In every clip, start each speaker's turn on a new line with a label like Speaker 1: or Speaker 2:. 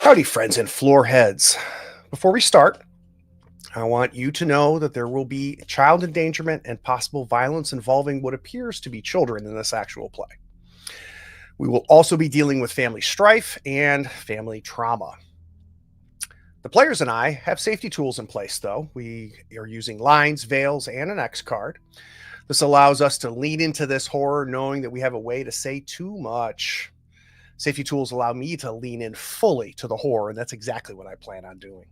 Speaker 1: Howdy, friends and floor heads. Before we start, I want you to know that there will be child endangerment and possible violence involving what appears to be children in this actual play. We will also be dealing with family strife and family trauma. The players and I have safety tools in place, though. We are using lines, veils, and an X card. This allows us to lean into this horror knowing that we have a way to say too much. Safety tools allow me to lean in fully to the horror, and that's exactly what I plan on doing.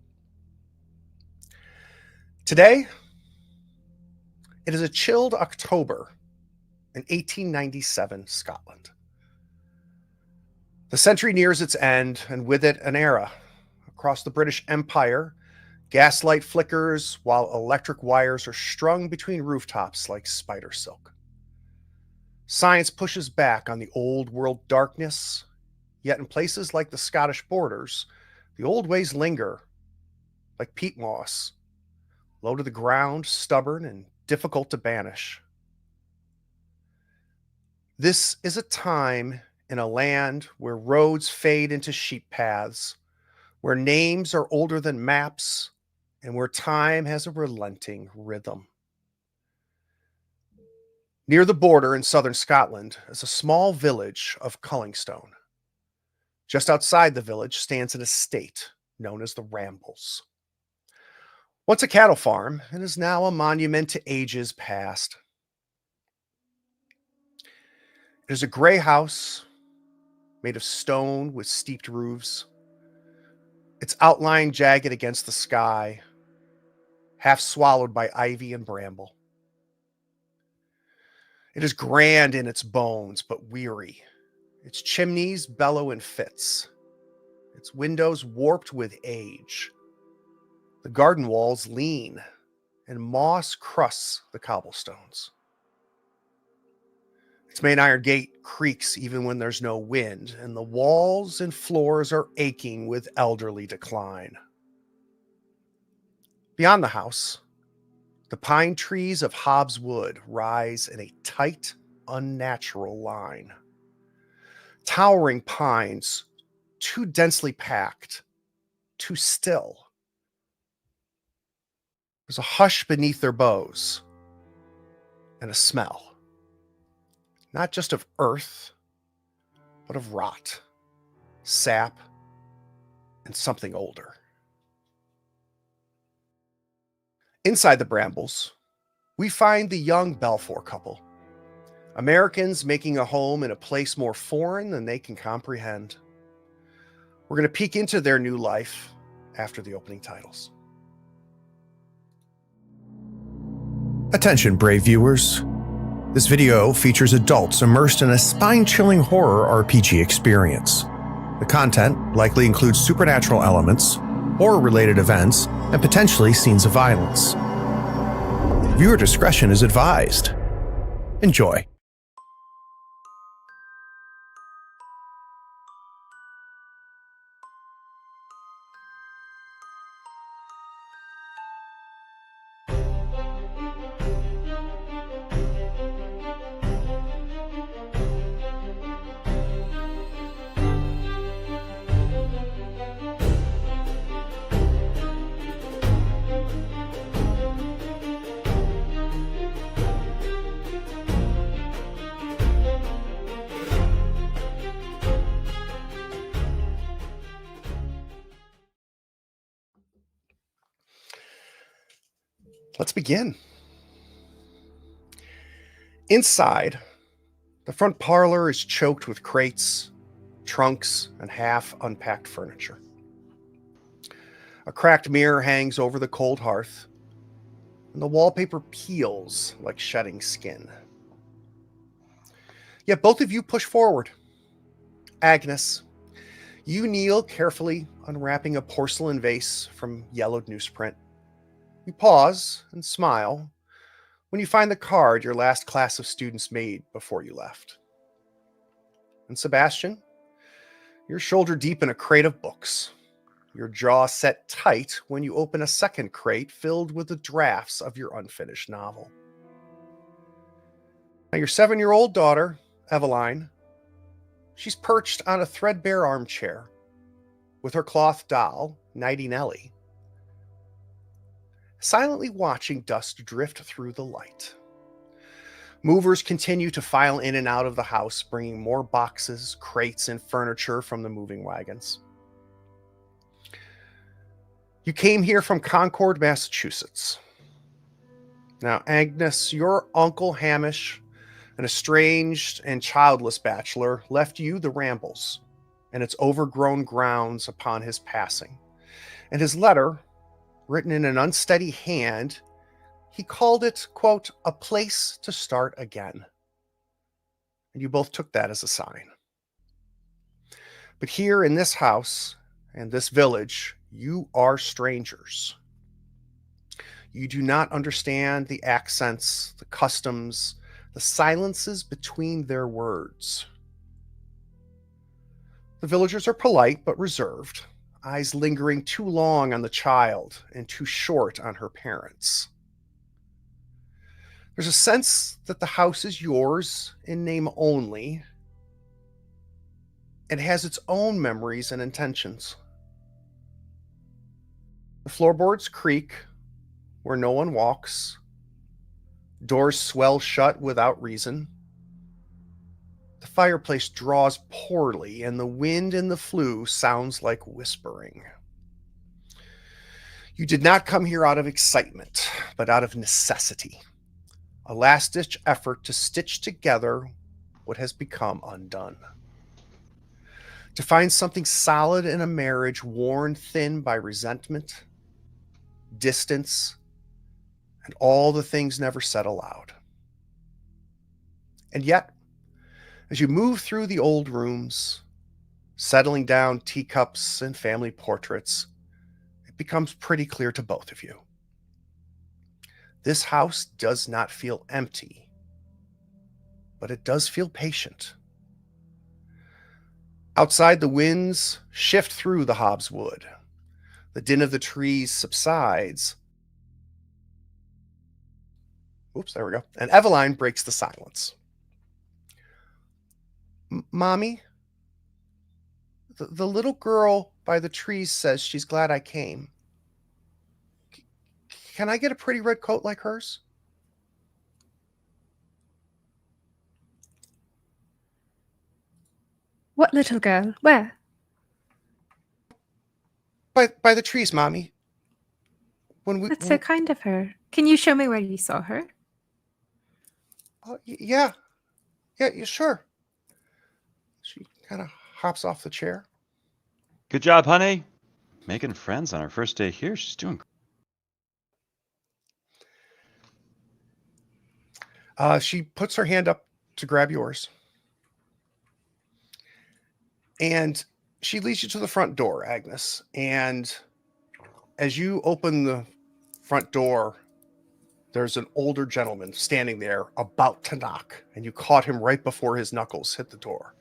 Speaker 1: Today, it is a chilled October in 1897 Scotland. The century nears its end, and with it, an era. Across the British Empire, gaslight flickers while electric wires are strung between rooftops like spider silk. Science pushes back on the old world darkness, yet in places like the Scottish borders, the old ways linger, like peat moss, low to the ground, stubborn, and difficult to banish. This is a time in a land where roads fade into sheep paths, where names are older than maps, and where time has a relenting rhythm. Near the border in southern Scotland is a small village of Cullingstone. Just outside the village stands an estate known as the Rambles. Once a cattle farm, it is now a monument to ages past. It is a gray house made of stone with steeped roofs, its outline jagged against the sky, half swallowed by ivy and bramble. It is grand in its bones, but weary. Its chimneys bellow in fits, its windows warped with age. The garden walls lean, and moss crusts the cobblestones. Its main iron gate creaks even when there's no wind, and the walls and floors are aching with elderly decline. Beyond the house, the pine trees of Hobbs Wood rise in a tight, unnatural line. Towering pines, too densely packed, too still. There's a hush beneath their boughs and a smell, not just of earth, but of rot, sap, and something older. Inside the brambles, we find the young Balfour couple, Americans making a home in a place more foreign than they can comprehend. We're going to peek into their new life after the opening titles.
Speaker 2: Attention, brave viewers. This video features adults immersed in a spine-chilling horror RPG experience. The content likely includes supernatural elements, horror-related events, and potentially scenes of violence. Viewer discretion is advised. Enjoy.
Speaker 1: Let's begin. Inside, the front parlor is choked with crates, trunks, and half unpacked furniture. A cracked mirror hangs over the cold hearth, and the wallpaper peels like shedding skin. Yet both of you push forward. Agnes, you kneel carefully unwrapping a porcelain vase from yellowed newsprint. You pause and smile when you find the card your last class of students made before you left. And Sebastian, you're shoulder deep in a crate of books, your jaw set tight when you open a second crate filled with the drafts of your unfinished novel. Now, your 7-year-old daughter, Eveine, she's perched on a threadbare armchair, with her cloth doll, Nighty Nellie, silently watching dust drift through the light. Movers continue to file in and out of the house, bringing more boxes, crates, and furniture from the moving wagons. You came here from Concord, Massachusetts. Now, Agnes, your Uncle Hamish, an estranged and childless bachelor, left you the Rambles and its overgrown grounds upon his passing. And his letter, written in an unsteady hand, he called it, quote, a place to start again. And you both took that as a sign. But here in this house and this village, you are strangers. You do not understand the accents, the customs, the silences between their words. The villagers are polite but reserved, eyes lingering too long on the child and too short on her parents. There's a sense that the house is yours in name only and has its own memories and intentions. The floorboards creak where no one walks. Doors swell shut without reason. The fireplace draws poorly, and the wind in the flue sounds like whispering. You did not come here out of excitement, but out of necessity. A last-ditch effort to stitch together what has become undone. To find something solid in a marriage worn thin by resentment, distance, and all the things never said aloud. And yet, as you move through the old rooms, settling down teacups and family portraits, it becomes pretty clear to both of you. This house does not feel empty, but it does feel patient. Outside, the winds shift through the Hobbs wood. The din of the trees subsides. Oops, there we go. And Eveine breaks the silence. Mommy, the little girl by the trees says she's glad I came. Can I get a pretty red coat like hers?
Speaker 3: What little girl? Where?
Speaker 1: By the trees, Mommy.
Speaker 3: That's so kind of her. Can you show me where you saw her?
Speaker 1: Yeah, sure. She kind of hops off the chair.
Speaker 4: Good job, honey. Making friends on our first day here. She's doing
Speaker 1: great. She puts her hand up to grab yours. And she leads you to the front door, Agnes. And as you open the front door, there's an older gentleman standing there about to knock. And you caught him right before his knuckles hit the door.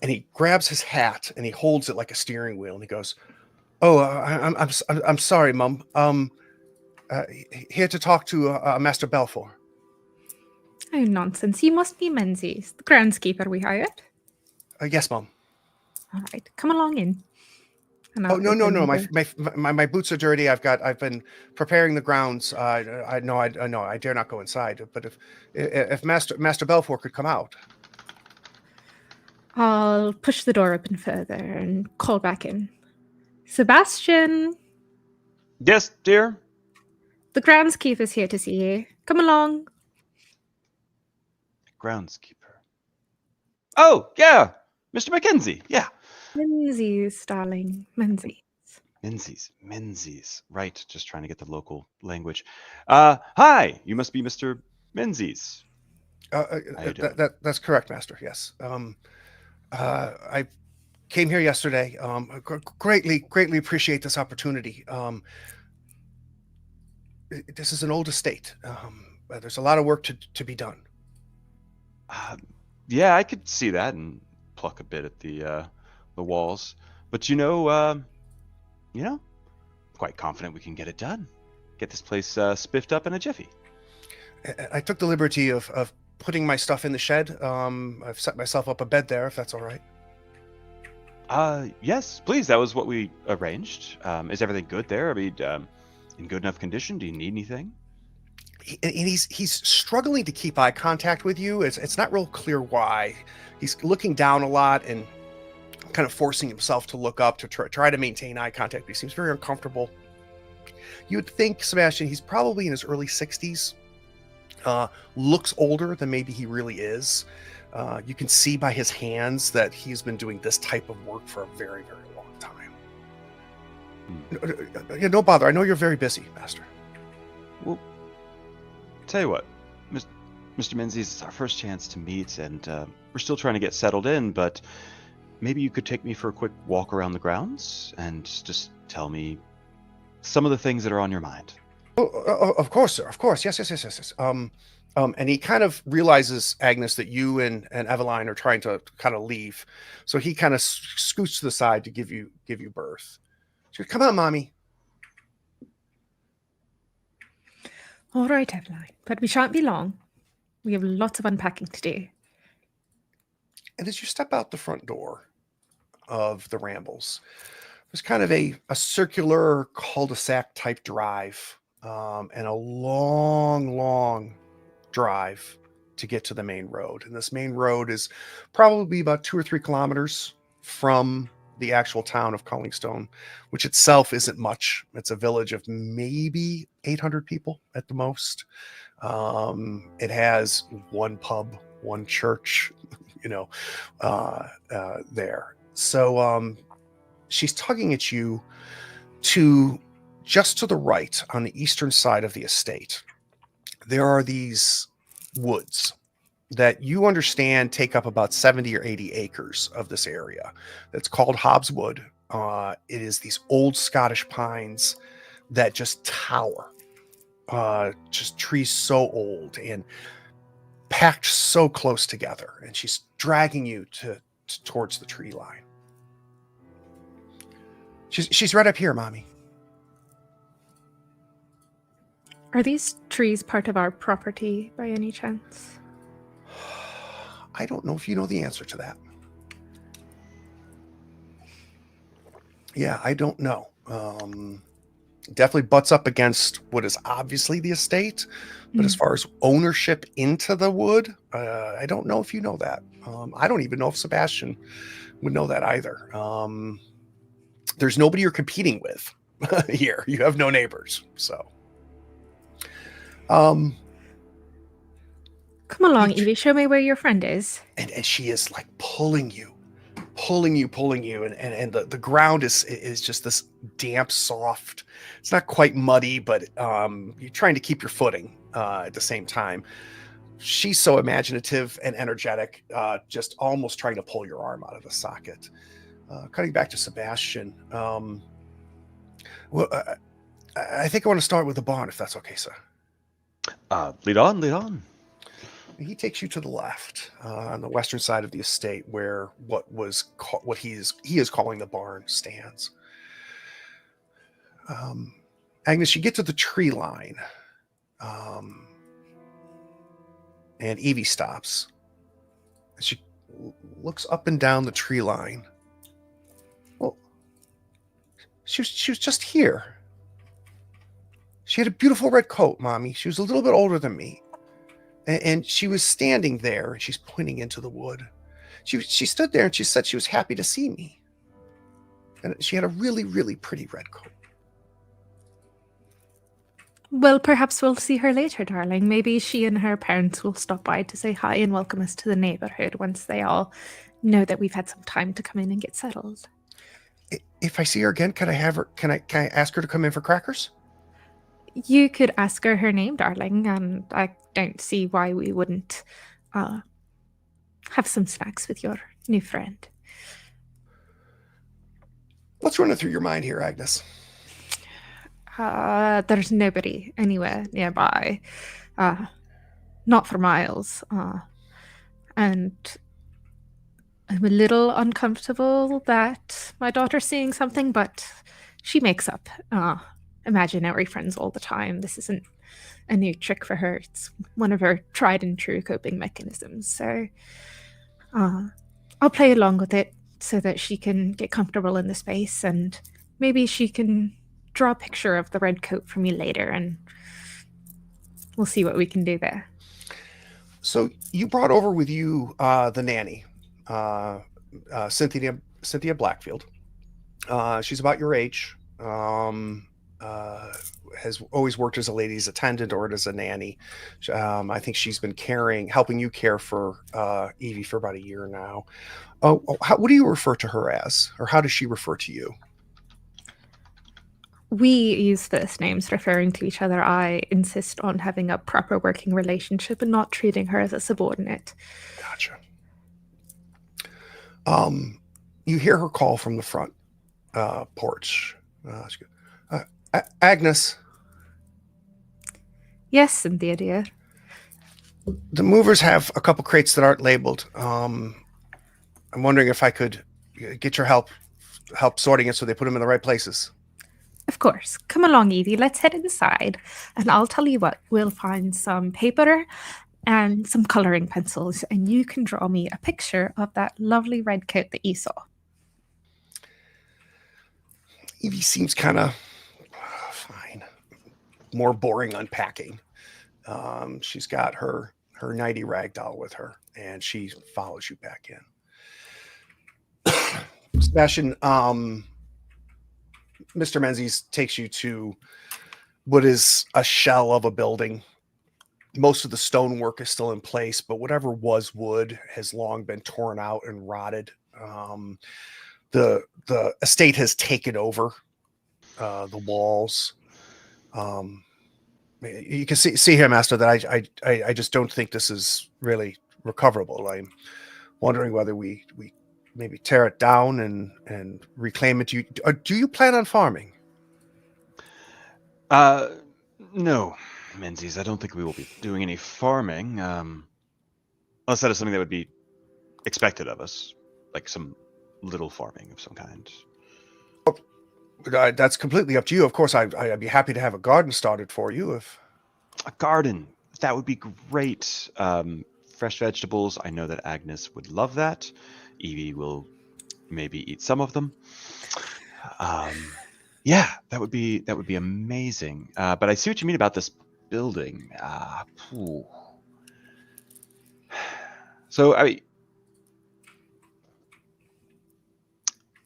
Speaker 1: And he grabs his hat and he holds it like a steering wheel. And he goes, "Oh, I'm sorry, Mum. Here to talk to Master Belfour."
Speaker 3: Oh, nonsense. You must be Menzies, the groundskeeper we hired.
Speaker 1: Yes, Mum.
Speaker 3: All right, come along in.
Speaker 1: Oh, no. My boots are dirty. I've been preparing the grounds. I dare not go inside. But if Master Belfour could come out.
Speaker 3: I'll push the door open further and call back in. Sebastian!
Speaker 4: Yes, dear?
Speaker 3: The groundskeeper's here to see you. Come along.
Speaker 4: Groundskeeper. Oh, yeah! Mr. Mackenzie, yeah.
Speaker 3: Menzies, darling. Menzies.
Speaker 4: Menzies. Right, just trying to get the local language. Hi, you must be Mr. Menzies.
Speaker 1: That's correct, Master, yes. I came here yesterday. Greatly appreciate this opportunity. This is an old estate. There's a lot of work to be done.
Speaker 4: Yeah, I could see that and pluck a bit at the walls. But I'm quite confident we can get it done. Get this place spiffed up in a jiffy.
Speaker 1: I took the liberty of putting my stuff in the shed. I've set myself up a bed there, if that's all right.
Speaker 4: Yes, please. That was what we arranged. Is everything good there? I mean, in good enough condition? Do you need anything?
Speaker 1: And he's struggling to keep eye contact with you. It's not real clear why. He's looking down a lot and kind of forcing himself to look up to try to maintain eye contact. But he seems very uncomfortable. You'd think, Sebastian, he's probably in his early 60s. Looks older than maybe he really is. You can see by his hands that he's been doing this type of work for a very, very long time. No bother. I know you're very busy, Master.
Speaker 4: Well, tell you what, Mr. Menzies, it's our first chance to meet, and we're still trying to get settled in, but maybe you could take me for a quick walk around the grounds and just tell me some of the things that are on your mind.
Speaker 1: Of course, sir. Of course. Yes. And he kind of realizes, Agnes, that you and Eveine are trying to kind of leave. So he kind of scoots to the side to give you birth. She goes, come on, Mommy.
Speaker 3: All right, Eveine, but we shan't be long. We have lots of unpacking to do.
Speaker 1: And as you step out the front door of the Rambles, there's kind of a circular cul-de-sac type drive, and a long drive to get to the main road. And this main road is probably about 2 or 3 kilometers from the actual town of Cullingstone, which itself isn't much. It's a village of maybe 800 people at the most. It has one pub, one church, there. So she's tugging at you to just to the right on the eastern side of the estate. There are these woods that you understand take up about 70 or 80 acres of this area. That's called Hobbs Wood. It is these old Scottish pines that just tower, just trees so old and packed so close together. And she's dragging you towards the tree line. She's right up here, Mommy.
Speaker 3: Are these trees part of our property by any chance?
Speaker 1: I don't know if you know the answer to that. Yeah, I don't know. Definitely butts up against what is obviously the estate, but as far as ownership into the wood, I don't know if you know that. I don't even know if Sebastian would know that either. There's nobody you're competing with here. You have no neighbors, so.
Speaker 3: Come along, Evie. Show me where your friend is.
Speaker 1: And she is like pulling you, and the ground is just this damp, soft. It's not quite muddy, but you're trying to keep your footing at the same time. She's so imaginative and energetic, just almost trying to pull your arm out of the socket. Cutting back to Sebastian. Well, I think I want to start with the barn, if that's okay, sir.
Speaker 4: Lead on.
Speaker 1: He takes you to the left on the western side of the estate, where what he is calling the barn stands. Agnes, you get to the tree line, and Evie stops. And she looks up and down the tree line. Well, she was just here. She had a beautiful red coat, Mommy. She was a little bit older than me. And she was standing there, and she's pointing into the wood. She stood there, and she said she was happy to see me. And she had a really, really pretty red coat.
Speaker 3: Well, perhaps we'll see her later, darling. Maybe she and her parents will stop by to say hi and welcome us to the neighborhood once they all know that we've had some time to come in and get settled.
Speaker 1: If I see her again, can I have her? Can I ask her to come in for crackers?
Speaker 3: You could ask her name, darling, and I don't see why we wouldn't have some snacks with your new friend.
Speaker 1: What's running through your mind here, Agnes?
Speaker 3: There's nobody anywhere nearby. Not for miles. And I'm a little uncomfortable that my daughter's seeing something, but she makes up imaginary friends all the time. This isn't a new trick for her. It's one of her tried and true coping mechanisms. So I'll play along with it. so that she can get comfortable in the space, and maybe she can draw a picture of the red coat for me later, and we'll see what we can do there.
Speaker 1: So you brought over with you the nanny, Cynthia Blackfield. She's about your age. Has always worked as a ladies' attendant or as a nanny. I think she's been helping you care for Evie for about a year now. What do you refer to her as, or how does she refer to you?
Speaker 3: We use first names referring to each other. I insist on having a proper working relationship and not treating her as a subordinate.
Speaker 1: Gotcha. You hear her call from the front porch. Agnes.
Speaker 3: Yes, Cynthia, dear.
Speaker 1: The movers have a couple crates that aren't labeled. I'm wondering if I could get your help sorting it so they put them in the right places.
Speaker 3: Of course. Come along, Evie. Let's head inside. And I'll tell you what, we'll find some paper and some coloring pencils, and you can draw me a picture of that lovely red coat that you saw.
Speaker 1: Evie seems kind of fine. More boring unpacking. She's got her nighty rag doll with her, and she follows you back in. Sebastian, Mr. Menzies takes you to what is a shell of a building. Most of the stonework is still in place, but whatever was wood has long been torn out and rotted. The estate has taken over the walls. You can see here, Master, that I just don't think this is really recoverable. I'm wondering whether we maybe tear it down and reclaim it. Do you plan on farming?
Speaker 4: No, Menzies. I don't think we will be doing any farming. Unless that is something that would be expected of us, like some little farming of some kind.
Speaker 1: That's completely up to you. Of course, I'd be happy to have a garden started for you. If
Speaker 4: a garden, that would be great. Fresh vegetables. I know that Agnes would love that. Evie will maybe eat some of them. Yeah, that would be amazing. But I see what you mean about this building. So, are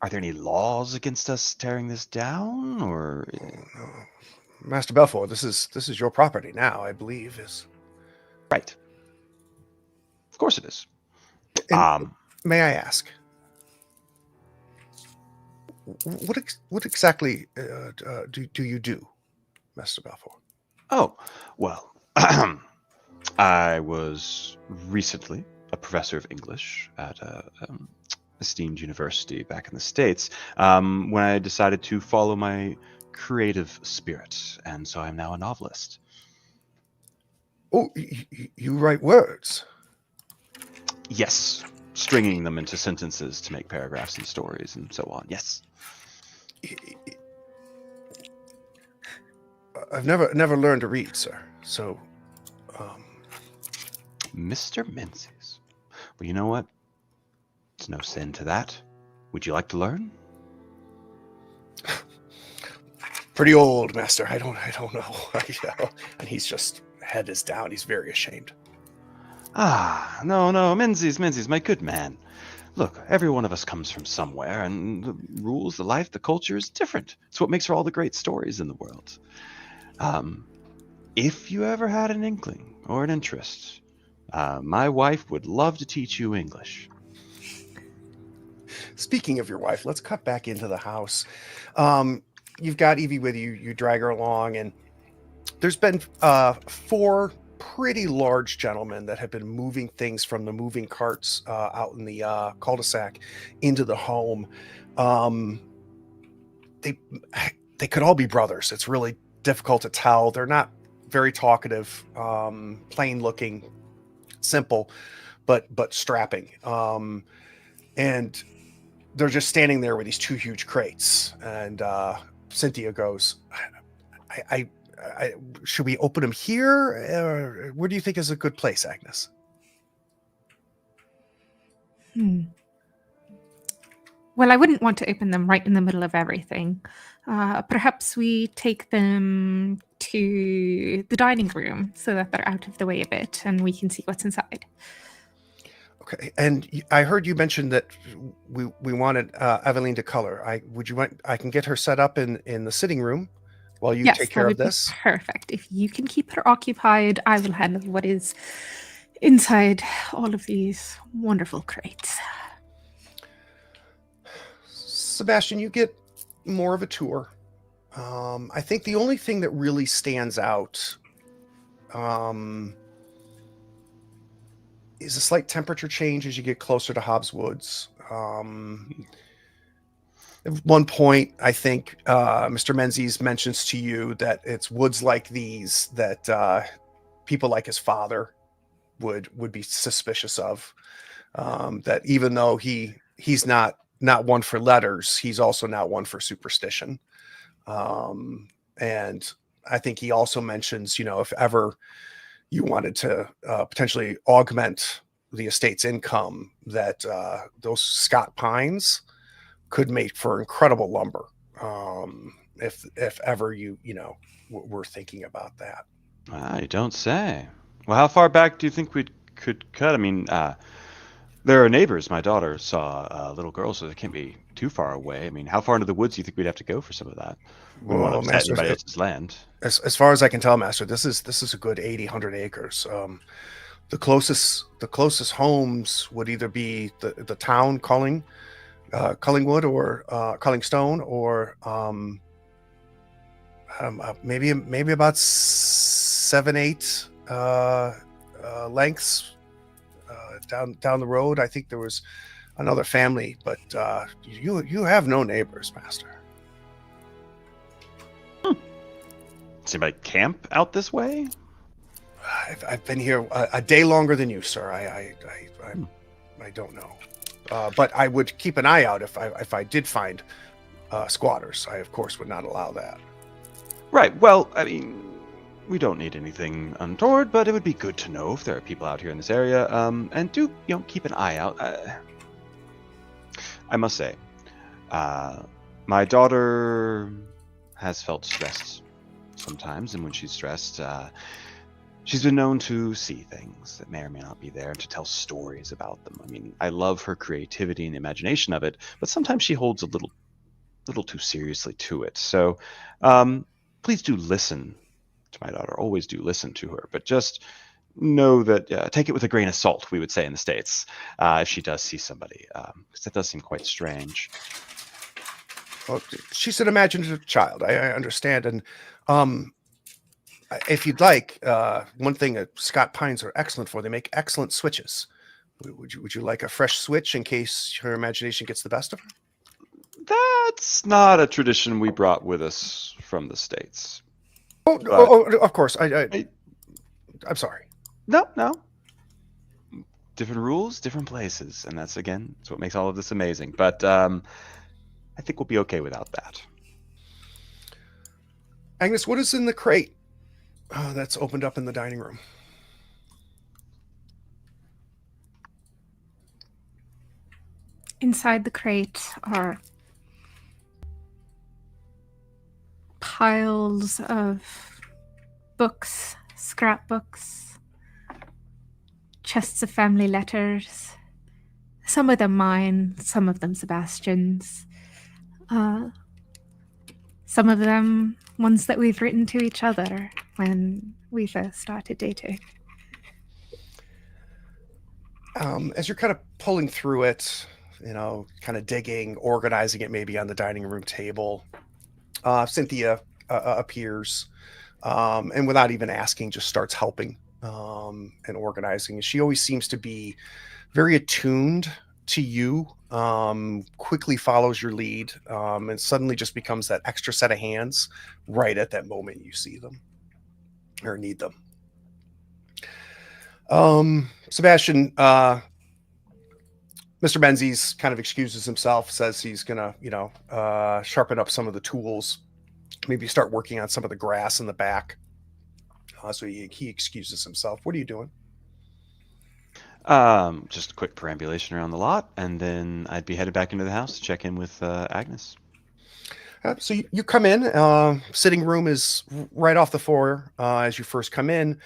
Speaker 4: there any laws against us tearing this down, or?
Speaker 1: Master Belfort, this is your property now, I believe. Is
Speaker 4: right. Of course it is.
Speaker 1: May I ask, what exactly do you do, Master Belfort?
Speaker 4: Oh, well, I was recently a professor of English at a esteemed university back in the States when I decided to follow my creative spirit, and so I'm now a novelist.
Speaker 1: Oh, you write words?
Speaker 4: Yes, stringing them into sentences to make paragraphs and stories and so on. Yes.
Speaker 1: I've never learned to read, sir. So,
Speaker 4: Mr. Menzies. Well, you know what? There's no sin to that. Would you like to learn?
Speaker 1: Pretty old, Master. I don't know. And he's just head is down. He's very ashamed.
Speaker 4: No, Menzies, my good man. Look, every one of us comes from somewhere, and the rules, the life, the culture is different. It's what makes for all the great stories in the world. If you ever had an inkling or an interest, my wife would love to teach you English.
Speaker 1: Speaking of your wife, let's cut back into the house. You've got Evie with you. You drag her along, and there's been 4 pretty large gentlemen that have been moving things from the moving carts out in the cul-de-sac into the home. They could all be brothers. It's really difficult to tell. They're not very talkative, plain looking, simple, but strapping. And they're just standing there with these 2 huge crates. And Cynthia goes, I should we open them here? Or where do you think is a good place, Agnes?
Speaker 3: Well, I wouldn't want to open them right in the middle of everything. Perhaps we take them to the dining room so that they're out of the way a bit and we can see what's inside.
Speaker 1: Okay, and I heard you mention that we wanted Eveine to color. I can get her set up in the sitting room while you
Speaker 3: Yes,
Speaker 1: take
Speaker 3: that
Speaker 1: care
Speaker 3: would
Speaker 1: of
Speaker 3: be
Speaker 1: this.
Speaker 3: perfect. If you can keep her occupied, I will handle what is inside all of these wonderful crates.
Speaker 1: Sebastian, you get more of a tour. I think the only thing that really stands out is a slight temperature change as you get closer to Hobbs Woods. At one point, I think Mr. Menzies mentions to you that it's woods like these that people like his father would be suspicious of. That even though he's not one for letters, he's also not one for superstition. And I think he also mentions, if ever you wanted to potentially augment the estate's income, that those Scott pines could make for incredible lumber. If ever you were thinking about that.
Speaker 4: I don't say. Well, how far back do you think we could cut? I mean, there are neighbors. My daughter saw a little girl, so it can't be too far away. I mean, how far into the woods do you think we'd have to go for some of that? We don't want to upset
Speaker 1: Master,
Speaker 4: anybody else's land.
Speaker 1: As far as I can tell, Master, this is a good 80-100 acres. The closest homes would either be the town Cullingwood or Cullingstone, or maybe about 7-8 lengths down the road. I think there was another family, but you have no neighbors, Master.
Speaker 4: Does anybody camp out this way?
Speaker 1: I've been here a day longer than you, sir. I don't know, but I would keep an eye out if I did find squatters. I of course would not allow that.
Speaker 4: Right. Well, I mean, we don't need anything untoward, but it would be good to know if there are people out here in this area. And do keep an eye out. I must say, my daughter has felt stressed sometimes, and when she's stressed, she's been known to see things that may or may not be there and to tell stories about them. I mean, I love her creativity and the imagination of it, but sometimes she holds a little too seriously to it. So please do listen to my daughter. Always do listen to her, but just know that take it with a grain of salt, we would say in the States, if she does see somebody, because that does seem quite strange.
Speaker 1: Well, she's an imaginative child. I understand. And if you'd like, one thing Scott pines are excellent for, they make excellent switches. Would you like a fresh switch in case her imagination gets the best of her?
Speaker 4: That's not a tradition we brought with us from the States.
Speaker 1: Oh, of course. I'm sorry.
Speaker 4: No. Different rules, different places, and that's what makes all of this amazing. But I think we'll be okay without that.
Speaker 1: Agnes, what is in the crate that's opened up in the dining room?
Speaker 3: Inside the crate are piles of books, scrapbooks, chests of family letters. Some of them mine, some of them Sebastian's. Some of them ones that we've written to each other when we first started dating.
Speaker 1: As you're kind of pulling through it, kind of digging, organizing it maybe on the dining room table, Cynthia appears, and without even asking, just starts helping and organizing. She always seems to be very attuned to you, quickly follows your lead, and suddenly just becomes that extra set of hands right at that moment you see them or need them. Sebastian, Mr. Menzies kind of excuses himself, says he's gonna, sharpen up some of the tools, maybe start working on some of the grass in the back. So he excuses himself. What are you doing?
Speaker 4: Just a quick perambulation around the lot, and then I'd be headed back into the house to check in with Agnes.
Speaker 1: So you come in. Sitting room is right off the floor. As you first come in,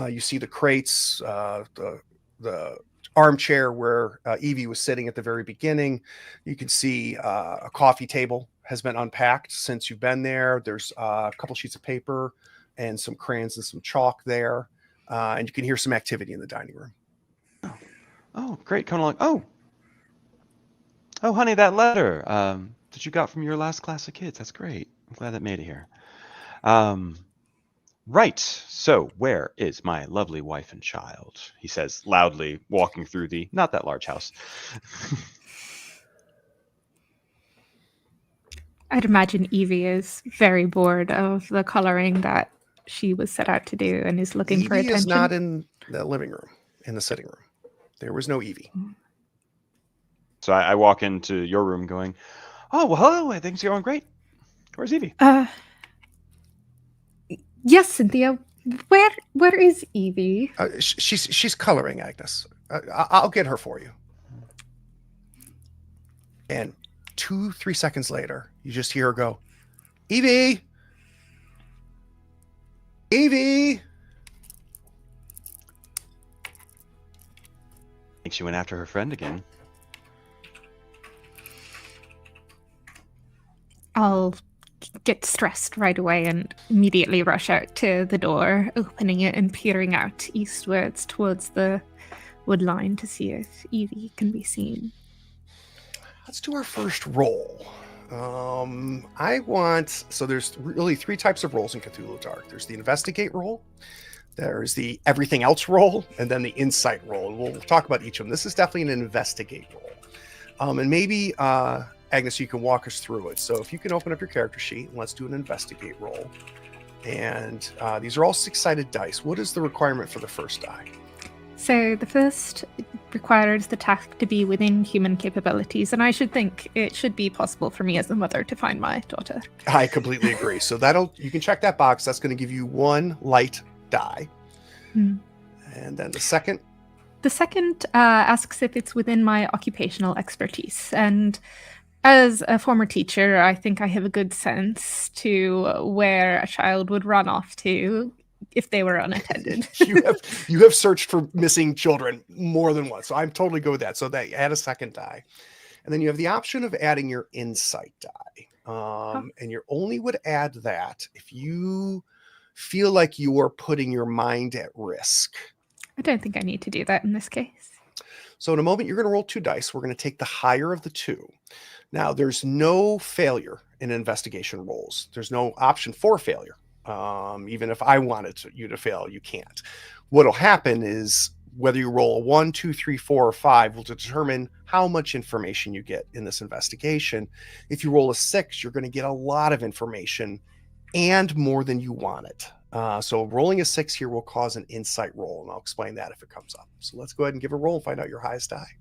Speaker 1: you see the crates, the armchair where Evie was sitting at the very beginning. You can see a coffee table has been unpacked since you've been there. There's a couple sheets of paper and some crayons and some chalk there, and you can hear some activity in the dining room.
Speaker 4: Oh, great. Coming along. Oh, honey, that letter that you got from your last class of kids. That's great. I'm glad that made it here. Right. So, where is my lovely wife and child? He says loudly, walking through the not that large house.
Speaker 3: I'd imagine Evie is very bored of the coloring that she was set out to do and is looking for
Speaker 1: Evie
Speaker 3: attention.
Speaker 1: is not in the living room, in the sitting room. There was no Evie.
Speaker 4: So I walk into your room going, oh, well, hello, things are going great. Where's Evie?
Speaker 3: Yes, Cynthia. Where is Evie?
Speaker 1: She's coloring, Agnes. I'll get her for you. And 2-3 seconds later, you just hear her go, Evie! Evie!
Speaker 4: I think she went after her friend again.
Speaker 3: I'll get stressed right away and immediately rush out to the door, opening it and peering out eastwards towards the wood line to see if Evie can be seen.
Speaker 1: Let's do our first roll. So there's really 3 types of rolls in Cthulhu Dark. There's the investigate roll, there's the everything else roll, and then the insight roll. We'll talk about each of them. This is definitely an investigate roll. And maybe, Agnes, you can walk us through it. So if you can open up your character sheet, and let's do an investigate roll. And these are all 6-sided dice. What is the requirement for the first die?
Speaker 3: So the first requires the task to be within human capabilities, and I should think it should be possible for me as a mother to find my daughter.
Speaker 1: I completely agree. So you can check that box. That's going to give you 1 light die. And then the second?
Speaker 3: The second asks if it's within my occupational expertise. And as a former teacher, I think I have a good sense to where a child would run off to if they were unattended.
Speaker 1: you have searched for missing children more than once. So I'm totally good with that. So that add a second die. And then you have the option of adding your insight die. And you only would add that if you feel like you are putting your mind at risk.
Speaker 3: I don't think I need to do that in this case.
Speaker 1: So in a moment, you're going to roll 2 dice. We're going to take the higher of the 2. Now, there's no failure in investigation rolls. There's no option for failure. Even if I wanted you to fail, you can't. What'll happen is whether you roll a 1, 2, 3, 4, or 5 will determine how much information you get in this investigation. If you roll a 6, you're going to get a lot of information and more than you wanted. So rolling a 6 here will cause an insight roll, and I'll explain that if it comes up. So let's go ahead and give a roll and find out your highest die.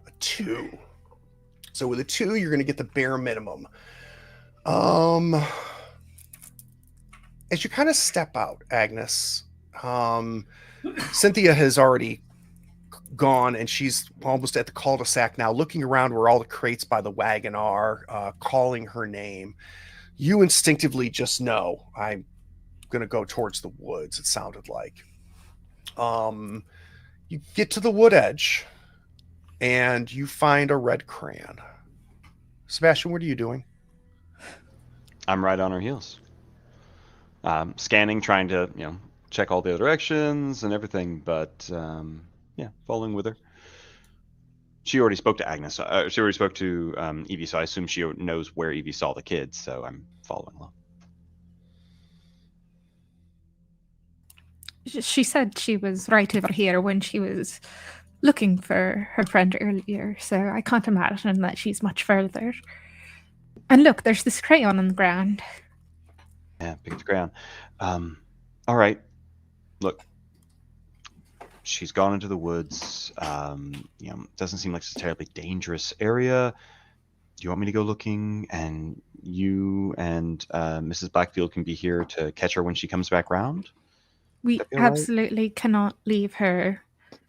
Speaker 1: A 2. So with a 2, you're going to get the bare minimum. As you kind of step out, Agnes, Cynthia has already gone, and she's almost at the cul-de-sac now, looking around where all the crates by the wagon are, calling her name. You instinctively just know, I'm going to go towards the woods, it sounded like. You get to the wood edge, and you find a red crayon. Sebastian, what are you doing?
Speaker 4: I'm right on her heels. Scanning, trying to, check all the other directions and everything, but, following with her. She already spoke to Agnes. She already spoke to Evie, so I assume she knows where Evie saw the kids, so I'm following along.
Speaker 3: She said she was right over here when she was looking for her friend earlier, so I can't imagine that she's much further. And look, there's this crayon on the ground.
Speaker 4: Yeah, pick up the crayon. All right. Look, she's gone into the woods. Doesn't seem like it's a terribly dangerous area. Do you want me to go looking, and you and Mrs. Blackfield can be here to catch her when she comes back round?
Speaker 3: We
Speaker 4: That be all right?
Speaker 3: absolutely cannot leave her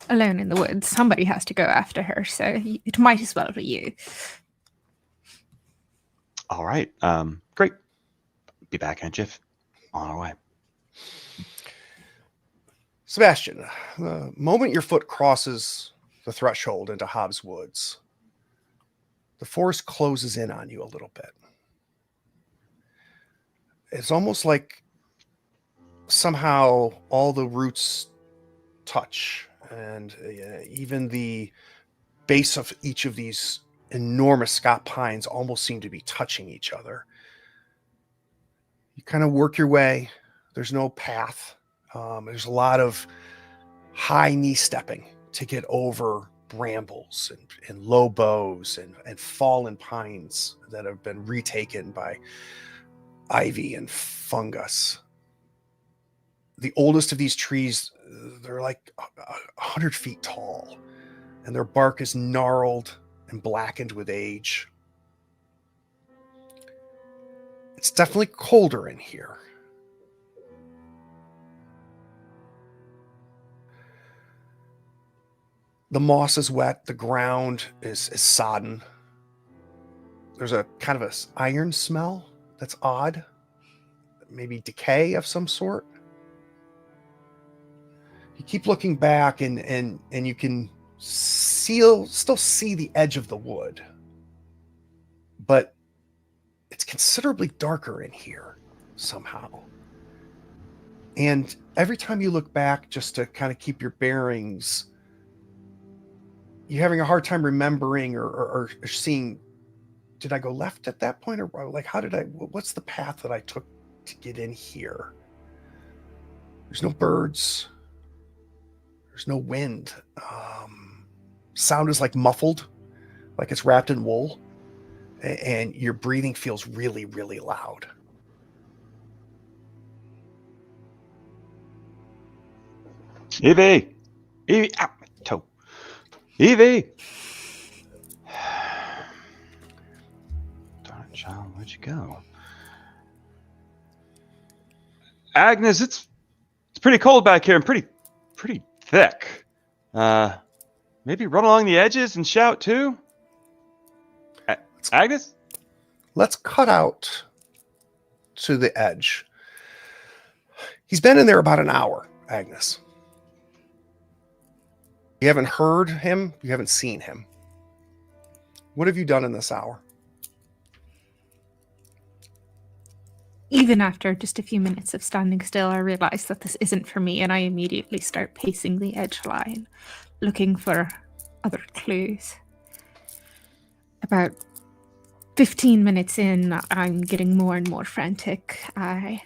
Speaker 3: alone in the woods. Somebody has to go after her, so it might as well be you.
Speaker 4: All right. Great. Be back in a jiff. On our way.
Speaker 1: Sebastian, the moment your foot crosses the threshold into Hobbs Woods, the forest closes in on you a little bit. It's almost like somehow all the roots touch, and even the base of each of these enormous Scott pines almost seem to be touching each other. You kind of work your way. There's no path. There's a lot of high knee stepping to get over brambles and low boughs and fallen pines that have been retaken by ivy and fungus. The oldest of these trees, they're like 100 feet tall, and their bark is gnarled and blackened with age. It's definitely colder in here. The moss is wet. The ground is sodden. There's a kind of an iron smell that's odd. Maybe decay of some sort. You keep looking back and you can still see the edge of the wood. But it's considerably darker in here somehow. And every time you look back just to kind of keep your bearings, you're having a hard time remembering or seeing, did I go left at that point? Or like, what's the path that I took to get in here? There's no birds. There's no wind. Sound is like muffled, like it's wrapped in wool. And your breathing feels really, really loud.
Speaker 4: Evie! Evie! Ow, my toe. Evie! Darn it, child, where'd you go? Agnes, it's pretty cold back here and pretty thick. Maybe run along the edges and shout too? Agnes?
Speaker 1: Let's cut out to the edge. He's been in there about an hour, Agnes. You haven't heard him. You haven't seen him. What have you done in this hour?
Speaker 3: Even after just a few minutes of standing still, I realize that this isn't for me, and I immediately start pacing the edge line, looking for other clues. About 15 minutes in, I'm getting more and more frantic. I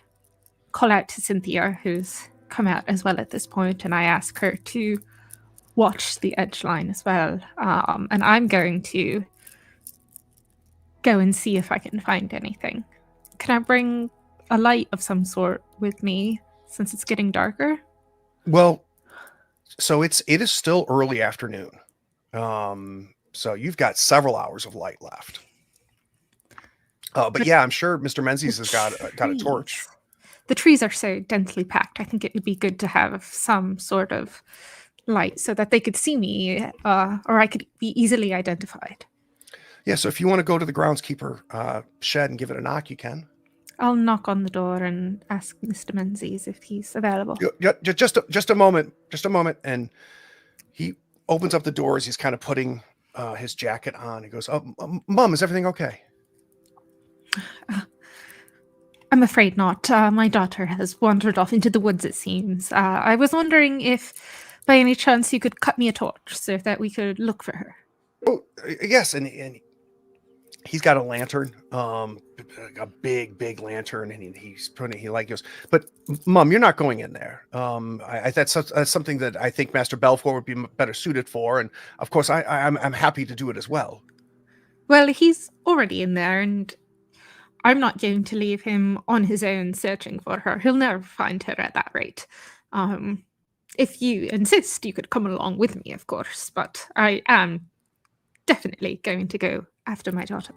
Speaker 3: call out to Cynthia, who's come out as well at this point, and I ask her to watch the edge line as well. And I'm going to go and see if I can find anything. Can I bring a light of some sort with me since it's getting darker?
Speaker 1: Well, so it is still early afternoon. So you've got several hours of light left. But yeah, I'm sure Mr. Menzies has got a torch.
Speaker 3: The trees are so densely packed. I think it would be good to have some sort of light so that they could see me, or I could be easily identified.
Speaker 1: Yeah, so if you want to go to the groundskeeper shed and give it a knock, you can.
Speaker 3: I'll knock on the door and ask Mr. Menzies if he's available.
Speaker 1: Just a moment, and he opens up the door as he's kind of putting his jacket on. He goes, Mom, is everything okay?
Speaker 3: I'm afraid not. My daughter has wandered off into the woods, it seems. I was wondering if, by any chance, you could cut me a torch so that we could look for her.
Speaker 1: Oh, yes, and he's got a lantern, a big lantern, and he's putting. He like goes, but Mom, you're not going in there. That's something that I think Master Belfour would be better suited for, and of course, I'm happy to do it as well.
Speaker 3: Well, he's already in there, and I'm not going to leave him on his own searching for her. He'll never find her at that rate. If you insist, you could come along with me, of course, but I am definitely going to go after my daughter.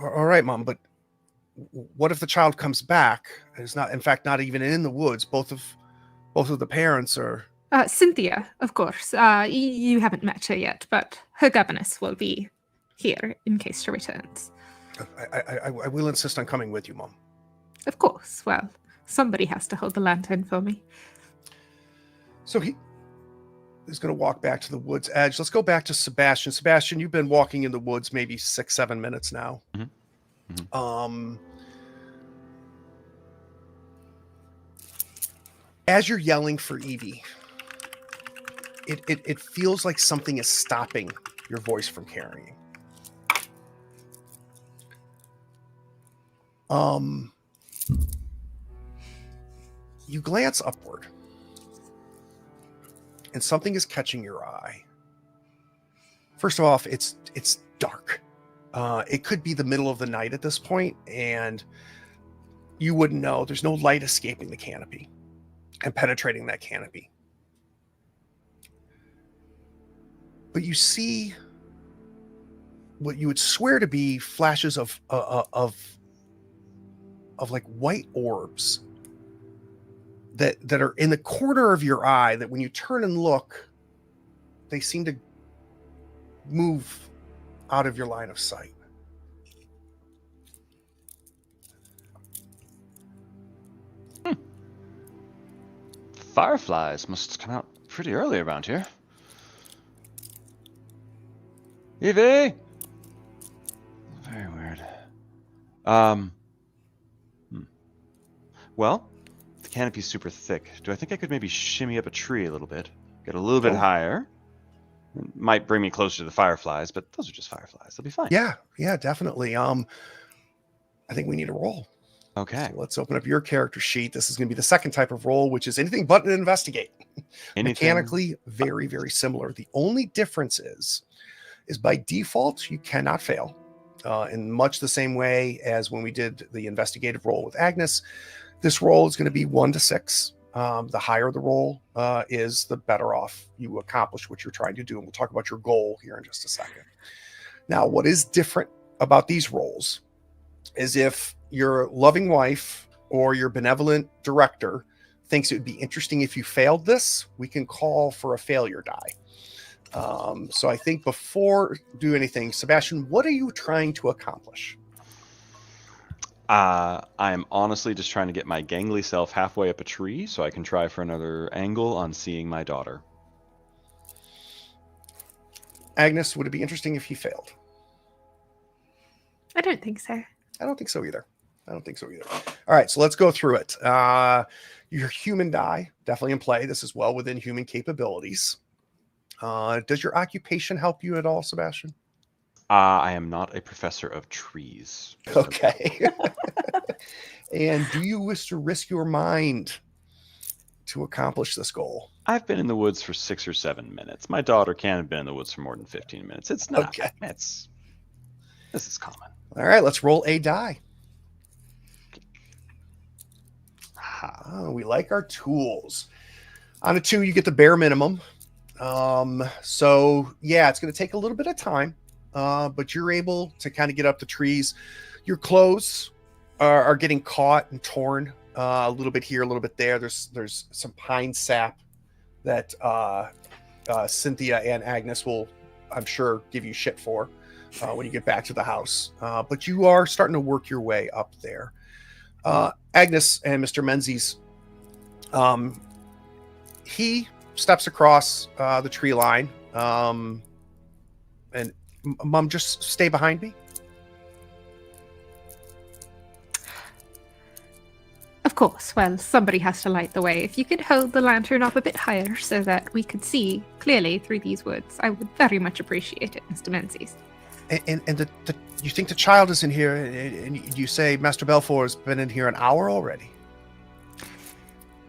Speaker 1: All right, Mom, but what if the child comes back and is not, in fact, not even in the woods? Both of the parents are.
Speaker 3: Cynthia, of course. You haven't met her yet, but her governess will be here in case she returns.
Speaker 1: I will insist on coming with you, Mom.
Speaker 3: Of course. Well, somebody has to hold the lantern for me.
Speaker 1: So he is going to walk back to the woods edge. Let's go back to Sebastian. Sebastian, you've been walking in the woods maybe 6-7 minutes now. As you're yelling for Evie, it feels like something is stopping your voice from carrying. You glance upward, and something is catching your eye. First of all, it's dark. It could be the middle of the night at this point, and you wouldn't know. There's no light escaping the canopy and penetrating that canopy. But you see what you would swear to be flashes of like white orbs that are in the corner of your eye, that when you turn and look, they seem to move out of your line of sight.
Speaker 4: Fireflies must come out pretty early around here. Evie! Very weird. Well, the canopy's super thick. Do I think I could maybe shimmy up a tree a little bit? Get a little bit higher? It might bring me closer to the fireflies, but those are just fireflies. They'll be fine.
Speaker 1: Yeah, definitely. I think we need a roll.
Speaker 4: Okay.
Speaker 1: So let's open up your character sheet. This is going to be the second type of roll, which is anything but an investigate. Mechanically, very, very similar. The only difference is by default, you cannot fail. In much the same way as when we did the investigative roll with Agnes, this roll is going to be 1 to 6. The higher the roll is, the better off you accomplish what you're trying to do. And we'll talk about your goal here in just a second. Now, what is different about these rolls is if your loving wife or your benevolent director thinks it would be interesting if you failed this, we can call for a failure die. So I think before do anything, Sebastian, what are you trying to accomplish?
Speaker 4: I am honestly just trying to get my gangly self halfway up a tree so I can try for another angle on seeing my daughter.
Speaker 1: Agnes, would it be interesting if he failed?
Speaker 3: I don't think so.
Speaker 1: I don't think so either. All right, so let's go through it. Your human die, definitely in play. This is well within human capabilities. Does your occupation help you at all, Sebastian?
Speaker 4: I am not a professor of trees.
Speaker 1: Okay. And do you wish to risk your mind to accomplish this goal?
Speaker 4: I've been in the woods for 6 or 7 minutes. My daughter can't have been in the woods for more than 15 minutes. It's not.
Speaker 1: Okay.
Speaker 4: This is common.
Speaker 1: All right, let's roll a die. Oh, we like our tools. On a 2, you get the bare minimum. So yeah, it's going to take a little bit of time, but you're able to kind of get up the trees. Your clothes are getting caught and torn a little bit here, a little bit there. There's some pine sap that Cynthia and Agnes will, I'm sure, give you shit for when you get back to the house. But you are starting to work your way up there. Agnes and Mr. Menzies, he steps across the tree line, and Mom, just stay behind me.
Speaker 3: Of course. Well, somebody has to light the way. If you could hold the lantern up a bit higher so that we could see clearly through these woods, I would very much appreciate it, Mr. Menzies.
Speaker 1: And you think the child is in here, and you say Master Belfour has been in here an hour already?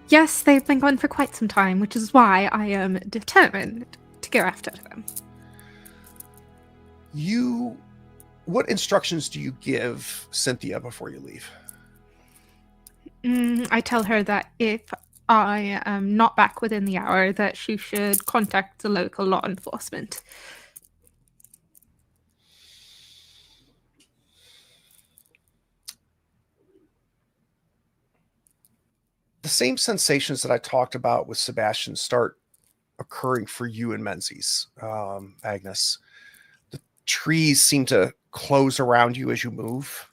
Speaker 3: Yes, they've been gone for quite some time, which is why I am determined to go after them.
Speaker 1: What instructions do you give Cynthia before you leave?
Speaker 3: I tell her that if I am not back within the hour, that she should contact the local law enforcement.
Speaker 1: the same sensations that I talked about with Sebastian start occurring for you and Menzies, Agnes. The trees seem to close around you as you move.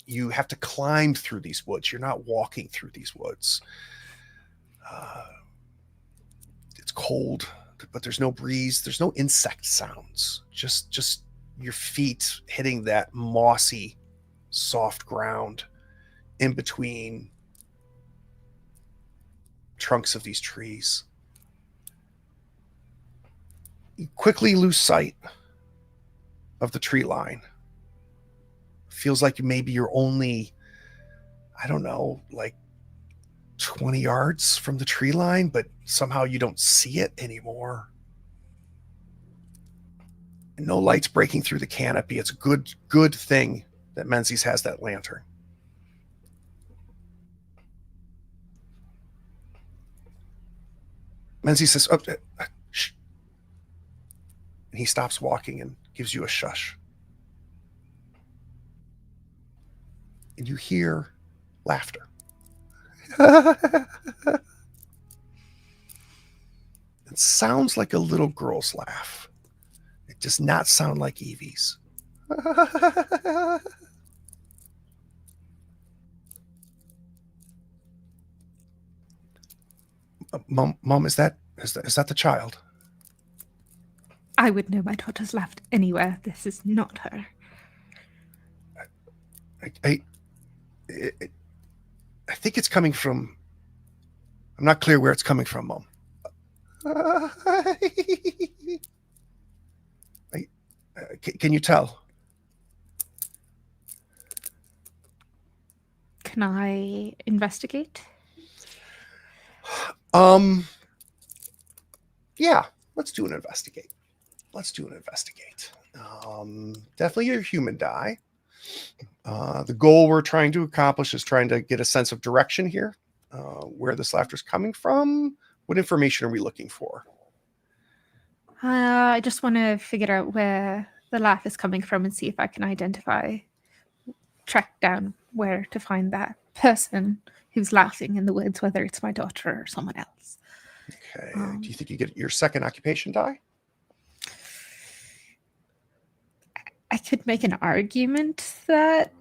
Speaker 1: You have to climb through these woods. You're not walking through these woods. It's cold, but there's no breeze. There's no insect sounds. Just your feet hitting that mossy, soft ground in between trunks of these trees. You quickly lose sight of the tree line. Feels like maybe you're only, I don't know, like 20 yards from the tree line, but somehow you don't see it anymore. And no lights breaking through the canopy. It's a good thing that Menzies has that lantern. Menzies says, shh. And he stops walking and gives you a shush. And you hear laughter. It sounds like a little girl's laugh. It does not sound like Evie's. Mom, is that the child?
Speaker 3: I would know my daughter's laughed anywhere. This is not her.
Speaker 1: I think it's coming from. I'm not clear where it's coming from, Mom. Can you tell?
Speaker 3: Can I investigate?
Speaker 1: Yeah, let's do an investigate. Definitely your human die. The goal we're trying to accomplish is trying to get a sense of direction here, where this laughter is coming from. What information are we looking for?
Speaker 3: I just want to figure out where the laugh is coming from and see if I can track down where to find that person who's laughing in the woods, whether it's my daughter or someone else.
Speaker 1: Okay. Do you think you get your second occupation die?
Speaker 3: I could make an argument that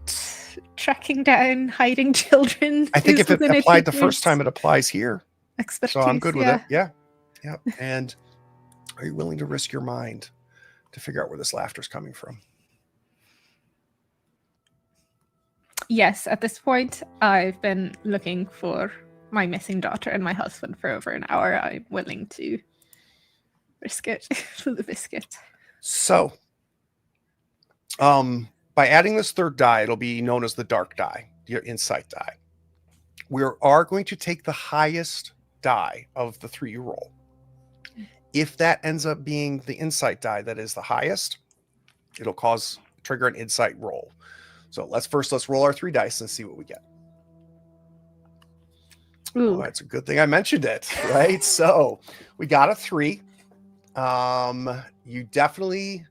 Speaker 3: tracking down hiding children.
Speaker 1: I think if it applied the first time, it applies here.
Speaker 3: Expertise,
Speaker 1: so I'm good with it. Yeah. And are you willing to risk your mind to figure out where this laughter is coming from?
Speaker 3: Yes, at this point, I've been looking for my missing daughter and my husband for over an hour. I'm willing to risk it for the biscuit.
Speaker 1: So, by adding this third die, it'll be known as the dark die, your insight die. We are going to take the highest die of the three you roll. If that ends up being the insight die that is the highest, it'll trigger an insight roll. So let's roll our 3 dice and see what we get.
Speaker 3: Ooh.
Speaker 1: Oh, that's a good thing I mentioned it, right? So we got a 3. You definitely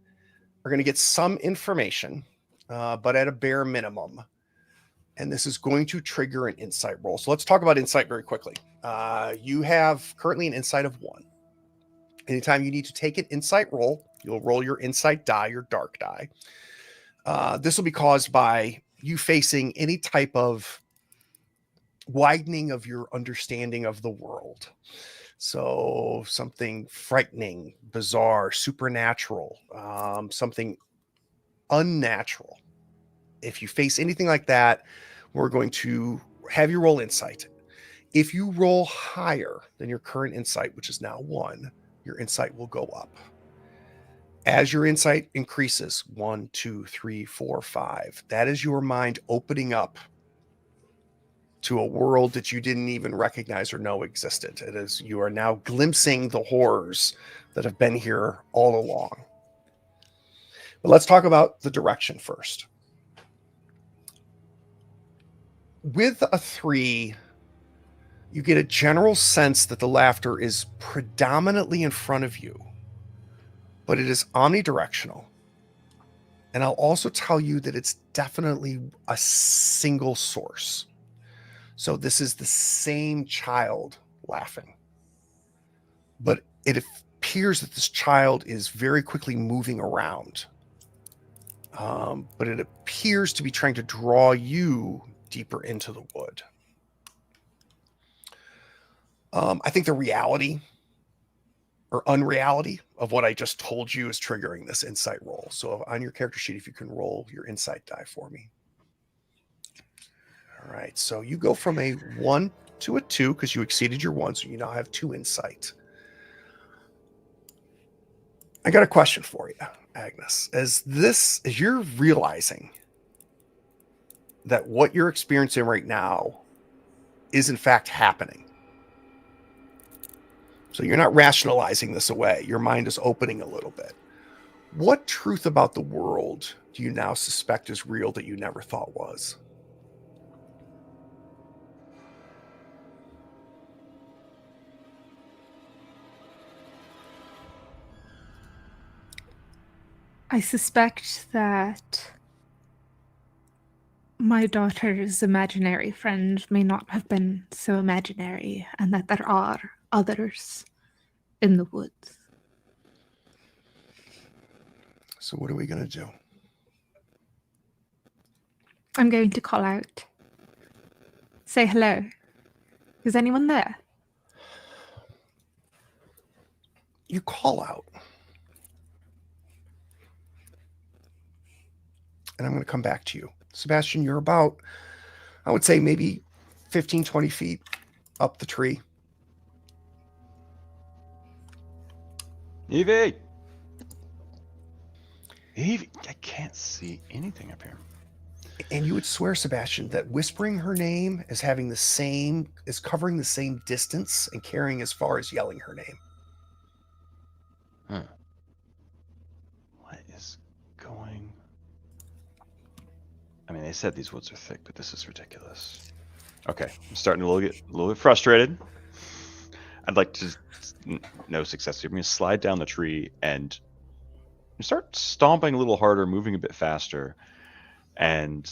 Speaker 1: are going to get some information, but at a bare minimum. And this is going to trigger an insight roll. So let's talk about insight very quickly. You have currently an insight of 1. Anytime you need to take an insight roll, you'll roll your insight die, your dark die. This will be caused by you facing any type of widening of your understanding of the world. So something frightening, bizarre, supernatural, something unnatural. If you face anything like that, we're going to have you roll insight. If you roll higher than your current insight, which is now 1, your insight will go up. As your insight increases, 1, 2, 3, 4, 5, that is your mind opening up to a world that you didn't even recognize or know existed. It is, you are now glimpsing the horrors that have been here all along. But let's talk about the direction first. With a 3, you get a general sense that the laughter is predominantly in front of you, but it is omnidirectional. And I'll also tell you that it's definitely a single source. So this is the same child laughing. But it appears that this child is very quickly moving around. But it appears to be trying to draw you deeper into the wood. I think the reality or unreality of what I just told you is triggering this insight roll. So on your character sheet, if you can roll your insight die for me. All right. So you go from a 1 to a 2 because you exceeded your 1. So you now have 2 insight. I got a question for you, Agnes. As you're realizing that what you're experiencing right now is in fact happening. So you're not rationalizing this away. Your mind is opening a little bit. What truth about the world do you now suspect is real that you never thought was?
Speaker 3: I suspect that my daughter's imaginary friend may not have been so imaginary, and that there are others in the woods.
Speaker 1: So what are we going to do?
Speaker 3: I'm going to call out. Say hello. Is anyone there?
Speaker 1: You call out. And I'm going to come back to you. Sebastian, you're about, I would say maybe 15, 20 feet up the tree.
Speaker 4: Evie! Evie, I can't see anything up here.
Speaker 1: And you would swear, Sebastian, that whispering her name is covering the same distance and carrying as far as yelling her name.
Speaker 4: Huh. What is going... I mean, they said these woods are thick, but this is ridiculous. Okay, I'm starting to get a little bit frustrated. I'd like to... No success. I'm going to slide down the tree and start stomping a little harder, moving a bit faster. And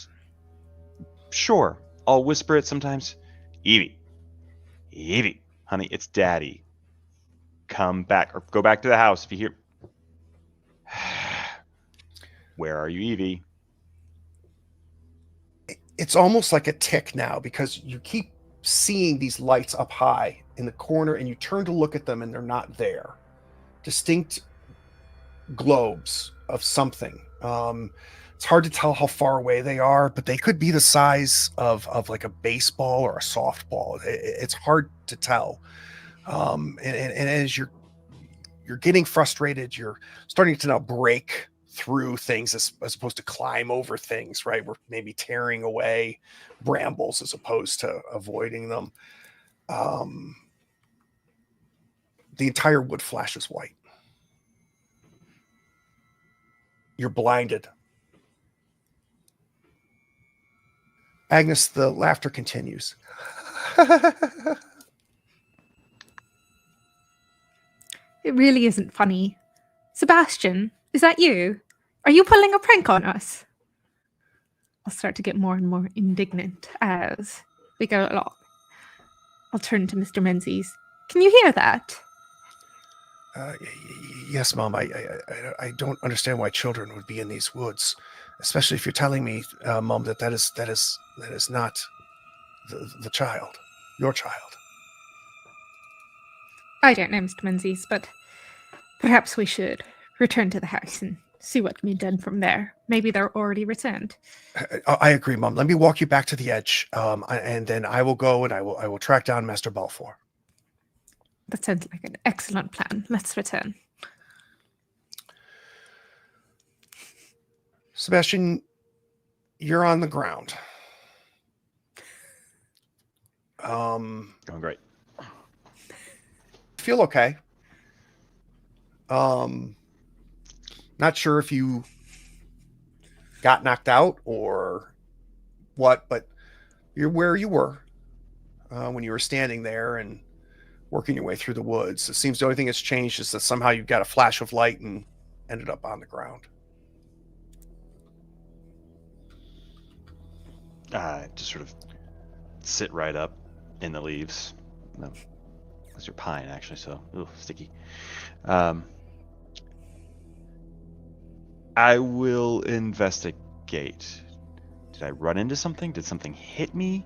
Speaker 4: sure, I'll whisper it sometimes. Evie, honey, it's Daddy. Come back, or go back to the house if you hear. Where are you, Evie?
Speaker 1: It's almost like a tick now because you keep seeing these lights up high in the corner and you turn to look at them and they're not there. Distinct globes of something. It's hard to tell how far away they are, but they could be the size of like a baseball or a softball. It's hard to tell. And as you're getting frustrated, you're starting to now break through things as opposed to climb over things, right? We're maybe tearing away brambles as opposed to avoiding them. The entire wood flashes white. You're blinded. Agnes, the laughter continues.
Speaker 3: It really isn't funny. Sebastian, is that you? Are you pulling a prank on us? I'll start to get more and more indignant as we go along. I'll turn to Mr. Menzies. Can you hear that?
Speaker 1: Yes, Mom. I don't understand why children would be in these woods, especially if you're telling me, Mom, that is not the child, your child.
Speaker 3: I don't know, Mr. Menzies, but perhaps we should return to the house and see what can be done from there. Maybe they're already returned.
Speaker 1: I agree, Mom. Let me walk you back to the edge, and then I will go and I will track down Master Balfour.
Speaker 3: That sounds like an excellent plan. Let's return.
Speaker 1: Sebastian, you're on the ground.
Speaker 4: Going great.
Speaker 1: Feel okay. Not sure if you got knocked out or what, but you're where you were when you were standing there and working your way through the woods. It seems the only thing that's changed is that somehow you got a flash of light and ended up on the ground.
Speaker 4: Just sort of sit right up in the leaves. No, those are pine actually, so sticky. I will investigate. Did I run into something? Did something hit me?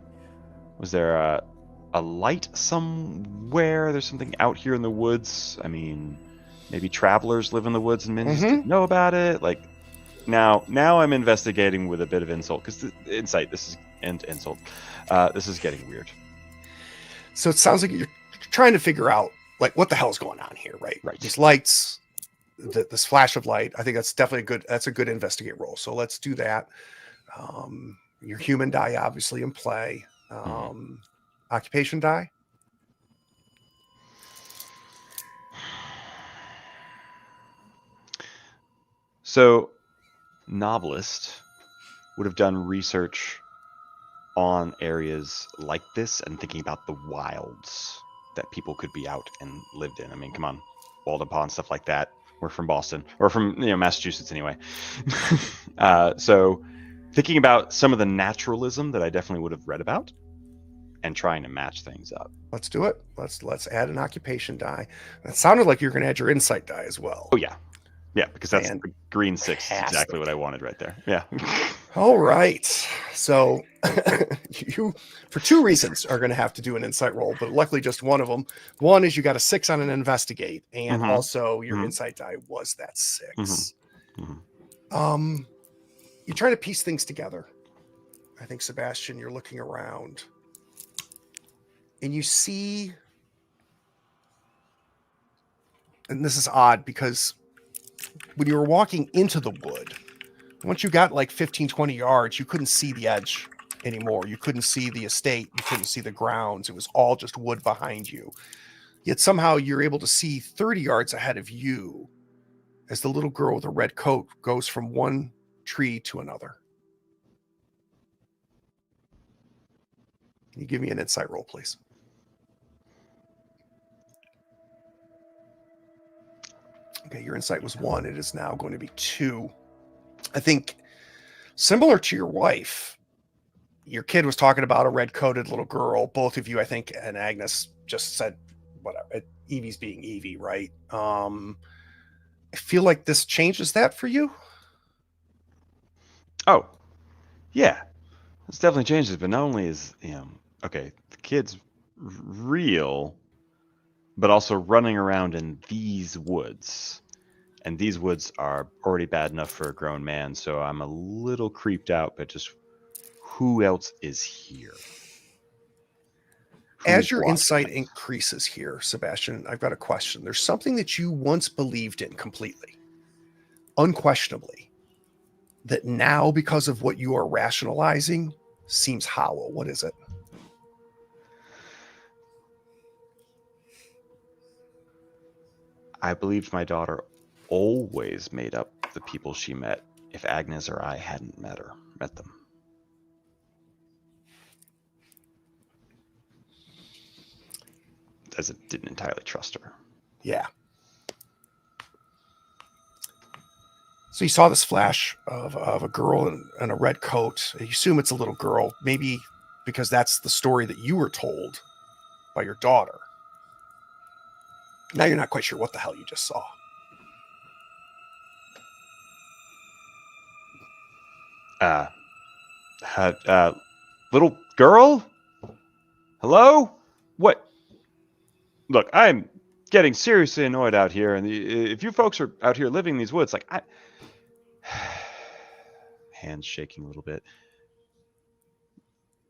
Speaker 4: Was there a light somewhere? There's something out here in the woods. I mean, maybe travelers live in the woods and men just didn't know about it. Like, now I'm investigating with a bit of insult, because insight. This is insult. This is getting weird.
Speaker 1: So it sounds like you're trying to figure out like what the hell's going on here, right?
Speaker 4: Right.
Speaker 1: These lights, this flash of light. I think that's definitely a good investigate roll. So let's do that. Your human die obviously in play. Occupation die.
Speaker 4: So, novelist would have done research on areas like this and thinking about the wilds that people could be out and lived in. I mean, come on, Walden Pond, stuff like that. We're from Boston, or from Massachusetts anyway. So thinking about some of the naturalism that I definitely would have read about and trying to match things up.
Speaker 1: Let's do it. Let's add an occupation die. It sounded like you're going to add your insight die as well.
Speaker 4: Oh yeah, because that's the green 6. Exactly what I wanted right there. Yeah.
Speaker 1: All right. So you, for 2 reasons, are going to have to do an insight roll, but luckily just one of them. One is you got a 6 on an investigate, and also your insight die was that 6. You're trying to piece things together. I think, Sebastian, you're looking around and you see, and this is odd because when you were walking into the wood, once you got like 15, 20 yards, you couldn't see the edge anymore. You couldn't see the estate. You couldn't see the grounds. It was all just wood behind you. Yet somehow you're able to see 30 yards ahead of you as the little girl with a red coat goes from one tree to another. Can you give me an insight roll, please? Okay, your insight was 1. It is now going to be 2. I think similar to your wife, your kid was talking about a red-coated little girl. Both of you, I think, and Agnes just said, whatever, Evie's being Evie, right? I feel like this changes that for you.
Speaker 4: Oh, yeah. This definitely changes, but not only is, okay, the kid's real, but also running around in these woods. And these woods are already bad enough for a grown man, so I'm a little creeped out, but just who else is here?
Speaker 1: As your insight increases here, Sebastian, I've got a question. There's something that you once believed in completely, unquestionably, that now, because of what you are rationalizing, seems hollow. What is it?
Speaker 4: I believed my daughter always made up the people she met if Agnes or I hadn't met them. As it didn't entirely trust her.
Speaker 1: Yeah. So you saw this flash of a girl in a red coat. You assume it's a little girl, maybe because that's the story that you were told by your daughter. Now you're not quite sure what the hell you just saw.
Speaker 4: Little girl? Hello? What? Look, I'm getting seriously annoyed out here, and if you folks are out here living in these woods, like hands shaking a little bit.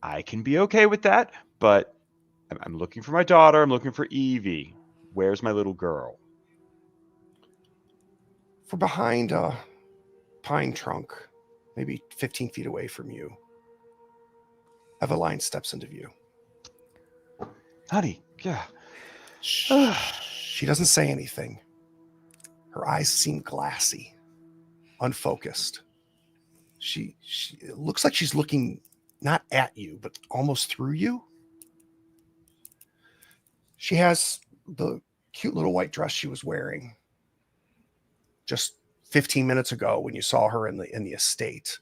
Speaker 4: I can be okay with that, but I'm looking for my daughter. I'm looking for Evie. Where's my little girl?
Speaker 1: For behind a pine trunk, maybe 15 feet away from you, Eveine steps into view.
Speaker 4: Honey, yeah.
Speaker 1: She doesn't say anything. Her eyes seem glassy, unfocused. It looks like she's looking not at you, but almost through you. She has the cute little white dress she was wearing just 15 minutes ago when you saw her in the estate.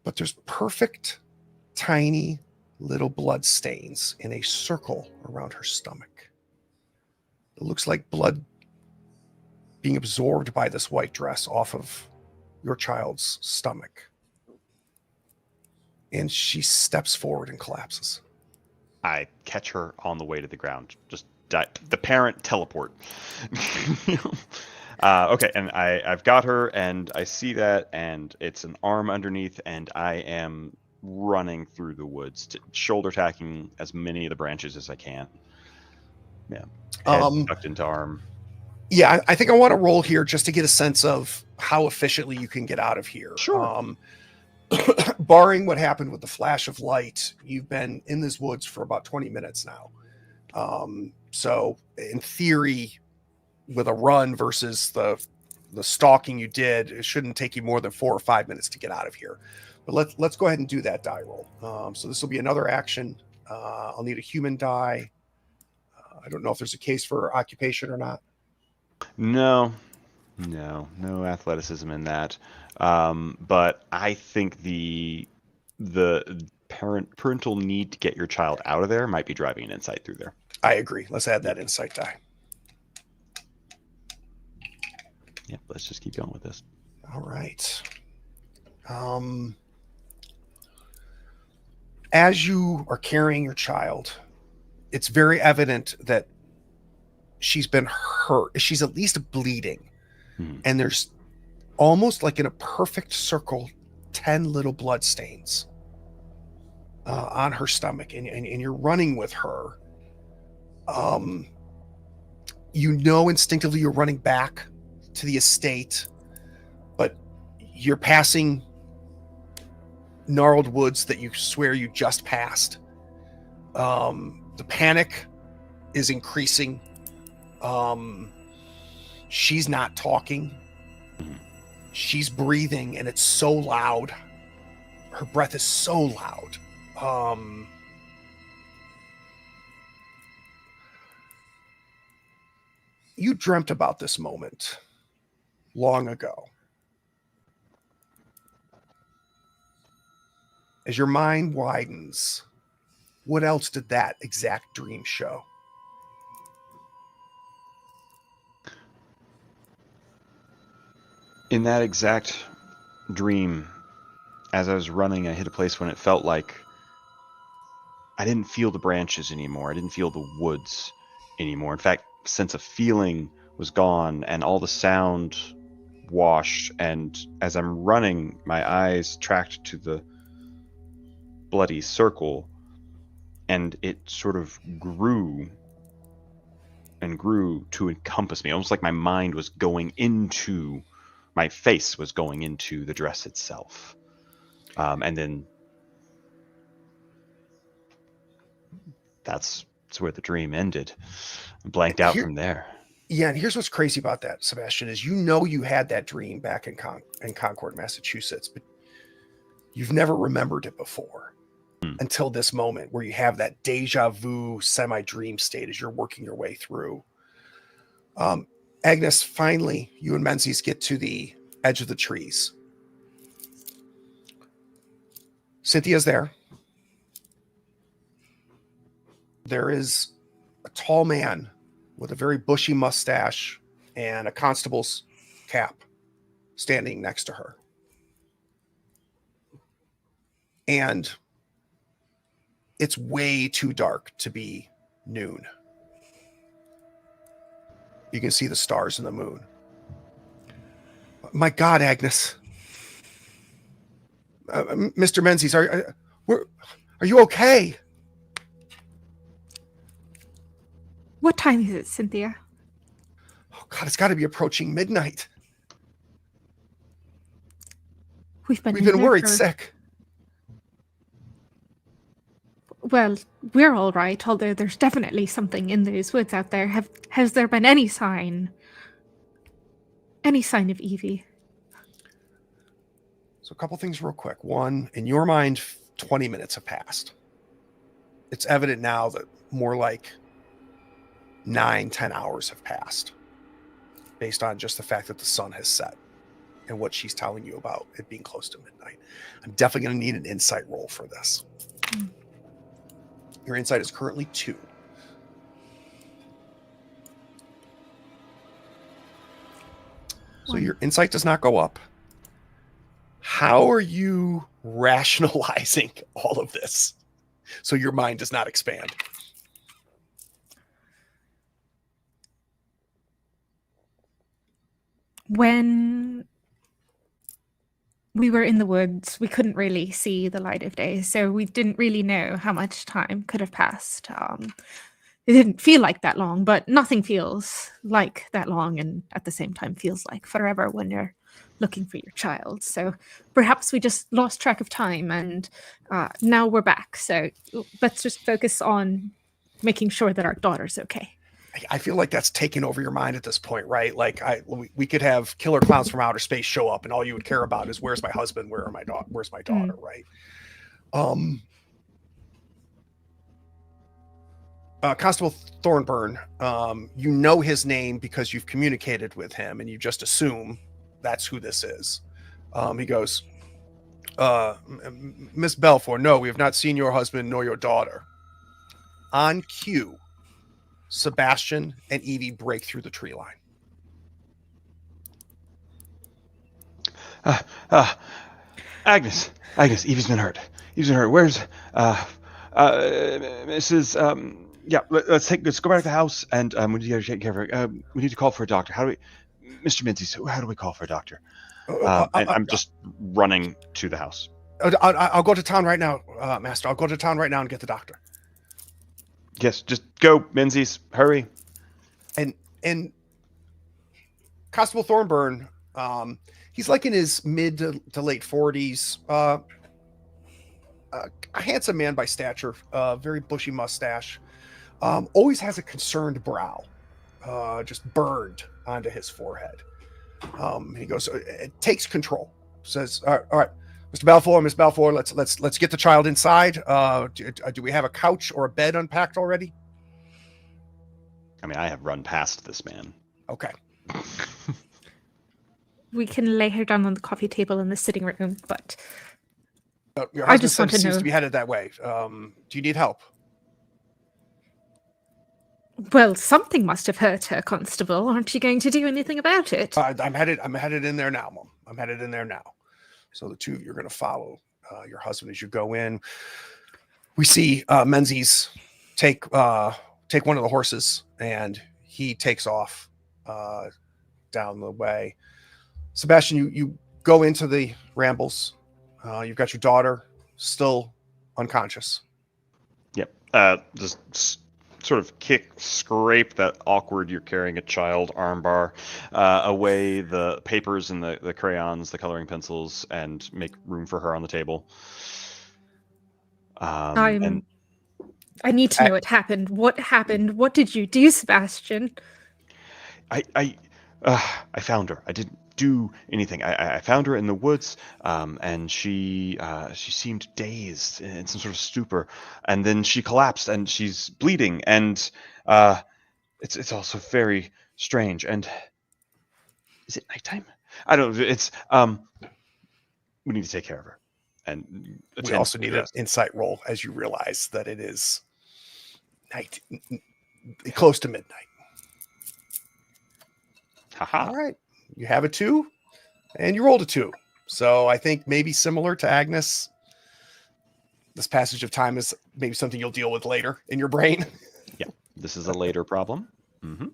Speaker 1: But there's perfect tiny little blood stains in a circle around her stomach. It looks like blood being absorbed by this white dress off of your child's stomach. And she steps forward and collapses.
Speaker 4: I catch her on the way to the ground. Just the parent teleport. Okay, and I've got her, and I see that, and it's an arm underneath, and I am running through the woods, shoulder tacking as many of the branches as I can. Yeah, head tucked into arm.
Speaker 1: Yeah, I think I want to roll here just to get a sense of how efficiently you can get out of here.
Speaker 4: Sure.
Speaker 1: Barring what happened with the flash of light, you've been in this woods for about 20 minutes now. So in theory, with a run versus the stalking you did, it shouldn't take you more than 4 or 5 minutes to get out of here. But let's go ahead and do that die roll. So this will be another action. I'll need a human die. I don't know if there's a case for occupation or not.
Speaker 4: No athleticism in that. But I think the parental need to get your child out of there might be driving an insight through there.
Speaker 1: I agree. Let's add that insight die.
Speaker 4: Yep, let's just keep going with this.
Speaker 1: All right. As you are carrying your child, it's very evident that she's been hurt. She's at least bleeding. And there's almost like in a perfect circle, 10 little blood stains on her stomach. And you're running with her. You know instinctively you're running back to the estate, but you're passing gnarled woods that you swear you just passed. The panic is increasing. She's not talking. She's breathing, and it's so loud. Her breath is so loud. You dreamt about this moment long ago. As your mind widens, what else did that exact dream show?
Speaker 4: In that exact dream, as I was running, I hit a place when it felt like I didn't feel the branches anymore. I didn't feel the woods anymore. In fact, sense of feeling was gone, and all the sound washed. And as I'm running, my eyes tracked to the bloody circle, and it sort of grew and grew to encompass me, almost like my mind was going into my face, was going into the dress itself. And then that's where the dream ended. I blanked out from there.
Speaker 1: Yeah, and here's what's crazy about that, Sebastian, is you had that dream back in Concord, Massachusetts, but you've never remembered it before until this moment where you have that deja vu semi-dream state as you're working your way through. Agnes, finally, you and Menzies get to the edge of the trees. Cynthia's there. There is a tall man with a very bushy mustache and a constable's cap standing next to her. And it's way too dark to be noon. You can see the stars and the moon. My God, Agnes. Mr. Menzies, are you okay?
Speaker 3: What time is it, Cynthia?
Speaker 1: Oh, God, it's got to be approaching midnight.
Speaker 3: We've been
Speaker 1: worried sick.
Speaker 3: Well, we're all right, although there's definitely something in those woods out there. Has there been any sign of Eveine?
Speaker 1: So a couple things real quick. One, in your mind, 20 minutes have passed. It's evident now that more like 9-10 hours have passed based on just the fact that the sun has set. and what she's telling you about it being close to midnight. I'm definitely going to need an insight roll for this. Your insight is currently 2. So your insight does not go up. How are you rationalizing all of this so your mind does not expand?
Speaker 3: When we were in the woods, we couldn't really see the light of day, so we didn't really know how much time could have passed. It didn't feel like that long, but nothing feels like that long, and at the same time feels like forever when you're looking for your child. So perhaps we just lost track of time, and now we're back. So let's just focus on making sure that our daughter's okay.
Speaker 1: I feel like that's taken over your mind at this point, right? Like we could have killer clowns from outer space show up, and all you would care about is where's my husband, where's my daughter, right? Constable Thornburn, you know his name because you've communicated with him, and you just assume that's who this is. He goes, Miss Belfour, no, we have not seen your husband nor your daughter. On cue, Sebastian and Eveine break through the tree line.
Speaker 4: Agnes, Evie's been hurt. Where's Mrs. Yeah, let's go back to the house, and we need to take care of her. We need to call for a doctor. How do we, Mr. Menzies? How do we call for a doctor? And I'm just running to the house.
Speaker 1: I'll go to town right now, Master. I'll go to town right now and get the doctor.
Speaker 4: Yes, just go, Menzies. Hurry.
Speaker 1: And Constable Thornburn, he's like in his mid to late 40s. A handsome man by stature, very bushy mustache. Always has a concerned brow, just burned onto his forehead. He goes, it takes control. Says, all right, Mr. Balfour, Miss Balfour, let's get the child inside. Do we have a couch or a bed unpacked already?
Speaker 4: I mean, I have run past this man.
Speaker 1: Okay.
Speaker 3: We can lay her down on the coffee table in the sitting room, but
Speaker 1: your
Speaker 3: I
Speaker 1: husband
Speaker 3: just want to
Speaker 1: seems
Speaker 3: know.
Speaker 1: to be headed that way. Do you need help?
Speaker 3: Well, something must have hurt her, Constable. Aren't you going to do anything about it?
Speaker 1: I'm headed in there now, Mom. I'm headed in there now. So the two of you are going to follow your husband as you go in. We see Menzies take one of the horses, and he takes off down the way. Sebastian, you go into the rambles. You've got your daughter still unconscious.
Speaker 4: Yep. Just sort of scrape that awkward "you're carrying a child" armbar away, the papers and the crayons, the coloring pencils, and make room for her on the table.
Speaker 3: I need to know what happened. What happened? What did you do, Sebastian?
Speaker 4: I found her. I didn't do anything. I found her in the woods, and she seemed dazed in some sort of stupor, and then she collapsed and she's bleeding, and it's also very strange. And is it nighttime? I don't know. It's we need to take care of her, and
Speaker 1: we also need an insight roll as you realize that it is night, close to midnight.
Speaker 4: Haha.
Speaker 1: All right. You have a 2 and you rolled a 2. So I think maybe similar to Agnes, this passage of time is maybe something you'll deal with later in your brain.
Speaker 4: Yeah, this is a later problem. Mm-hmm.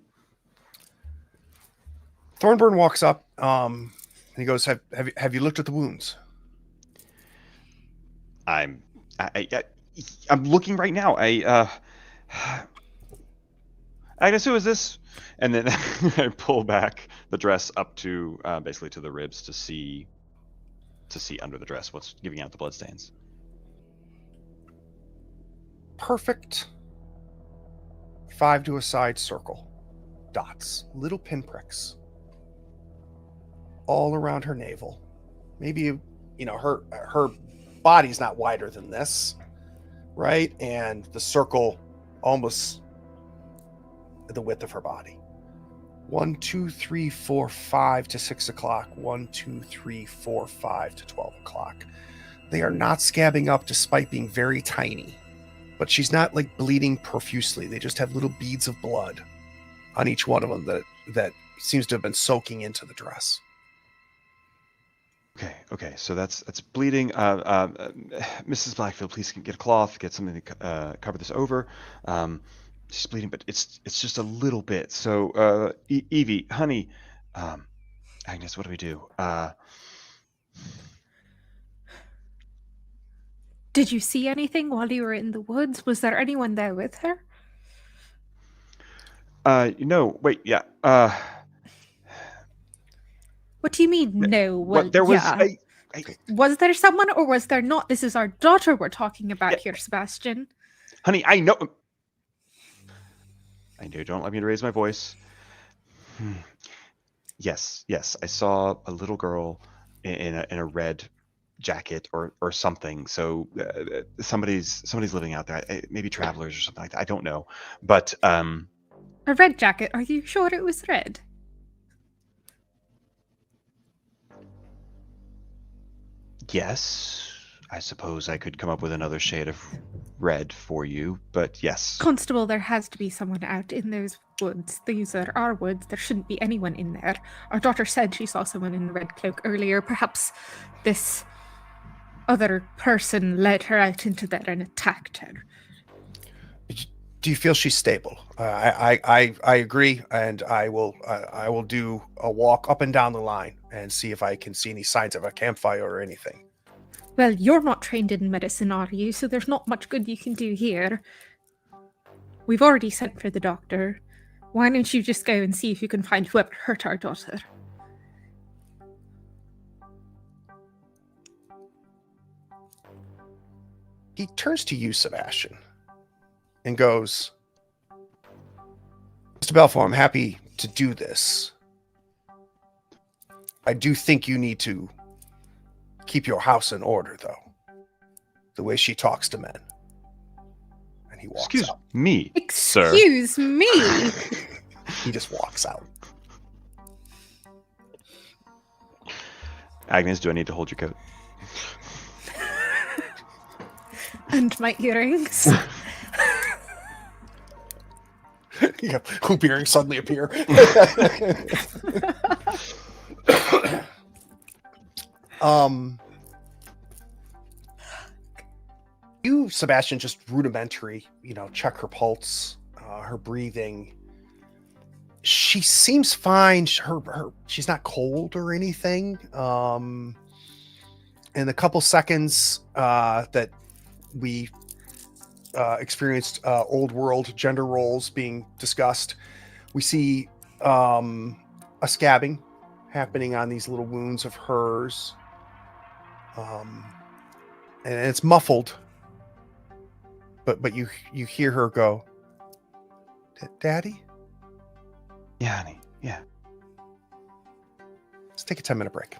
Speaker 1: Thornburn walks up and he goes, have you looked at the wounds?
Speaker 4: I'm looking right now. Agnes, who is this? And then I pull back the dress up to basically to the ribs to see under the dress what's giving out the bloodstains.
Speaker 1: Perfect 5 to a side circle. Dots, little pinpricks all around her navel. Maybe, her body's not wider than this, right? And the circle almost the width of her body. 1, 2, 3, 4, 5 to 6 o'clock. 1, 2, 3, 4, 5 to 12 o'clock. They are not scabbing up despite being very tiny. But she's not like bleeding profusely. They just have little beads of blood on each one of them that seems to have been soaking into the dress.
Speaker 4: Okay. So that's bleeding. Mrs. Blackfield, please get a cloth, get something to cover this over. She's bleeding, but it's just a little bit. So, Evie, honey, Agnes, what do we do?
Speaker 3: Did you see anything while you were in the woods? Was there anyone there with her?
Speaker 4: No, wait, yeah.
Speaker 3: What do you mean, no? Well,
Speaker 4: there was
Speaker 3: yeah. Was there someone or was there not? This is our daughter we're talking about here, Sebastian.
Speaker 4: Honey, I know. I know, don't let me raise my voice. Yes, I saw a little girl in a red jacket or something. So somebody's living out there, maybe travelers or something like that. I don't know, but
Speaker 3: a red jacket. Are you sure it was red?
Speaker 4: Yes, I suppose I could come up with another shade of red for you, but yes.
Speaker 3: Constable, there has to be someone out in those woods. These are our woods. There shouldn't be anyone in there. Our daughter said she saw someone in the red cloak earlier. Perhaps this other person led her out into there and attacked her.
Speaker 1: Do you feel she's stable? I agree, and I will do a walk up and down the line and see if I can see any signs of a campfire or anything.
Speaker 3: Well, you're not trained in medicine, are you? So there's not much good you can do here. We've already sent for the doctor. Why don't you just go and see if you can find whoever hurt our daughter?
Speaker 1: He turns to you, Sebastian, and goes, Mr. Belfour, I'm happy to do this. I do think you need to keep your house in order, though. The way she talks to men. And he walks
Speaker 4: Excuse
Speaker 1: out.
Speaker 4: me, sir.
Speaker 3: Excuse me?
Speaker 1: He just walks out.
Speaker 4: Agnes, do I need to hold your coat?
Speaker 3: And my earrings.
Speaker 1: Yeah, hoop earrings suddenly appear. You, Sebastian, just rudimentary, check her pulse, her breathing. She seems fine. She's not cold or anything. In the couple seconds that we experienced old world gender roles being discussed, we see a scabbing happening on these little wounds of hers. And it's muffled, but you hear her go, Daddy?
Speaker 4: Yeah, honey, yeah.
Speaker 1: Let's take a 10-minute break.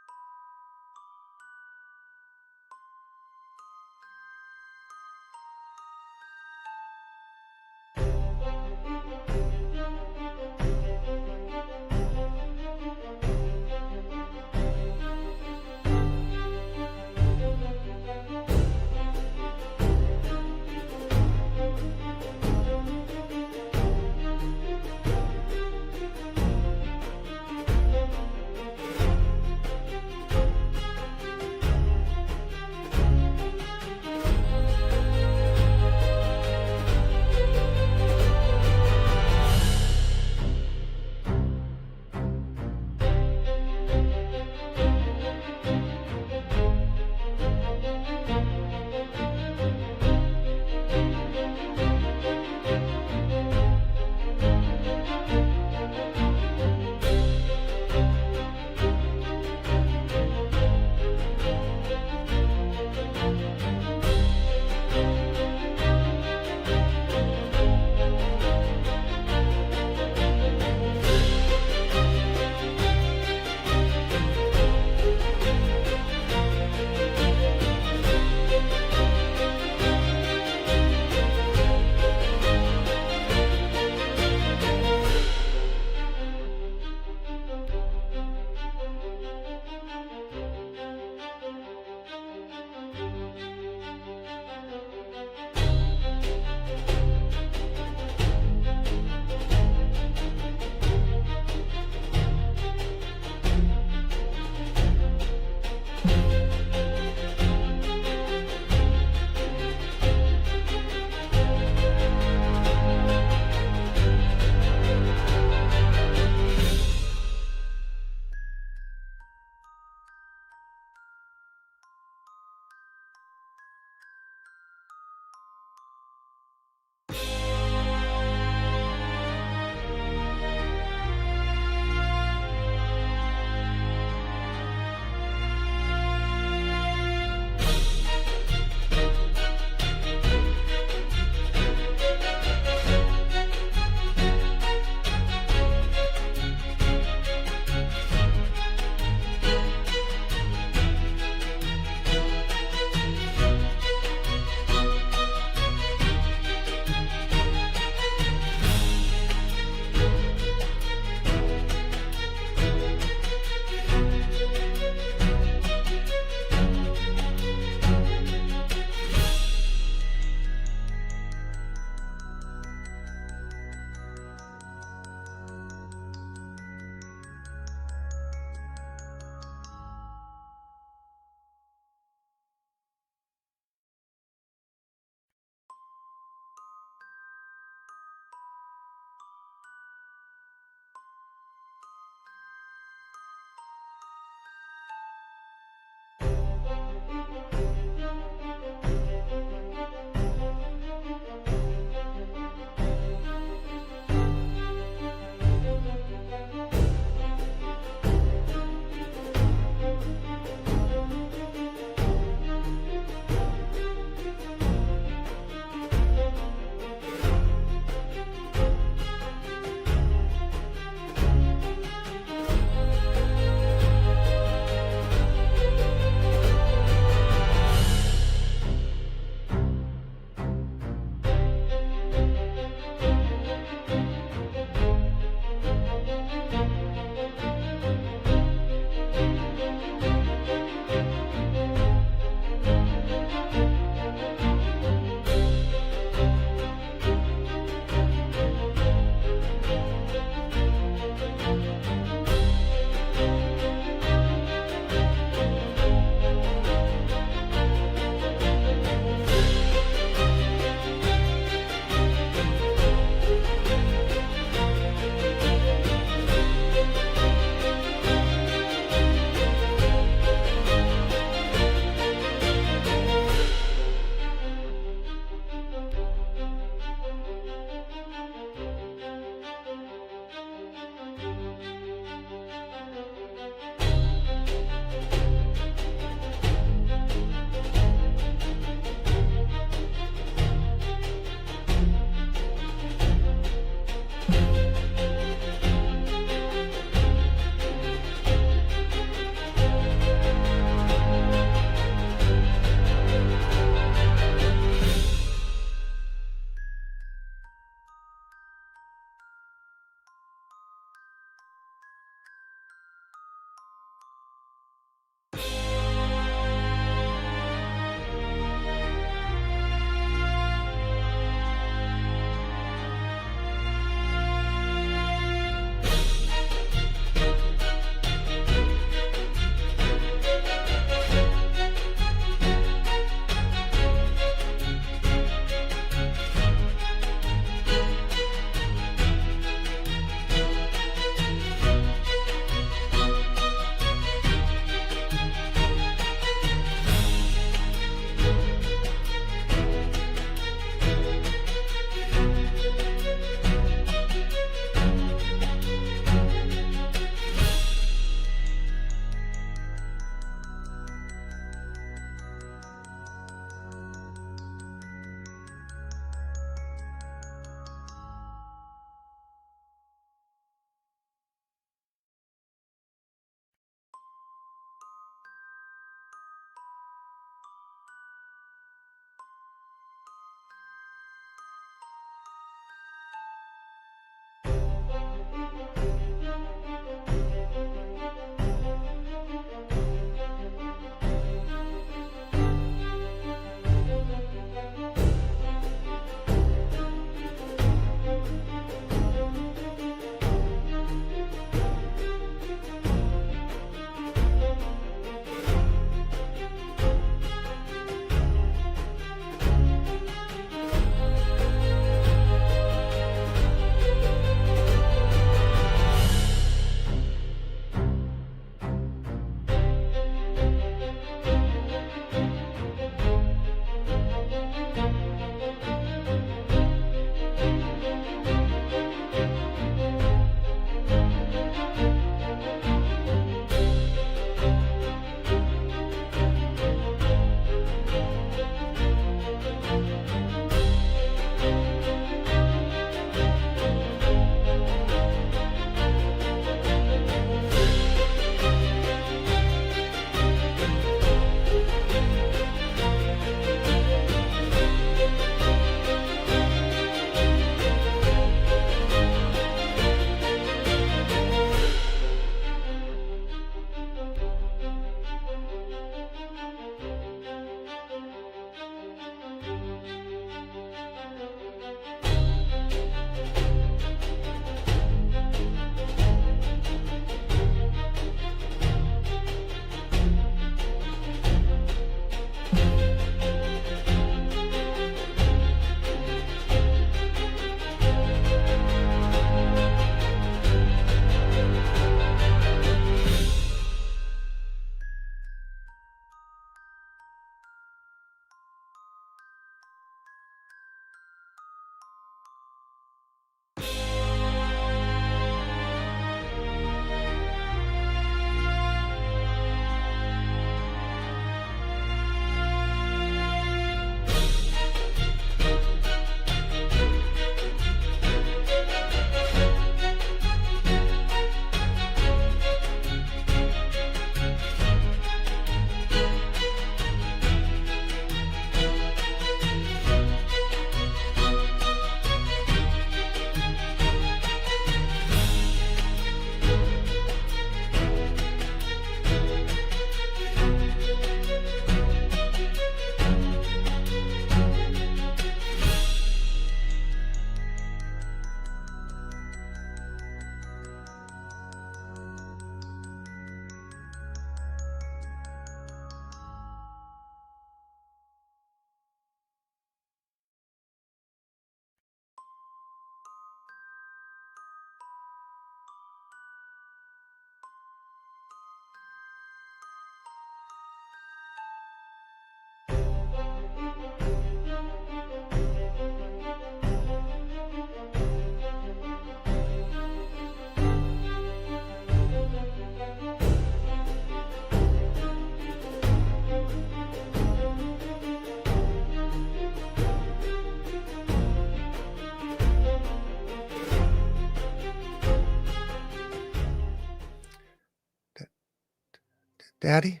Speaker 1: Daddy?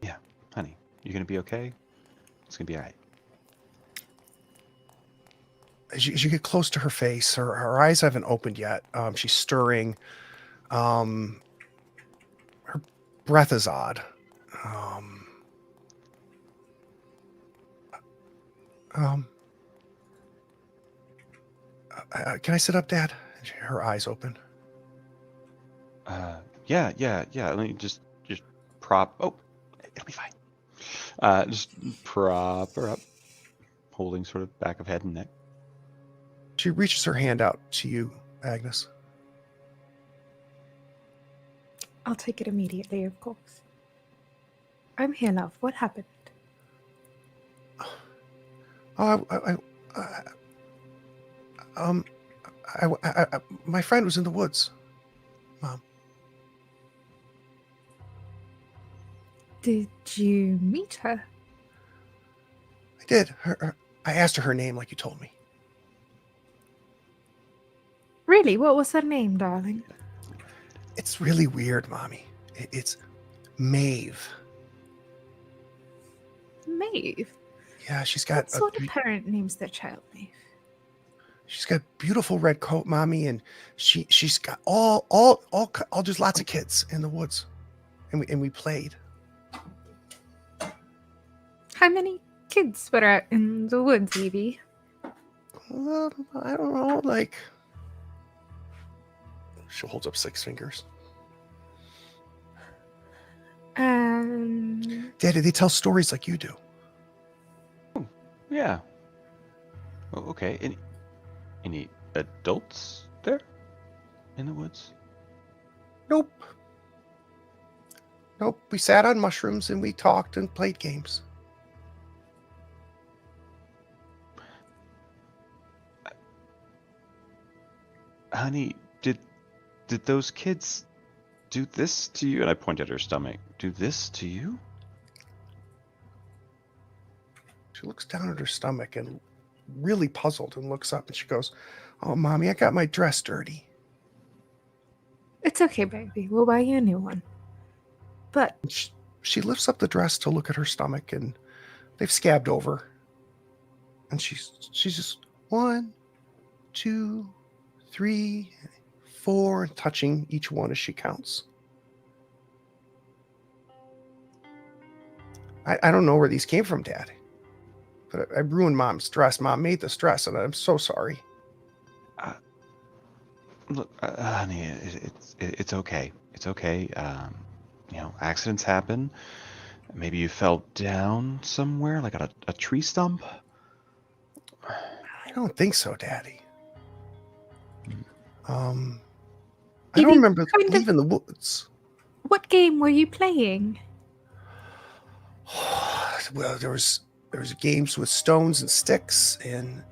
Speaker 4: Yeah, honey, you gonna be okay? It's gonna be all right.
Speaker 1: As you get close to her face, her eyes haven't opened yet. She's stirring. Her breath is odd. Can I sit up, Dad? Her eyes open.
Speaker 4: Yeah. Let me just prop. Oh, it'll be fine. Just prop her up, holding sort of back of head and neck.
Speaker 1: She reaches her hand out to you, Agnes.
Speaker 3: I'll take it immediately, of course. I'm here, love. What happened?
Speaker 1: My friend was in the woods, Mom.
Speaker 3: Did you meet her?
Speaker 1: I did. I asked her name like you told me.
Speaker 3: Really? What was her name, darling?
Speaker 1: It's really weird, Mommy. It's Maeve.
Speaker 3: Maeve?
Speaker 1: Yeah, she's got
Speaker 3: What sort of parent names their child Maeve?
Speaker 1: She's got a beautiful red coat, Mommy, and she's got all just lots of kids in the woods, and we played.
Speaker 3: How many kids were out in the woods, Evie?
Speaker 1: I don't know, like... She holds up 6 fingers. Daddy, they tell stories like you do.
Speaker 4: Oh, yeah. Oh, okay. Any adults there in the woods?
Speaker 1: Nope. We sat on mushrooms and we talked and played games.
Speaker 4: Honey, did those kids do this to you? And I point at her stomach. Do this to you?
Speaker 1: She looks down at her stomach and really puzzled and looks up and she goes, "Oh, Mommy, I got my dress dirty."
Speaker 3: It's okay, baby. We'll buy you a new one. But
Speaker 1: she lifts up the dress to look at her stomach and they've scabbed over. And she's just 1, 2, 3, 4, and touching each one as she counts. I don't know where these came from, Dad. But I ruined Mom's dress. Mom made this dress, and I'm so sorry.
Speaker 4: Look, honey, it's okay. It's okay. Accidents happen. Maybe you fell down somewhere, like on a tree stump.
Speaker 1: I don't think so, Daddy. I
Speaker 3: Evie,
Speaker 1: don't remember leaving the woods.
Speaker 3: What game were you playing?
Speaker 1: Well, there was games with stones and sticks, and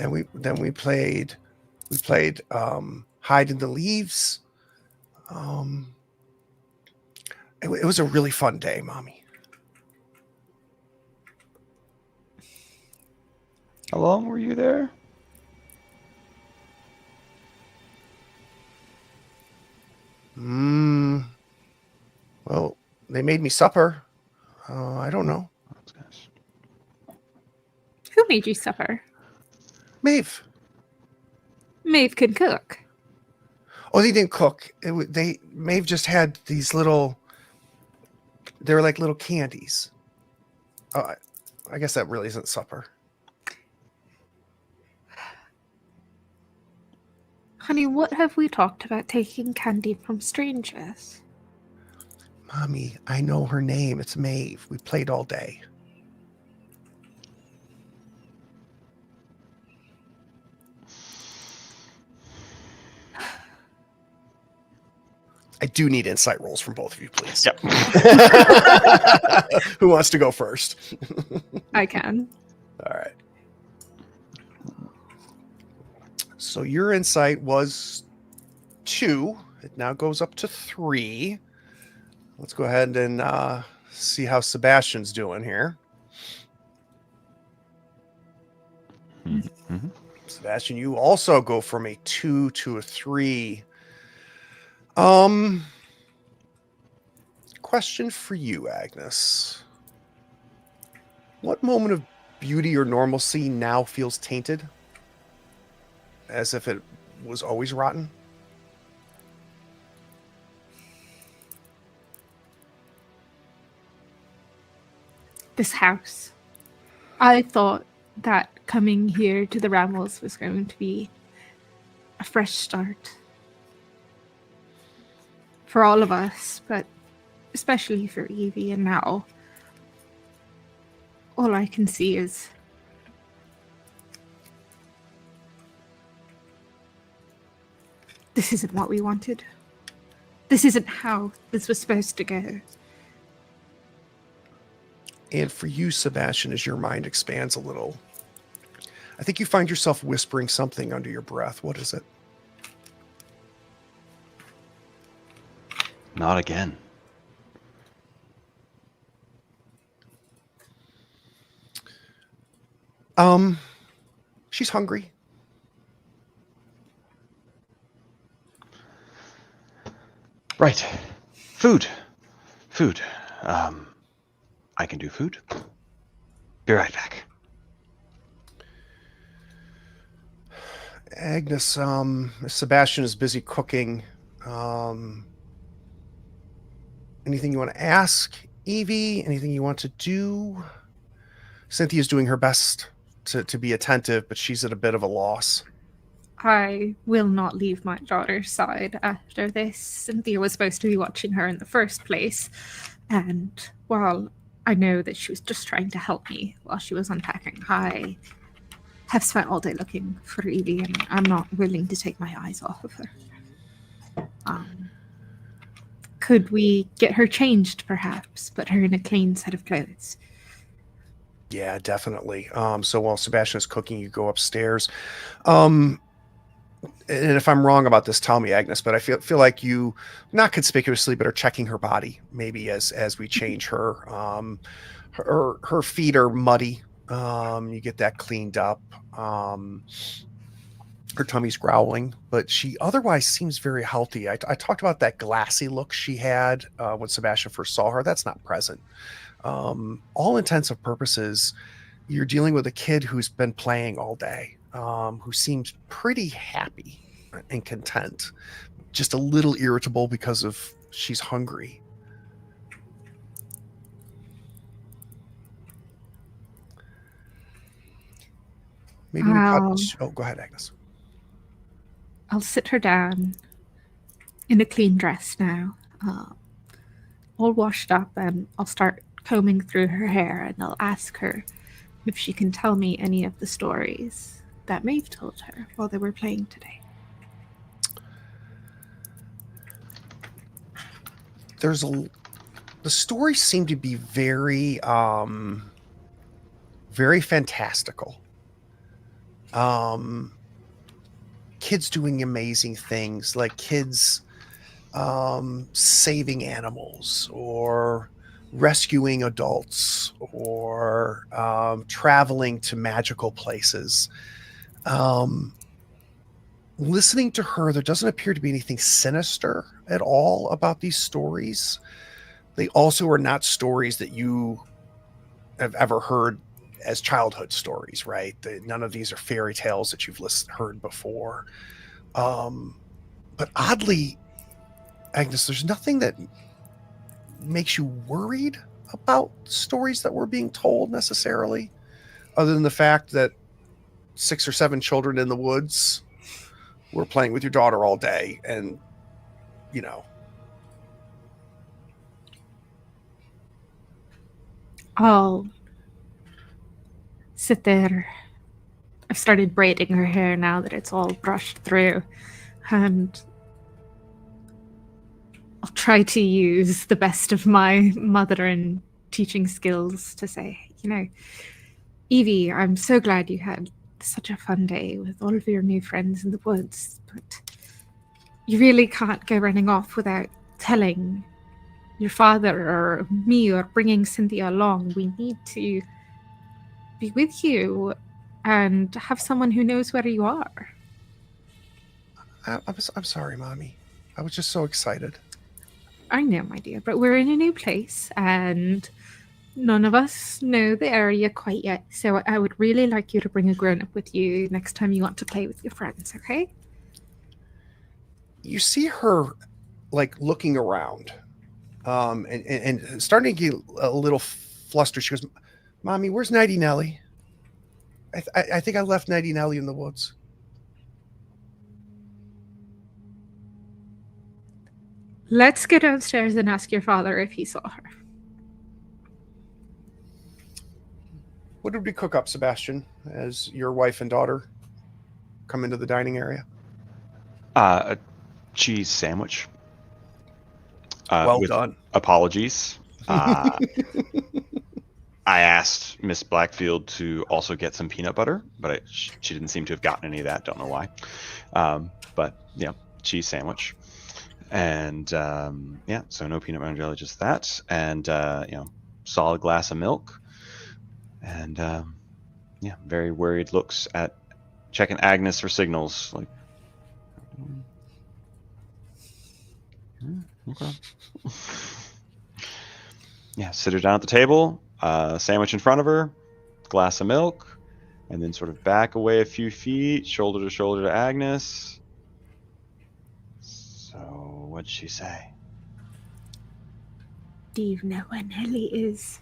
Speaker 1: we played hide in the leaves. It was a really fun day, Mommy.
Speaker 4: How long were you there?
Speaker 1: Well, they made me supper. I don't know.
Speaker 3: Who made you supper?
Speaker 1: Maeve.
Speaker 3: Maeve can cook.
Speaker 1: Oh, they didn't cook. Maeve just had these little. They were like little candies. I guess that really isn't supper.
Speaker 3: Honey, what have we talked about taking candy from strangers?
Speaker 1: Mommy, I know her name. It's Maeve. We played all day. I do need insight rolls from both of you, please.
Speaker 4: Yep.
Speaker 1: Who wants to go first?
Speaker 3: I can.
Speaker 1: All right. So your insight was 2. It now goes up to 3. Let's go ahead and see how Sebastian's doing here.
Speaker 4: Mm-hmm.
Speaker 1: Sebastian, you also go from a 2 to a 3. Question for you, Agnes. What moment of beauty or normalcy now feels tainted? As if it was always rotten?
Speaker 3: This house. I thought that coming here to the Rambles was going to be a fresh start. For all of us, but especially for Evie, and now all I can see is this isn't what we wanted. This isn't how this was supposed to go.
Speaker 1: And for you, Sebastian, as your mind expands a little, I think you find yourself whispering something under your breath. What is it?
Speaker 4: Not again.
Speaker 1: She's hungry.
Speaker 4: Right. Food. I can do food. Be right back.
Speaker 1: Agnes, Sebastian is busy cooking. Anything you want to ask, Evie? Anything you want to do? Cynthia's doing her best to be attentive, but she's at a bit of a loss.
Speaker 3: I will not leave my daughter's side after this. Cynthia was supposed to be watching her in the first place, and while I know that she was just trying to help me while she was unpacking, I have spent all day looking for Evie, and I'm not willing to take my eyes off of her. Could we get her changed, perhaps? Put her in a clean set of clothes?
Speaker 1: Yeah, definitely. So while Sebastian is cooking, you go upstairs. And if I'm wrong about this, tell me, Agnes, but I feel like you, not conspicuously, but are checking her body, maybe as we change her. Her feet are muddy. You get that cleaned up. Her tummy's growling, but she otherwise seems very healthy. I talked about that glassy look she had when Sebastian first saw her. That's not present. All intents and purposes, you're dealing with a kid who's been playing all day, who seems pretty happy and content, just a little irritable because of she's hungry. Maybe oh, go ahead, Agnes.
Speaker 3: I'll sit her down in a clean dress now, all washed up, and I'll start combing through her hair, and I'll ask her if she can tell me any of the stories that Maeve told her while they were playing today.
Speaker 1: The stories seem to be very, very fantastical. Kids doing amazing things, like kids saving animals or rescuing adults or traveling to magical places. Listening to her, there doesn't appear to be anything sinister at all about these stories. They also are not stories that you have ever heard as childhood stories, right? None of these are fairy tales that you've heard before. But oddly, Agnes, there's nothing that makes you worried about stories that were being told necessarily, other than the fact that 6 or 7 children in the woods were playing with your daughter all day, and
Speaker 3: I'll sit there. I've started braiding her hair now that it's all brushed through, and I'll try to use the best of my mother and teaching skills to say, Evie, I'm so glad you had such a fun day with all of your new friends in the woods, but you really can't go running off without telling your father or me or bringing Cynthia along. We need to be with you and have someone who knows where you are.
Speaker 1: I'm sorry, Mommy. I was just so excited.
Speaker 3: I know, my dear, but we're in a new place and none of us know the area quite yet. So I would really like you to bring a grown-up with you next time you want to play with your friends, okay?
Speaker 1: You see her like looking around, and starting to get a little flustered. She goes, "Mommy, where's Nighty Nelly? I think I left Nighty Nelly in the woods."
Speaker 3: Let's go downstairs and ask your father if he saw her.
Speaker 1: What did we cook up, Sebastian, as your wife and daughter come into the dining area?
Speaker 4: A cheese sandwich.
Speaker 1: Well
Speaker 4: with
Speaker 1: done.
Speaker 4: Apologies. I asked Miss Blackfield to also get some peanut butter, but she didn't seem to have gotten any of that. Don't know why. But yeah, cheese sandwich. And yeah, so no peanut butter and jelly, just that. And solid glass of milk. And yeah, very worried looks at checking Agnes for signals. Like, okay. Yeah, sit her down at the table, sandwich in front of her, glass of milk, and then sort of back away a few feet, shoulder to Agnes. So, what'd she say?
Speaker 3: Do you know where Nelly is?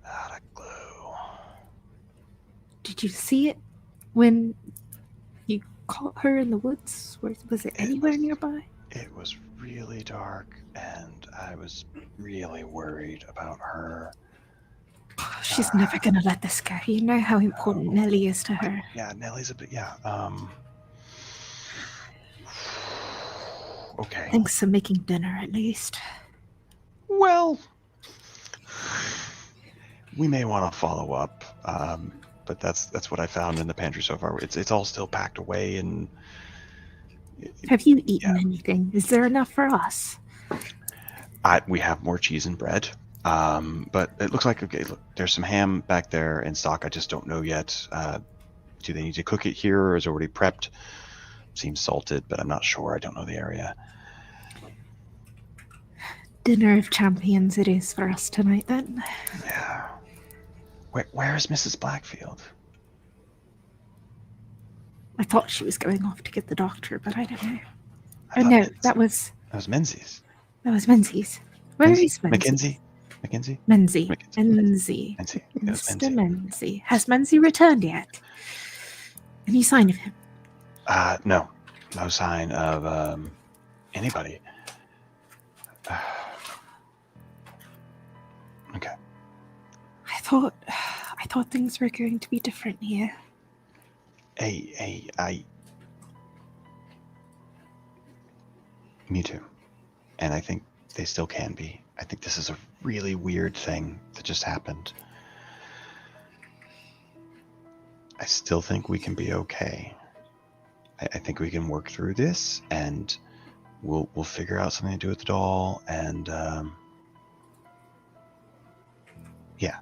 Speaker 4: Not a clue.
Speaker 3: Did you see it when you caught her in the woods? Was it anywhere nearby?
Speaker 4: It was really dark, and I was really worried about her.
Speaker 3: She's never gonna let this go. You know how important Nelly is to her.
Speaker 4: Yeah, Nelly's a bit. Yeah. Okay.
Speaker 3: Thanks for making dinner, at least.
Speaker 4: Well, we may want to follow up, but that's what I found in the pantry so far. It's all still packed away, and
Speaker 3: have you eaten anything? Is there enough for us?
Speaker 4: We have more cheese and bread, but it looks like okay. Look, there's some ham back there in stock. I just don't know yet. Do they need to cook it here, or is it already prepped? Seems salted, but I'm not sure. I don't know the area.
Speaker 3: Dinner of champions it is for us tonight, then.
Speaker 4: Yeah. Where is Mrs. Blackfield?
Speaker 3: I thought she was going off to get the doctor, but I don't know. No, that was
Speaker 4: Menzies.
Speaker 3: That was Menzies. Where is Menzies?
Speaker 4: Mackenzie?
Speaker 3: Menzie.
Speaker 4: Menzie.
Speaker 3: Mr. Menzie. Has Menzie returned yet? Any sign of him?
Speaker 4: No sign of anybody. Okay.
Speaker 3: I thought things were going to be different here.
Speaker 4: Me too. And I think they still can be. I think this is a really weird thing that just happened. I still think we can be okay. I think we can work through this, and we'll figure out something to do with the doll, and yeah,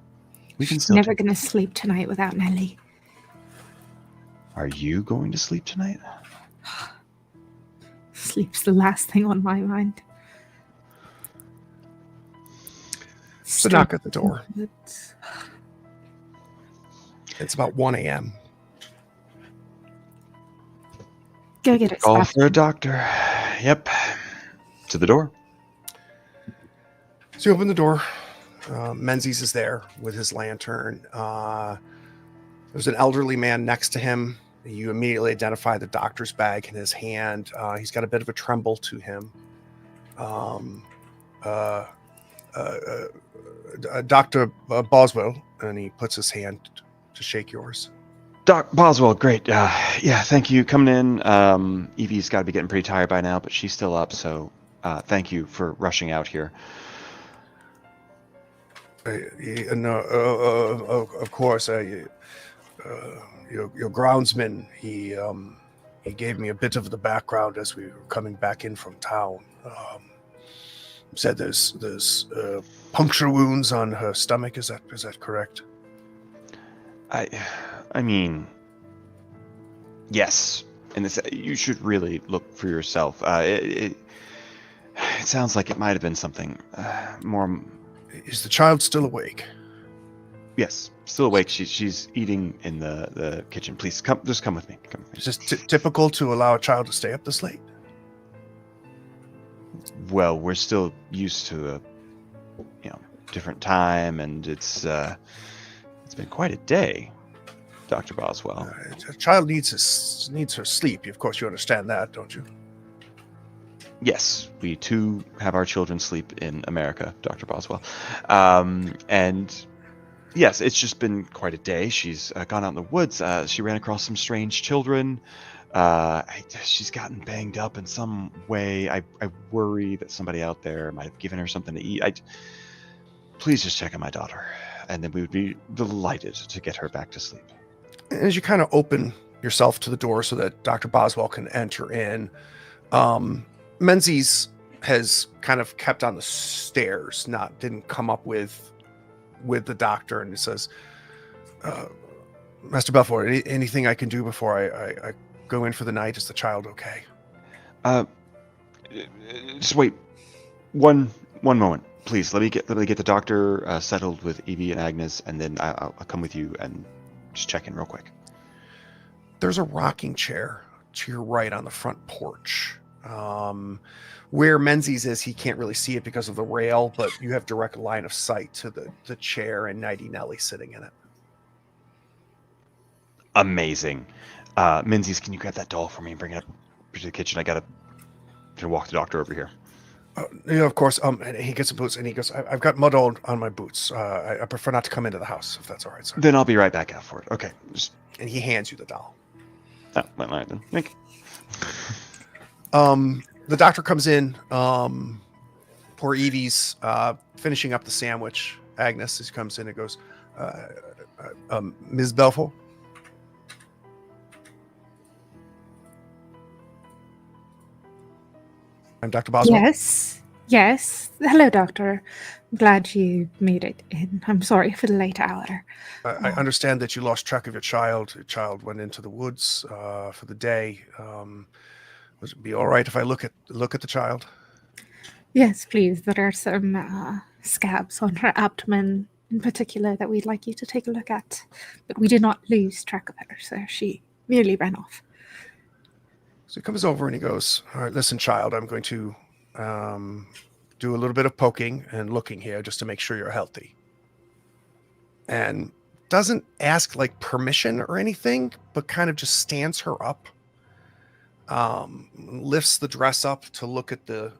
Speaker 4: we can still.
Speaker 3: Never gonna sleep tonight without Nelly.
Speaker 4: Are you going to sleep tonight?
Speaker 3: Sleep's the last thing on my mind.
Speaker 1: It's a knock at the door. It's about 1 a.m.
Speaker 3: Go get it.
Speaker 4: Call
Speaker 3: Sebastian.
Speaker 4: for a doctor. Yep. To the door.
Speaker 1: So you open the door. Menzies is there with his lantern. There's an elderly man next to him. You immediately identify the doctor's bag in his hand. He's got a bit of a tremble to him. Dr. Boswell, and he puts his hand to shake yours.
Speaker 4: Doc Boswell, great. Yeah, thank you. Coming in. Evie's got to be getting pretty tired by now, but she's still up, so thank you for rushing out here.
Speaker 1: No, of course. Your groundsman, he gave me a bit of the background as we were coming back in from town. Said there's puncture wounds on her stomach. Is that correct?
Speaker 4: I mean, yes. and this, you should really look for yourself. It sounds like it might have been something more.
Speaker 1: Is the child still awake?
Speaker 4: Yes, still awake. She's eating in the kitchen. Please come. Just come with me. Come with me.
Speaker 1: Is this typical to allow a child to stay up this late?
Speaker 4: Well, we're still used to a different time, and it's been quite a day, Dr. Boswell.
Speaker 1: A child needs her sleep. Of course, you understand that, don't you?
Speaker 4: Yes, we too have our children sleep in America, Dr. Boswell. And yes, it's just been quite a day. She's gone out in the woods. She ran across some strange children. She's gotten banged up in some way. I worry that somebody out there might have given her something to eat. Please just check on my daughter, and then we would be delighted to get her back to sleep.
Speaker 1: As you kind of open yourself to the door so that Dr. Boswell can enter in, Menzies has kind of kept on the stairs, didn't come up with the doctor, and he says, Master Belfort, anything I can do before I go in for the night? Is the child okay?
Speaker 4: Just wait one moment, please. Let me get the doctor settled with Evie and Agnes, and then I'll come with you and just check in real quick.
Speaker 1: There's a rocking chair to your right on the front porch. Where Menzies is, he can't really see it because of the rail, but you have direct line of sight to the chair and Nighty Nelly sitting in it.
Speaker 4: Amazing. Menzies, can you grab that doll for me and bring it up to the kitchen? I gotta walk the doctor over here.
Speaker 1: Yeah, of course. And he gets the boots, and he goes, I've got mud on my boots. I prefer not to come into the house, if that's all right, sir.
Speaker 4: Then I'll be right back out for it. Okay.
Speaker 1: And he hands you the doll.
Speaker 4: Oh, all right then. Thank you.
Speaker 1: The doctor comes in. Poor Evie's finishing up the sandwich. Agnes comes in and goes, Ms. Belfort? I'm Dr. Boswell.
Speaker 3: Yes. Hello, Doctor. I'm glad you made it in. I'm sorry for the late hour.
Speaker 1: I understand that you lost track of your child. Your child went into the woods for the day. Would it be all right if I look at the child?
Speaker 3: Yes, please. There are some scabs on her abdomen in particular that we'd like you to take a look at. But we did not lose track of her, so she merely ran off.
Speaker 1: So he comes over and he goes, all right, listen, child, I'm going to do a little bit of poking and looking here just to make sure you're healthy. And doesn't ask like permission or anything, but kind of just stands her up, lifts the dress up to look at the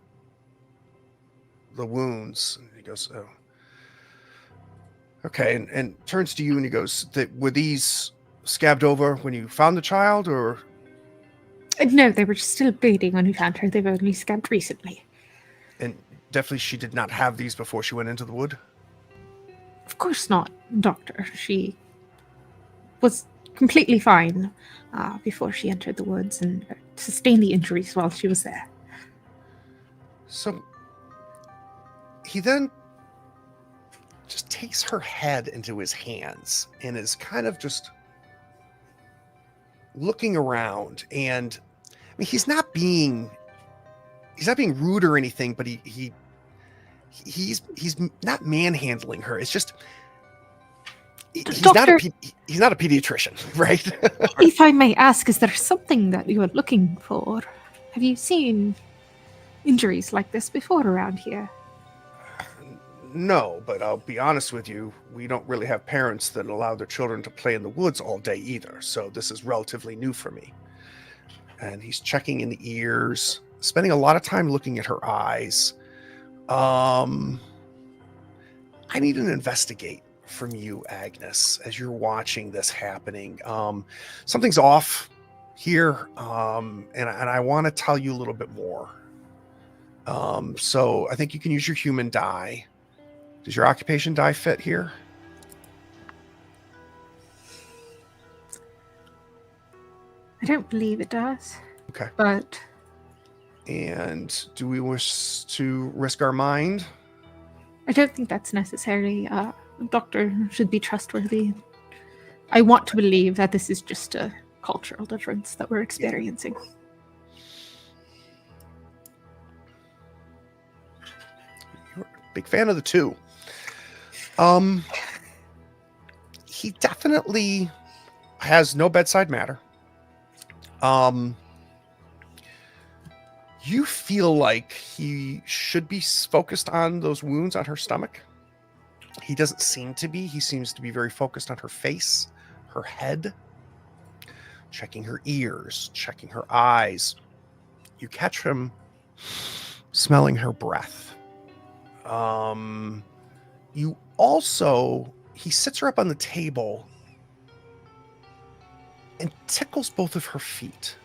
Speaker 1: wounds. And he goes, oh, okay. And turns to you and he goes, were these scabbed over when you found the child, or?
Speaker 3: No, they were still bleeding when we found her. They were only scabbed recently.
Speaker 1: And definitely she did not have these before she went into the wood?
Speaker 3: Of course not, Doctor. She was completely fine before she entered the woods and sustained the injuries while she was there.
Speaker 1: So he then just takes her head into his hands and is kind of just looking around, and I mean he's not being rude or anything, but he's not manhandling her. It's just he's
Speaker 3: Doctor,
Speaker 1: not a pediatrician, right?
Speaker 3: If I may ask, is there something that you are looking for? Have you seen injuries like this before around here?
Speaker 1: No, but I'll be honest with you, we don't really have parents that allow their children to play in the woods all day either, so this is relatively new for me. And he's checking in the ears, spending a lot of time looking at her eyes. I need an investigate from you, Agnes, as you're watching this happening. Something's off here, and I want to tell you a little bit more. So I think you can use your human die. Does your occupation die fit here?
Speaker 3: I don't believe it does.
Speaker 1: Okay.
Speaker 3: But...
Speaker 1: And do we wish to risk our mind?
Speaker 3: I don't think that's necessary. A doctor should be trustworthy. I want to believe that this is just a cultural difference that we're experiencing.
Speaker 1: You're a big fan of the two. He definitely has no bedside matter. You feel like he should be focused on those wounds on her stomach. He doesn't seem to be. He seems to be very focused on her face, her head, checking her ears, checking her eyes. You catch him smelling her breath. You also, he sits her up on the table and tickles both of her feet.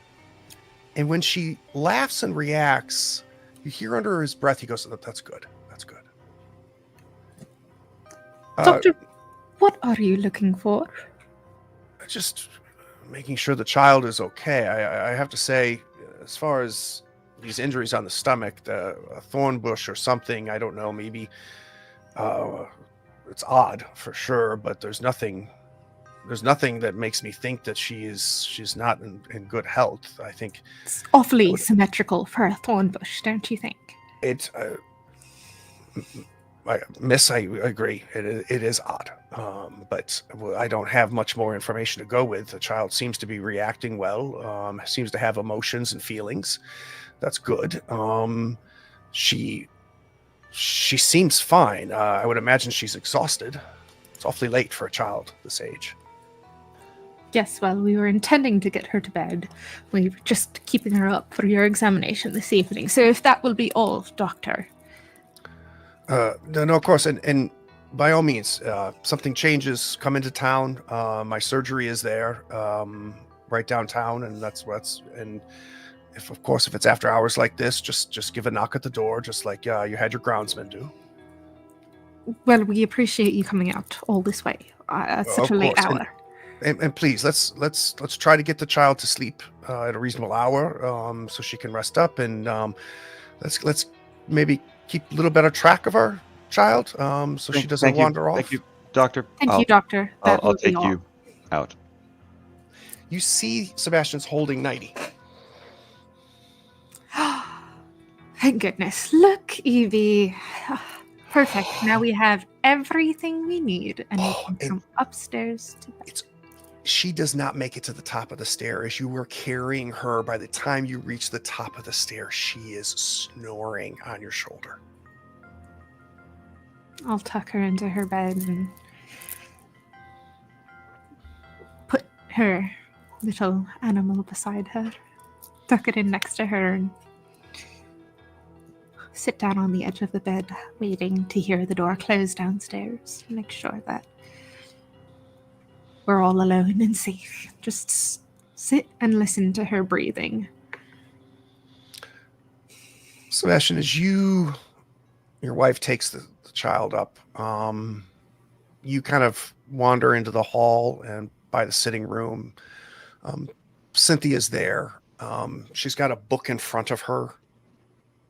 Speaker 1: And when she laughs and reacts, you hear under his breath, he goes, "That's good. That's good."
Speaker 3: Doctor, what are you looking for?
Speaker 1: Just making sure the child is okay. I have to say, as far as these injuries on the stomach, a thorn bush or something, I don't know, maybe it's odd for sure, but there's nothing that makes me think that she's not in good health. I think
Speaker 3: It's awfully symmetrical for a thorn bush, don't you think?
Speaker 1: it's Miss, I agree. It is odd, but I don't have much more information to go with. The child seems to be reacting well. Seems to have emotions and feelings. That's good. She seems fine. I would imagine she's exhausted. It's awfully late for a child this age.
Speaker 3: Yes, well, we were intending to get her to bed. We were just keeping her up for your examination this evening. So if that will be all, Doctor.
Speaker 1: No, of course, and by all means, something changes, come into town. My surgery is there, right downtown, and and if it's after hours like this, just give a knock at the door, just like you had your groundsman do.
Speaker 3: Well, we appreciate you coming out all this way at such a late hour.
Speaker 1: And please, let's try to get the child to sleep at a reasonable hour, so she can rest up, and let's maybe keep a little better track of our child, so she doesn't wander off.
Speaker 4: Thank you, Doctor.
Speaker 3: Thank you, Doctor.
Speaker 4: I'll take you out.
Speaker 1: You see Sebastian's holding Nighty.
Speaker 3: Thank goodness. Look, Evie. Perfect. Now we have everything we need, and we can come upstairs to bed.
Speaker 1: She does not make it to the top of the stair. As you were carrying her, by the time you reach the top of the stair, she is snoring on your shoulder.
Speaker 3: I'll tuck her into her bed and put her little animal beside her, tuck it in next to her, and sit down on the edge of the bed, waiting to hear the door close downstairs. Make sure that we're all alone and safe. Just sit and listen to her breathing.
Speaker 1: Sebastian, as your wife takes the child up, you kind of wander into the hall and by the sitting room. Cynthia's there. She's got a book in front of her,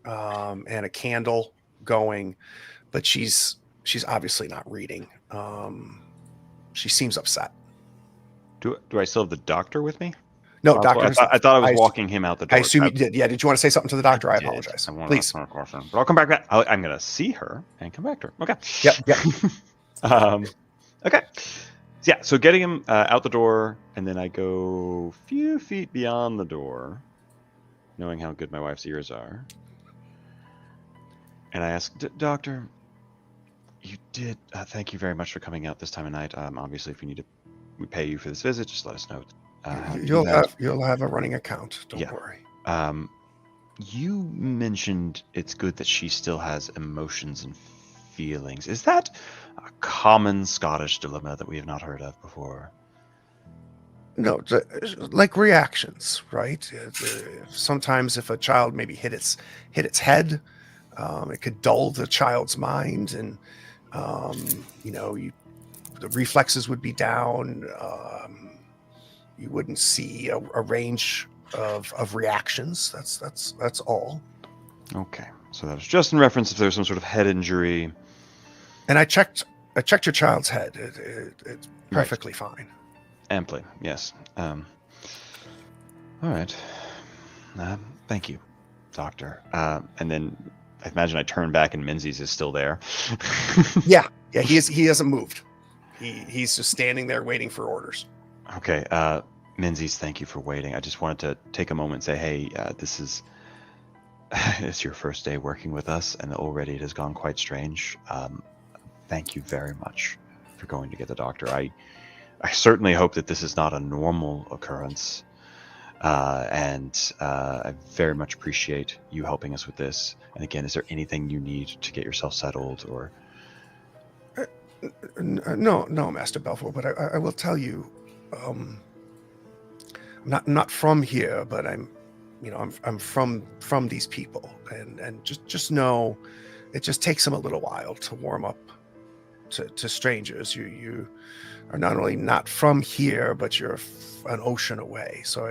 Speaker 1: and a candle going, but she's obviously not reading. She seems upset.
Speaker 4: Do I still have the doctor with me?
Speaker 1: No, doctor.
Speaker 4: I thought I was walking him out the door.
Speaker 1: I assume you did. Yeah. Did you want to say something to the doctor? I apologize. Please.
Speaker 4: But I'll come back. I'm going to see her and come back to her. Okay.
Speaker 1: Yep.
Speaker 4: Okay. Yeah. So getting him out the door, and then I go a few feet beyond the door, knowing how good my wife's ears are. And I ask, Doctor, you did. Thank you very much for coming out this time of night. Obviously, if we need to pay you for this visit, just let us know.
Speaker 1: You'll have a running account. Don't worry.
Speaker 4: You mentioned it's good that she still has emotions and feelings. Is that a common Scottish dilemma that we have not heard of before?
Speaker 1: No, like reactions, right? Sometimes if a child maybe hit its head, it could dull the child's mind, and the reflexes would be down. You wouldn't see a range of reactions. That's all.
Speaker 4: Okay, so that was just in reference if there's some sort of head injury.
Speaker 1: And I checked your child's head. It's perfectly fine.
Speaker 4: Amply, yes. All right. Thank you, Doctor. And then I imagine I turn back and Menzies is still there.
Speaker 1: Yeah, he hasn't moved. He's just standing there waiting for orders.
Speaker 4: Okay, Menzies, thank you for waiting. I just wanted to take a moment and say, hey, this is it's your first day working with us, and already it has gone quite strange. Thank you very much for going to get the doctor. I certainly hope that this is not a normal occurrence, and I very much appreciate you helping us with this. And again, is there anything you need to get yourself settled, or?
Speaker 1: No, Master Belfour, but I will tell you, I'm not from here, but I'm from these people, and just know, it just takes them a little while to warm up to strangers. You are not only not from here, but you're an ocean away. So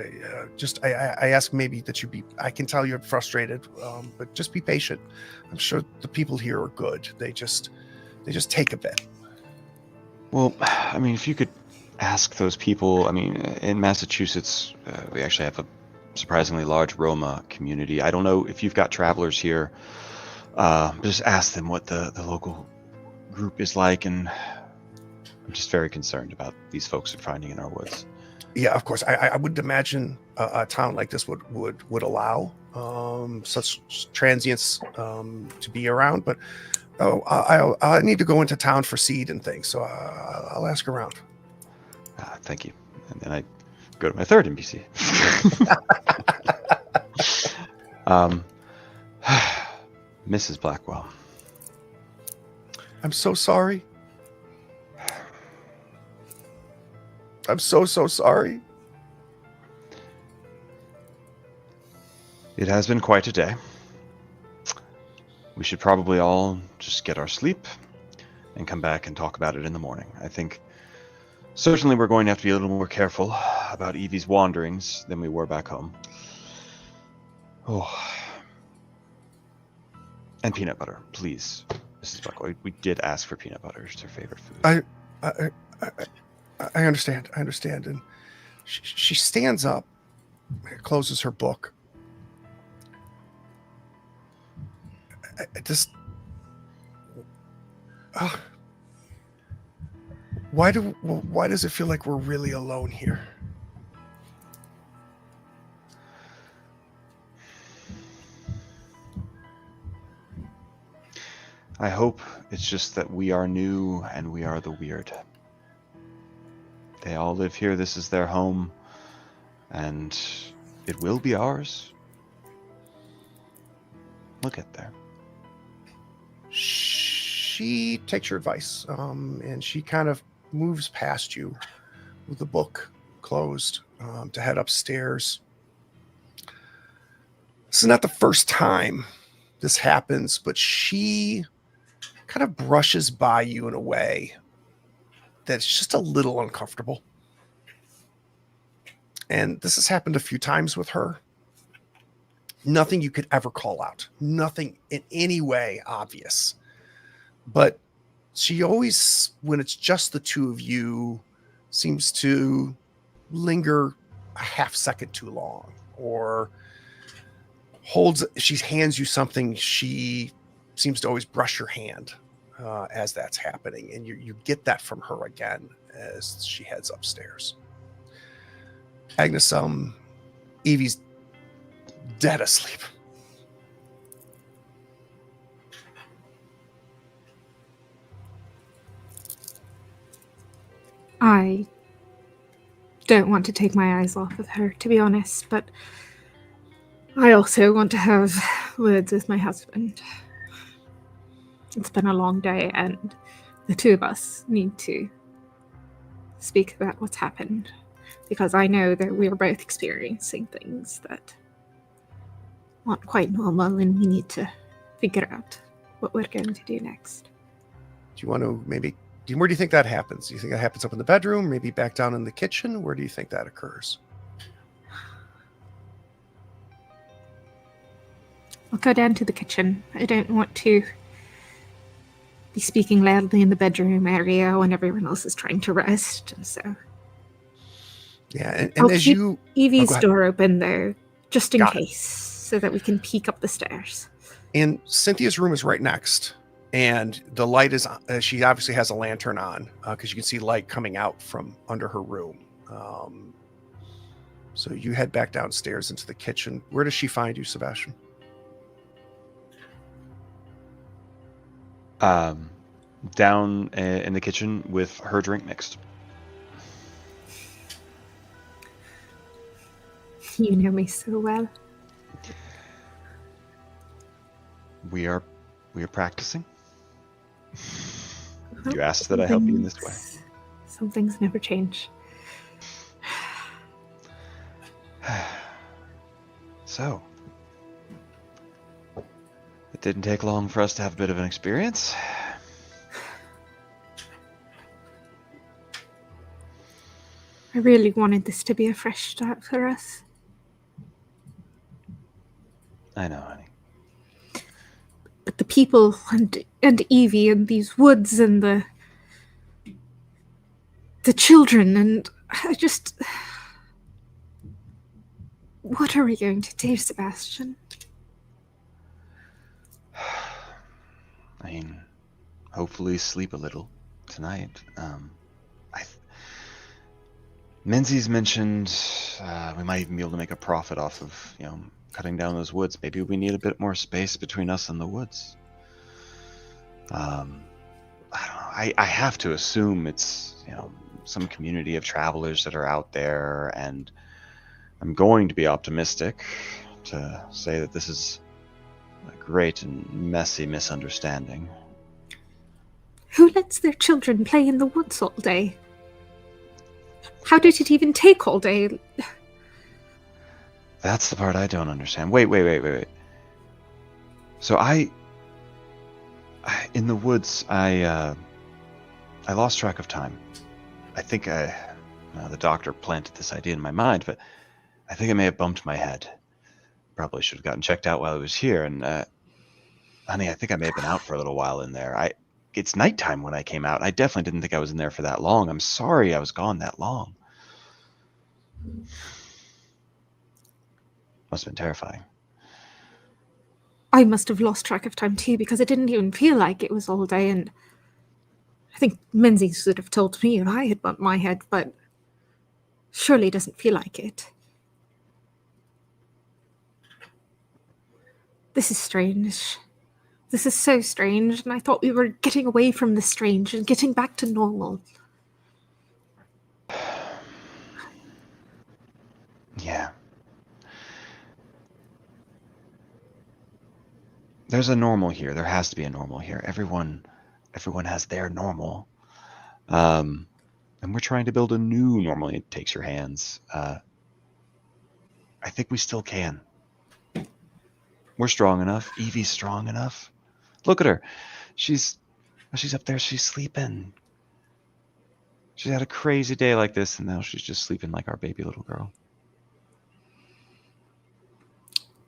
Speaker 1: I ask maybe that I can tell you're frustrated, but just be patient. I'm sure the people here are good. They just take a bit.
Speaker 4: Well, I mean, if you could ask those people, I mean, in Massachusetts, we actually have a surprisingly large Roma community. I don't know if you've got travelers here, but just ask them what the local group is like, and I'm just very concerned about these folks are finding in our woods.
Speaker 1: Yeah, of course. I would imagine a town like this would allow such transients to be around, but I need to go into town for seed and things, so I'll ask around.
Speaker 4: Thank you. And then I go to my third NPC. Mrs. Blackwell.
Speaker 1: I'm so sorry. I'm so sorry.
Speaker 4: It has been quite a day. We should probably all just get our sleep and come back and talk about it in the morning. I think certainly we're going to have to be a little more careful about Evie's wanderings than we were back home. Oh. And peanut butter, please, Mrs. Blackwell. We did ask for peanut butter. It's her favorite food.
Speaker 1: I understand. And she stands up, closes her book. Why does it feel like we're really alone here?
Speaker 4: I hope it's just that we are new and we are the weird. They all live here. This is their home, and it will be ours. We'll get there.
Speaker 1: She takes your advice, and she kind of moves past you with the book closed to head upstairs. This is not the first time this happens, but she kind of brushes by you in a way that's just a little uncomfortable. And this has happened a few times with her. Nothing you could ever call out. Nothing in any way obvious. But she always, when it's just the two of you, seems to linger a half second too long, or she hands you something, she seems to always brush your hand as that's happening. And you get that from her again as she heads upstairs. Agnes, Evie's dead asleep.
Speaker 3: I don't want to take my eyes off of her, to be honest, but I also want to have words with my husband. It's been a long day, and the two of us need to speak about what's happened, because I know that we're both experiencing things that aren't quite normal, and we need to figure out what we're going to do next.
Speaker 1: Do you want to where do you think that happens? Do you think that happens up in the bedroom, maybe back down in the kitchen? Where do you think that occurs?
Speaker 3: I'll go down to the kitchen. I don't want to be speaking loudly in the bedroom area when everyone else is trying to rest. So,
Speaker 1: Yeah, and
Speaker 3: I'll
Speaker 1: as
Speaker 3: keep
Speaker 1: you...
Speaker 3: Evie's
Speaker 1: go ahead.
Speaker 3: door open there, just in
Speaker 1: Got it.
Speaker 3: case, so that we can peek up the stairs.
Speaker 1: And Cynthia's room is right next. And the light is... she obviously has a lantern on, because you can see light coming out from under her room. So you head back downstairs into the kitchen. Where does she find you, Sebastian?
Speaker 4: Down in the kitchen with her drink mixed.
Speaker 3: You know me so well.
Speaker 4: We are practicing. You asked that I help you in this way.
Speaker 3: Some things never change.
Speaker 4: So, it didn't take long for us to have a bit of an experience.
Speaker 3: I really wanted this to be a fresh start for us.
Speaker 4: I know, honey.
Speaker 3: But the people and Evie and these woods and the children, and I just... What are we going to do, Sebastian?
Speaker 4: I mean, hopefully sleep a little tonight. Menzies mentioned we might even be able to make a profit off of, cutting down those woods. Maybe we need a bit more space between us and the woods. I don't know. I have to assume it's, some community of travelers that are out there, and I'm going to be optimistic to say that this is a great and messy misunderstanding.
Speaker 3: Who lets their children play in the woods all day? How did it even take all day?
Speaker 4: That's the part I don't understand. Wait. So in the woods, I lost track of time. I think the doctor planted this idea in my mind, but I think I may have bumped my head. Probably should have gotten checked out while I was here. And, honey, I think I may have been out for a little while in there. It's nighttime when I came out. I definitely didn't think I was in there for that long. I'm sorry I was gone that long. Must have been terrifying.
Speaker 3: I must have lost track of time too, because it didn't even feel like it was all day, and I think Menzies would have told me if I had bumped my head, but surely it doesn't feel like it. This is strange. This is so strange, and I thought we were getting away from the strange and getting back to normal.
Speaker 4: Yeah. There's a normal here. There has to be a normal here. Everyone has their normal. And we're trying to build a new normal. It takes your hands. I think we still can. We're strong enough. Evie's strong enough. Look at her. She's up there. She's sleeping. She's had a crazy day like this, and now she's just sleeping like our baby little girl.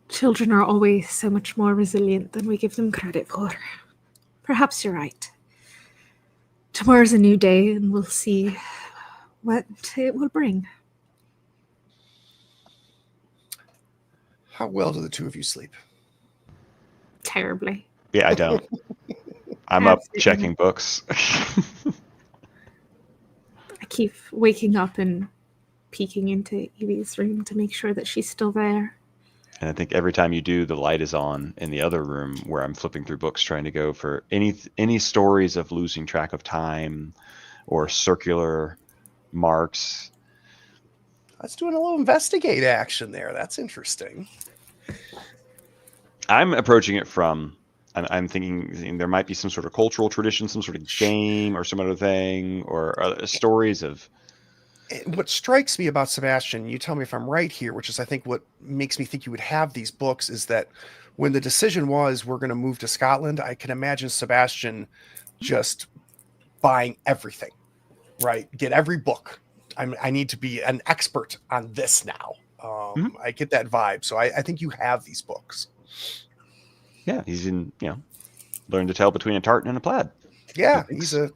Speaker 3: Children are always so much more resilient than we give them credit for. Perhaps you're right. Tomorrow's a new day, and we'll see what it will bring.
Speaker 1: How well do the two of you sleep?
Speaker 3: Terribly.
Speaker 4: Yeah, I don't. I'm up
Speaker 3: Absolutely.
Speaker 4: checking books.
Speaker 3: I keep waking up and peeking into Evie's room to make sure that she's still there.
Speaker 4: And I think every time you do, the light is on in the other room where I'm flipping through books trying to go for any stories of losing track of time or circular marks.
Speaker 1: Let's do a little investigate action there. That's interesting.
Speaker 4: I'm approaching it from, I'm thinking there might be some sort of cultural tradition, some sort of game or some other thing, or stories of...
Speaker 1: What strikes me about Sebastian, you tell me if I'm right here, which is I think what makes me think you would have these books, is that when the decision was we're going to move to Scotland, I can imagine Sebastian just buying everything, right? Get every book. I need to be an expert on this now. I get that vibe. So I think you have these books.
Speaker 4: Yeah, he's in, learn to tell between a tartan and a plaid.
Speaker 1: Yeah, he's a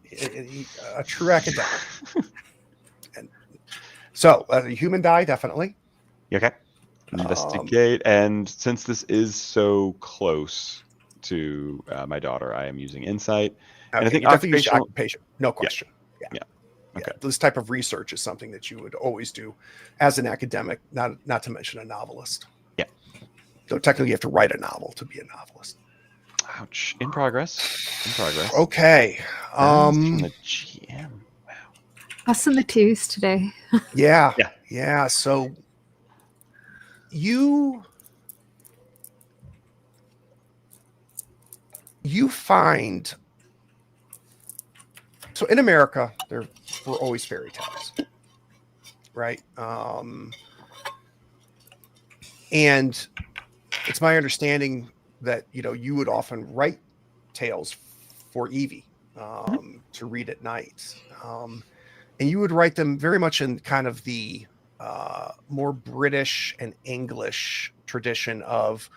Speaker 1: true academic. So, a human die, definitely.
Speaker 4: Okay. Investigate. And since this is so close to my daughter, I am using insight. And I
Speaker 1: Okay,
Speaker 4: think
Speaker 1: you definitely use
Speaker 4: occupational.
Speaker 1: occupation. No question.
Speaker 4: Yeah.
Speaker 1: Yeah,
Speaker 4: Okay.
Speaker 1: this type of research is something that you would always do as an academic, not to mention a novelist.
Speaker 4: Yeah.
Speaker 1: So technically you have to write a novel to be a novelist.
Speaker 4: Ouch. In progress. In progress.
Speaker 1: Okay.
Speaker 4: From the GM. Wow.
Speaker 3: Us and the twos today.
Speaker 1: Yeah. So you find, so in America there were always fairy tales, right? And it's my understanding that you would often write tales for Eveine to read at night, and you would write them very much in kind of the more British and English tradition of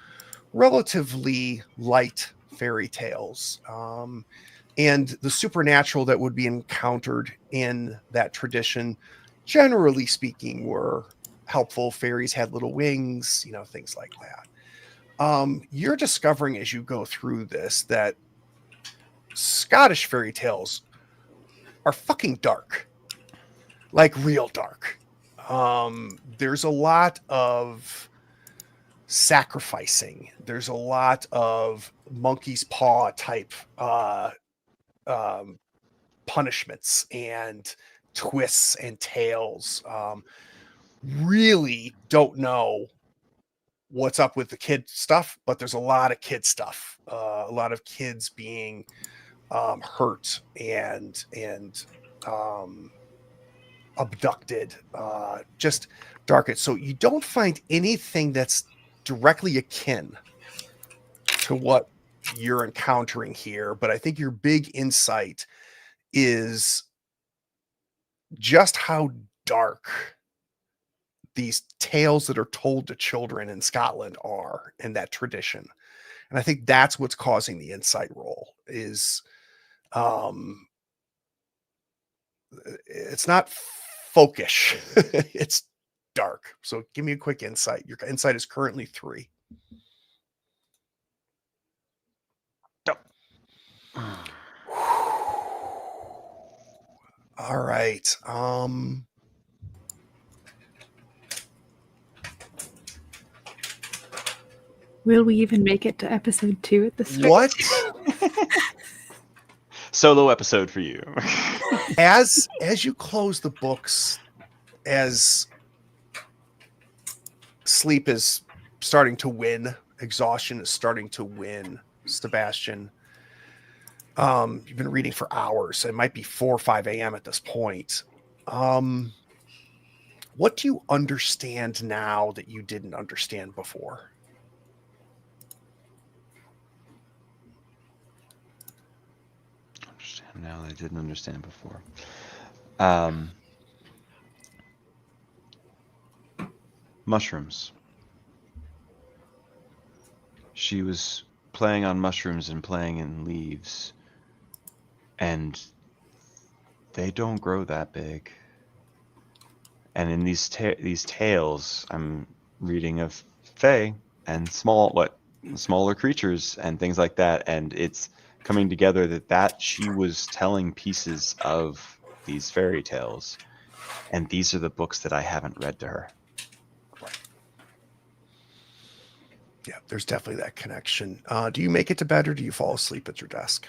Speaker 1: relatively light fairy tales, and the supernatural that would be encountered in that tradition, generally speaking, were helpful. Fairies had little wings, things like that. You're discovering as you go through this that Scottish fairy tales are fucking dark, like real dark. There's a lot of sacrificing. There's a lot of monkey's paw type punishments and twists and tales. Really don't know what's up with the kid stuff, but there's a lot of kid stuff, a lot of kids being hurt and abducted, just dark. So you don't find anything that's directly akin to what you're encountering here, but I think your big insight is just how dark these tales that are told to children in Scotland are in that tradition. And I think that's what's causing the insight roll is it's not folkish. It's dark. So give me a quick insight. Your insight is currently 3. All right.
Speaker 3: Will we even make it to episode 2 at this rate?
Speaker 1: What?
Speaker 4: Solo episode for you.
Speaker 1: As you close the books, as sleep is starting to win, exhaustion is starting to win, Sebastian. You've been reading for hours. It might be 4 or 5 a.m. at this point. What do you understand now that you didn't understand before?
Speaker 4: Understand now that I didn't understand before. Mushrooms. She was playing on mushrooms and playing in leaves, and they don't grow that big. And in these tales, I'm reading of fae and smaller creatures and things like that, and it's coming together that she was telling pieces of these fairy tales, and these are the books that I haven't read to her.
Speaker 1: Yeah, there's definitely that connection. Do you make it to bed or do you fall asleep at your desk?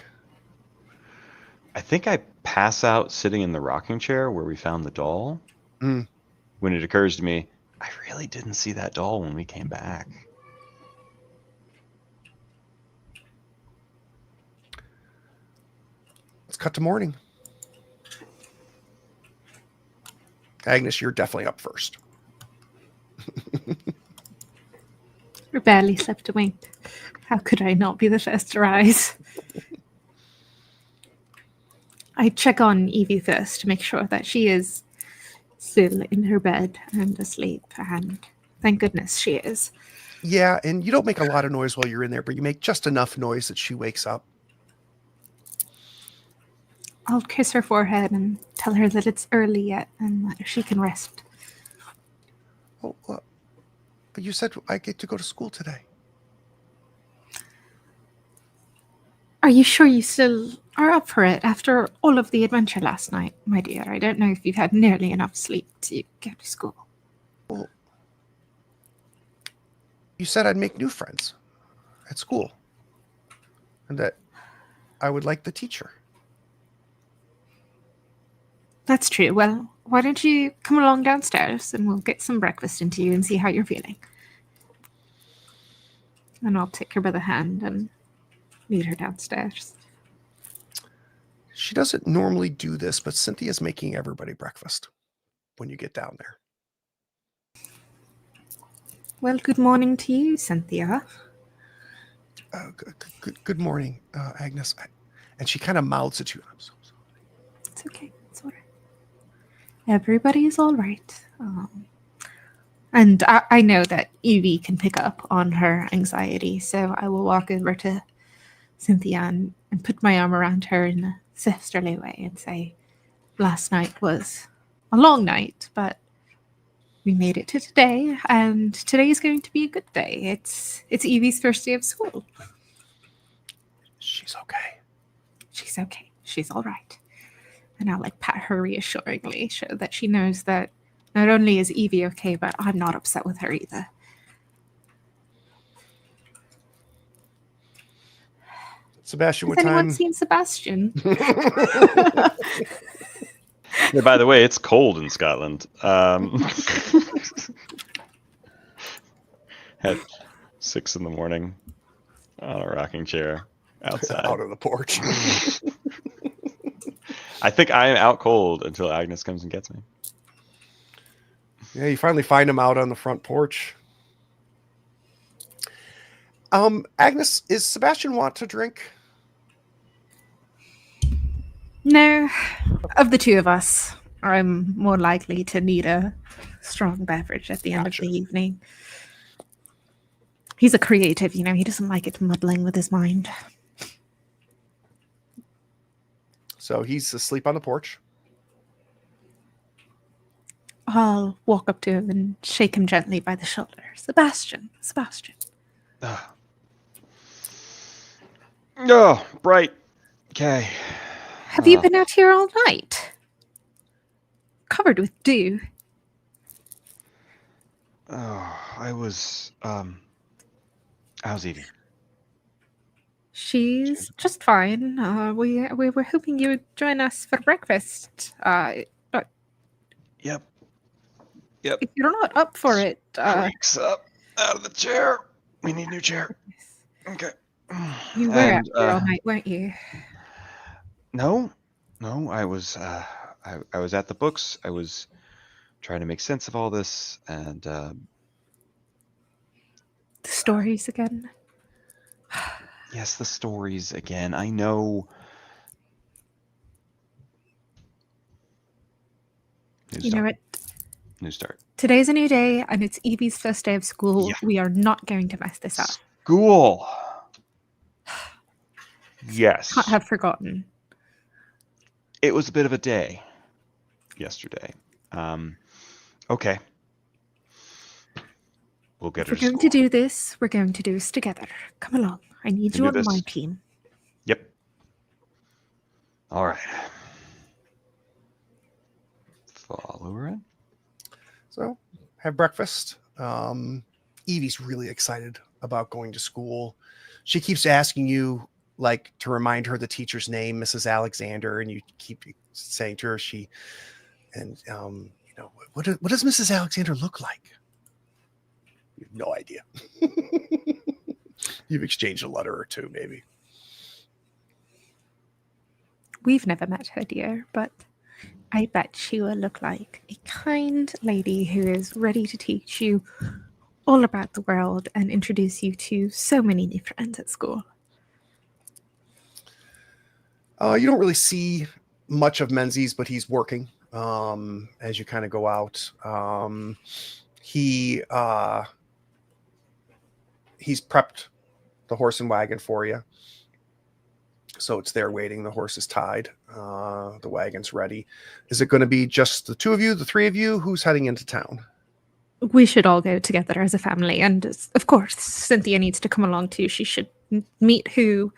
Speaker 4: I think I pass out sitting in the rocking chair where we found the doll. When it occurs to me, I really didn't see that doll when we came back.
Speaker 1: Let's cut to morning. Agnes, you're definitely up first.
Speaker 3: I barely slept a wink. How could I not be the first to rise? I check on Evie first to make sure that she is still in her bed and asleep, and thank goodness she is.
Speaker 1: Yeah, and you don't make a lot of noise while you're in there, but you make just enough noise that she wakes up.
Speaker 3: I'll kiss her forehead and tell her that it's early yet and that she can rest.
Speaker 1: Well, but you said I get to go to school today.
Speaker 3: Are you sure you still are up for it after all of the adventure last night, my dear? I don't know if you've had nearly enough sleep to go to school.
Speaker 1: Well, you said I'd make new friends at school, and that I would like the teacher.
Speaker 3: That's true. Well, why don't you come along downstairs and we'll get some breakfast into you and see how you're feeling. And I'll take her by the hand and lead her downstairs.
Speaker 1: She doesn't normally do this, but Cynthia's making everybody breakfast when you get down there.
Speaker 3: Well, good morning to you, Cynthia.
Speaker 1: Good morning, Agnes. And she kind of mouths at you. I'm so sorry.
Speaker 3: It's okay. It's all right. Everybody's all right. And I know that Evie can pick up on her anxiety, so I will walk over to Cynthia and put my arm around her in a sisterly way and say, last night was a long night, but we made it to today, and today is going to be a good day. It's Evie's first day of school.
Speaker 1: She's okay.
Speaker 3: She's okay. She's all right. And I'll pat her reassuringly, so that she knows that not only is Evie okay, but I'm not upset with her either.
Speaker 1: Sebastian,
Speaker 3: Has
Speaker 1: what
Speaker 3: anyone
Speaker 1: time?
Speaker 3: seen Sebastian?
Speaker 4: Yeah, by the way, it's cold in Scotland. At 6 in the morning on a rocking chair outside.
Speaker 1: Out on the porch.
Speaker 4: I think I am out cold until Agnes comes and gets me.
Speaker 1: Yeah, you finally find him out on the front porch. Agnes, is Sebastian want to drink?
Speaker 3: No. Of the two of us, I'm more likely to need a strong beverage at the end of the evening. He's a creative, he doesn't like it muddling with his mind.
Speaker 1: So he's asleep on the porch.
Speaker 3: I'll walk up to him and shake him gently by the shoulder. Sebastian.
Speaker 4: Oh, bright. Okay.
Speaker 3: Have you been out here all night? Covered with dew.
Speaker 4: Oh, I was, how's Evie?
Speaker 3: She's just fine. We were hoping you would join us for breakfast.
Speaker 4: Yep.
Speaker 3: If you're not up for it,
Speaker 4: Creaks up out of the chair. We need a new chair. Okay.
Speaker 3: You were out here all night, weren't you?
Speaker 4: No, I was I was at the books. I was trying to make sense of all this, and
Speaker 3: The stories again.
Speaker 4: yes, the stories again. I know.
Speaker 3: You know what?
Speaker 4: New start.
Speaker 3: Today's a new day, and it's Evie's first day of school.
Speaker 4: Yeah.
Speaker 3: We are not going to mess this up.
Speaker 4: School. Yes.
Speaker 3: Can't have forgotten.
Speaker 4: It was a bit of a day yesterday. Okay. We'll get her
Speaker 3: If we're going to do this, we're going to do this together. Come along. I need
Speaker 4: Can
Speaker 3: you
Speaker 4: do
Speaker 3: on my
Speaker 4: this.
Speaker 3: team.
Speaker 4: Yep. All right. Follow her in.
Speaker 1: So have breakfast. Evie's really excited about going to school. She keeps asking you to remind her the teacher's name, Mrs. Alexander, and you keep saying to her what does Mrs. Alexander look like? You have no idea. You've exchanged a letter or two, maybe.
Speaker 3: We've never met her, dear, but I bet she will look like a kind lady who is ready to teach you all about the world and introduce you to so many new friends at school.
Speaker 1: You don't really see much of Menzies, but he's working as you kind of go out. He's prepped the horse and wagon for you. So it's there waiting. The horse is tied. The wagon's ready. Is it going to be just the two of you, the three of you? Who's heading into town?
Speaker 3: we should all go together as a family. And of course, Cynthia needs to come along too. She should meet who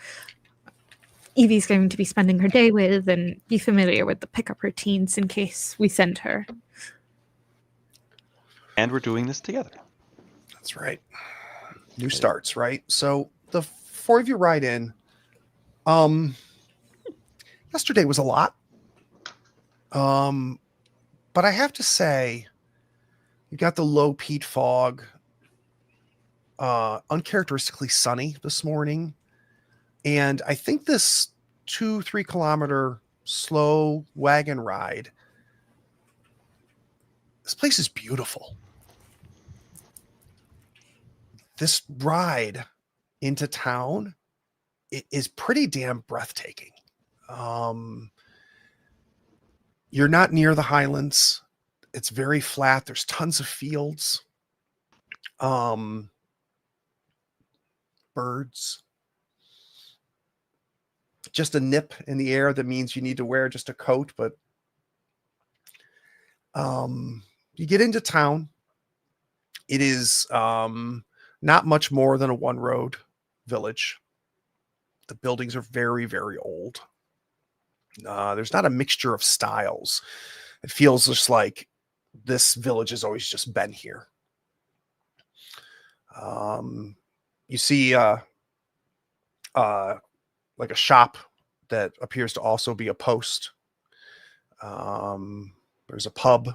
Speaker 3: Evie's going to be spending her day with and be familiar with the pickup routines in case we send her.
Speaker 4: And we're doing this together.
Speaker 1: That's right. New starts, right? So the four of you ride in. Yesterday was a lot. But I have to say, you got the low peat fog, uncharacteristically sunny this morning. And I think this 2-3 kilometer slow wagon ride, this place is beautiful. This ride into town, it is pretty damn breathtaking. You're not near the highlands. It's very flat. There's tons of fields. Birds. Just a nip in the air that means you need to wear just a coat, but you get into town. It is not much more than a one-road village. The buildings are very, very old. There's not a mixture of styles. It feels just like this village has always just been here. You see like a shop that appears to also be a post. There's a pub.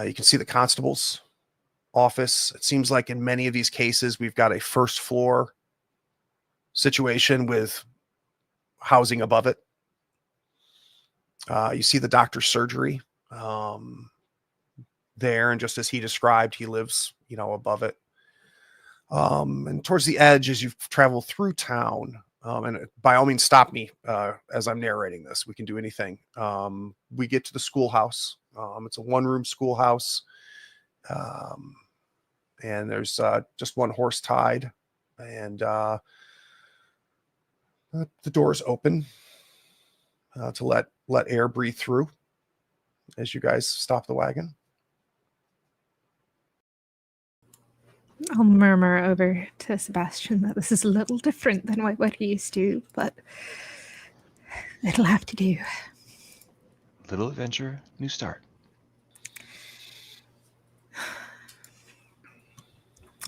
Speaker 1: You can see the constable's office. It seems like in many of these cases, we've got a first floor situation with housing above it. You see the doctor's surgery there, and just as he described, he lives, above it. And towards the edge, as you travel through town, and by all means, stop me as I'm narrating this. We can do anything. We get to the schoolhouse. It's a one-room schoolhouse, and there's just one horse tied, and the door is open to let air breathe through as you guys stop the wagon.
Speaker 3: I'll murmur over to Sebastian that this is a little different than what we're used to, but it'll have to do.
Speaker 4: Little adventure, new start.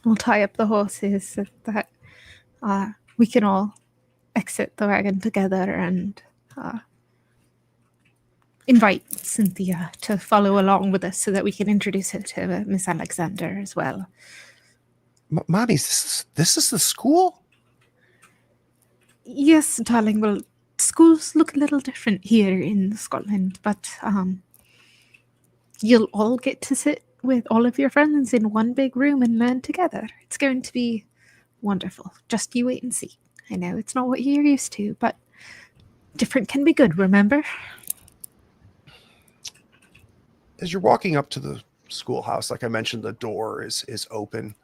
Speaker 3: We'll tie up the horses so that we can all exit the wagon together and invite Cynthia to follow along with us so that we can introduce her to Miss Alexander as well.
Speaker 1: Mommy, this is the school?
Speaker 3: Yes, darling. Well, schools look a little different here in Scotland, but you'll all get to sit with all of your friends in one big room and learn together. It's going to be wonderful. Just you wait and see. I know it's not what you're used to, but different can be good, remember?
Speaker 1: As you're walking up to the schoolhouse, like I mentioned, the door is open.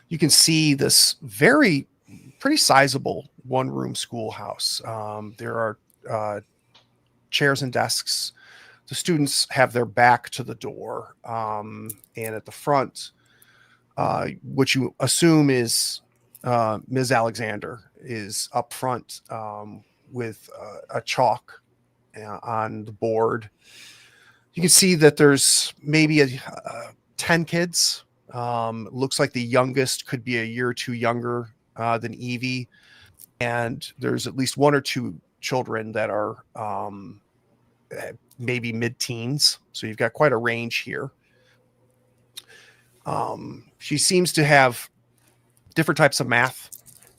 Speaker 1: You can see this pretty sizable one-room schoolhouse. There are chairs and desks. The students have their back to the door, and at the front, which you assume is Ms. Alexander, is up front with a chalk on the board. You can see that there's maybe 10 kids. Looks like the youngest could be a year or two younger than Evie. And there's at least one or two children that are maybe mid-teens. So you've got quite a range here. She seems to have different types of math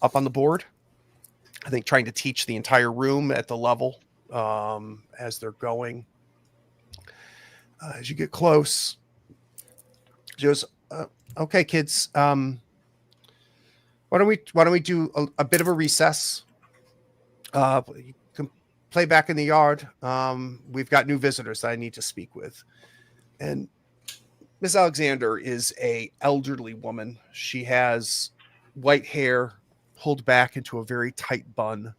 Speaker 1: up on the board. I think trying to teach the entire room at the level as they're going. As you get close, she goes, okay, kids, why don't we do a bit of a recess? You can play back in the yard. We've got new visitors that I need to speak with. And Miss Alexander is a elderly woman. She has white hair pulled back into a very tight bun.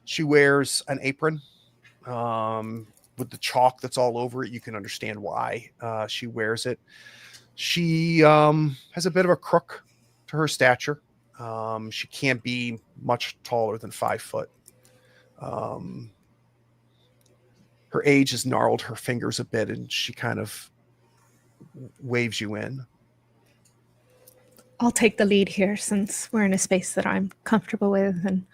Speaker 1: She wears an apron. with the chalk that's all over it, you can understand why she wears it. She has a bit of a crook to her stature. She can't be much taller than 5 foot. Her age has gnarled her fingers a bit, and she kind of waves you in.
Speaker 3: I'll take the lead here since we're in a space that I'm comfortable with, and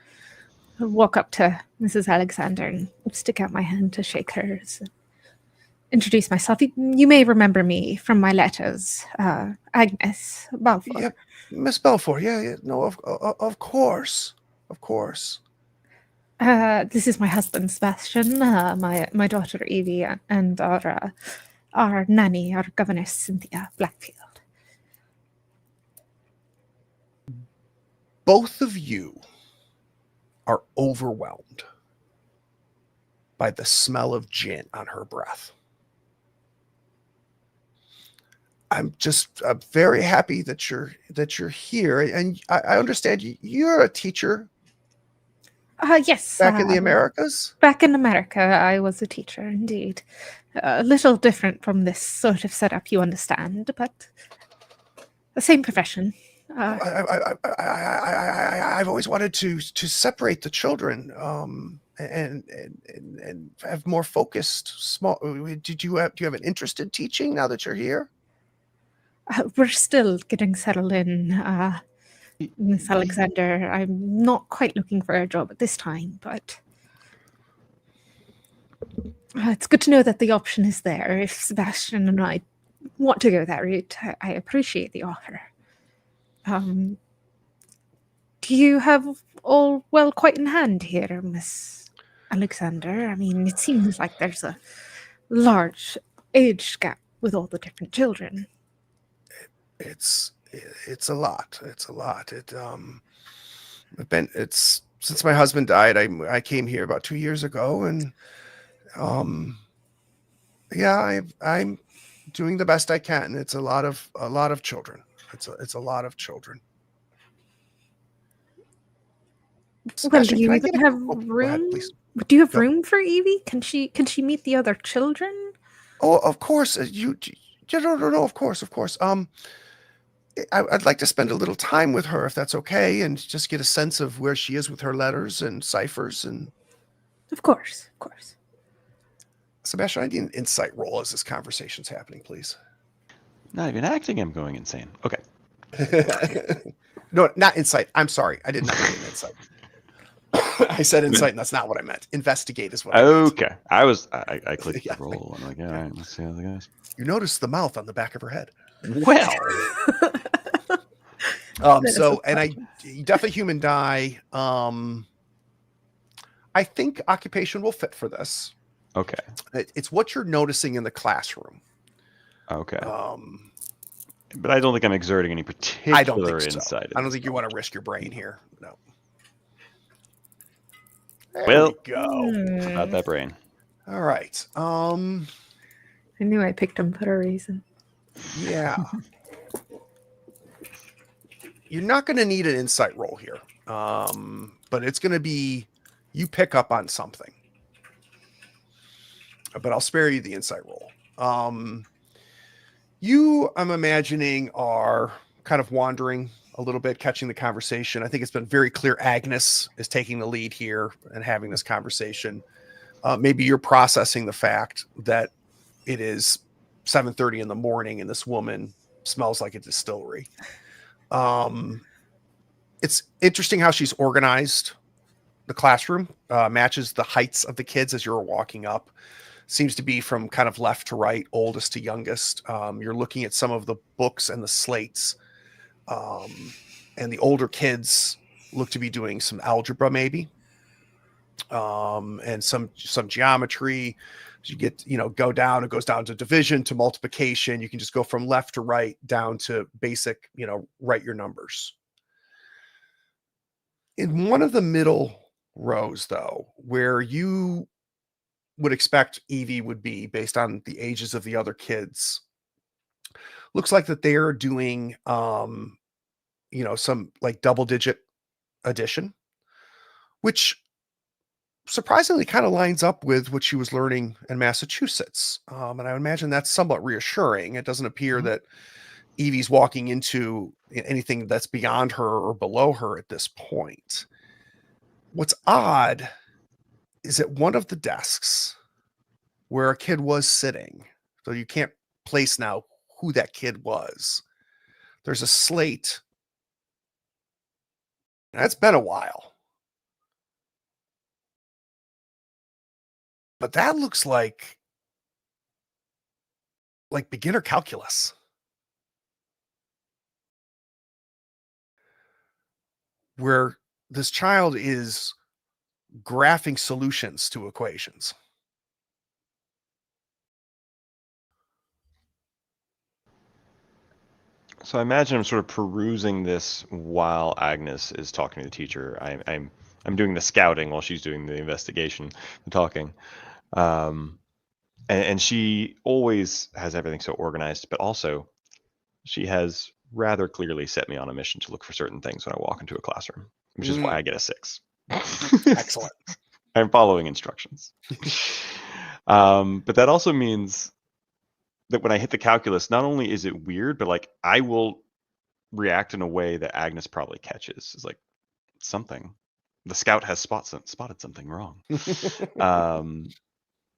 Speaker 3: I'll walk up to Mrs. Alexander and stick out my hand to shake hers. Introduce myself. You may remember me from my letters. Agnes Balfour.
Speaker 1: Yep, Miss Balfour. Yeah. No, of course. Of course.
Speaker 3: This is my husband, Sebastian, my daughter, Eveine, and our nanny, our governess, Cynthia Blackfield.
Speaker 1: Both of you are overwhelmed by the smell of gin on her breath. I'm very happy that you're here, and I understand you're a teacher.
Speaker 3: Yes.
Speaker 1: Back in the Americas?
Speaker 3: Back in America, I was a teacher, indeed. A little different from this sort of setup, you understand, but the same profession.
Speaker 1: I've always wanted to separate the children and have more focused small. Do you have an interest in teaching now that you're here?
Speaker 3: We're still getting settled in, Miss Alexander. I'm not quite looking for a job at this time, but it's good to know that the option is there. If Sebastian and I want to go that route, I appreciate the offer. Do you have all quite in hand here, Miss Alexander? I mean, it seems like there's a large age gap with all the different children.
Speaker 1: It's a lot. It's since my husband died. I came here about 2 years ago, and I'm doing the best I can. It's a lot of children. It's a lot of children.
Speaker 3: Well, do you even have
Speaker 1: room?
Speaker 3: room?
Speaker 1: Ahead, please.
Speaker 3: Do you have room for Evie? Can she meet the other children?
Speaker 1: Oh, of course. No, of course. I'd like to spend a little time with her if that's okay, and just get a sense of where she is with her letters and ciphers. And
Speaker 3: Of course.
Speaker 1: Sebastian, I need an insight roll as this conversation's happening, please.
Speaker 4: Not even acting, I'm going insane. Okay.
Speaker 1: No, not insight. I'm sorry. I did not mean insight. I said insight, and that's not what I meant. Investigate is what I meant.
Speaker 4: Okay. I clicked the roll. I'm like, all right, let's see how that goes.
Speaker 1: You notice the mouth on the back of her head.
Speaker 4: Well.
Speaker 1: Definitely human die. I think occupation will fit for this.
Speaker 4: Okay.
Speaker 1: It's what you're noticing in the classroom.
Speaker 4: Okay. But I don't think I'm exerting any particular
Speaker 1: I don't think
Speaker 4: insight.
Speaker 1: so. I don't think you want to risk your brain here. No. There
Speaker 4: Well,
Speaker 1: we go.
Speaker 4: About that brain.
Speaker 1: All right.
Speaker 3: I knew I picked him for a reason.
Speaker 1: Yeah. You're not going to need an insight roll here, but it's going to be you pick up on something. But I'll spare you the insight roll. You, I'm imagining, are kind of wandering a little bit, catching the conversation. I think it's been very clear Agnes is taking the lead here and having this conversation. Maybe you're processing the fact that it is 7:30 in the morning and this woman smells like a distillery. It's interesting how she's organized the classroom, matches the heights of the kids as you're walking up. Seems to be from kind of left to right, oldest to youngest. You're looking at some of the books and the slates. And the older kids look to be doing some algebra maybe. And some geometry. You get, go down, it goes down to division, to multiplication. You can just go from left to right down to basic, write your numbers. In one of the middle rows, though, where you would expect Evie would be based on the ages of the other kids, looks like that they're doing, some like double digit addition, which surprisingly kind of lines up with what she was learning in Massachusetts. And I imagine that's somewhat reassuring. It doesn't appear that Evie's walking into anything that's beyond her or below her at this point. What's odd is at one of the desks where a kid was sitting, so you can't place now who that kid was, there's a slate. That's been a while. But that looks like beginner calculus. Where this child is graphing solutions to equations.
Speaker 4: So I imagine I'm sort of perusing this while Agnes is talking to the teacher. I'm doing the scouting while she's doing the investigation, the talking. And she always has everything so organized, but also she has rather clearly set me on a mission to look for certain things when I walk into a classroom, which is why I get a 6.
Speaker 1: Excellent.
Speaker 4: I'm following instructions. But that also means that when I hit the calculus, not only is it weird, but like I will react in a way that Agnes probably catches. It's like something. The scout has spotted something wrong.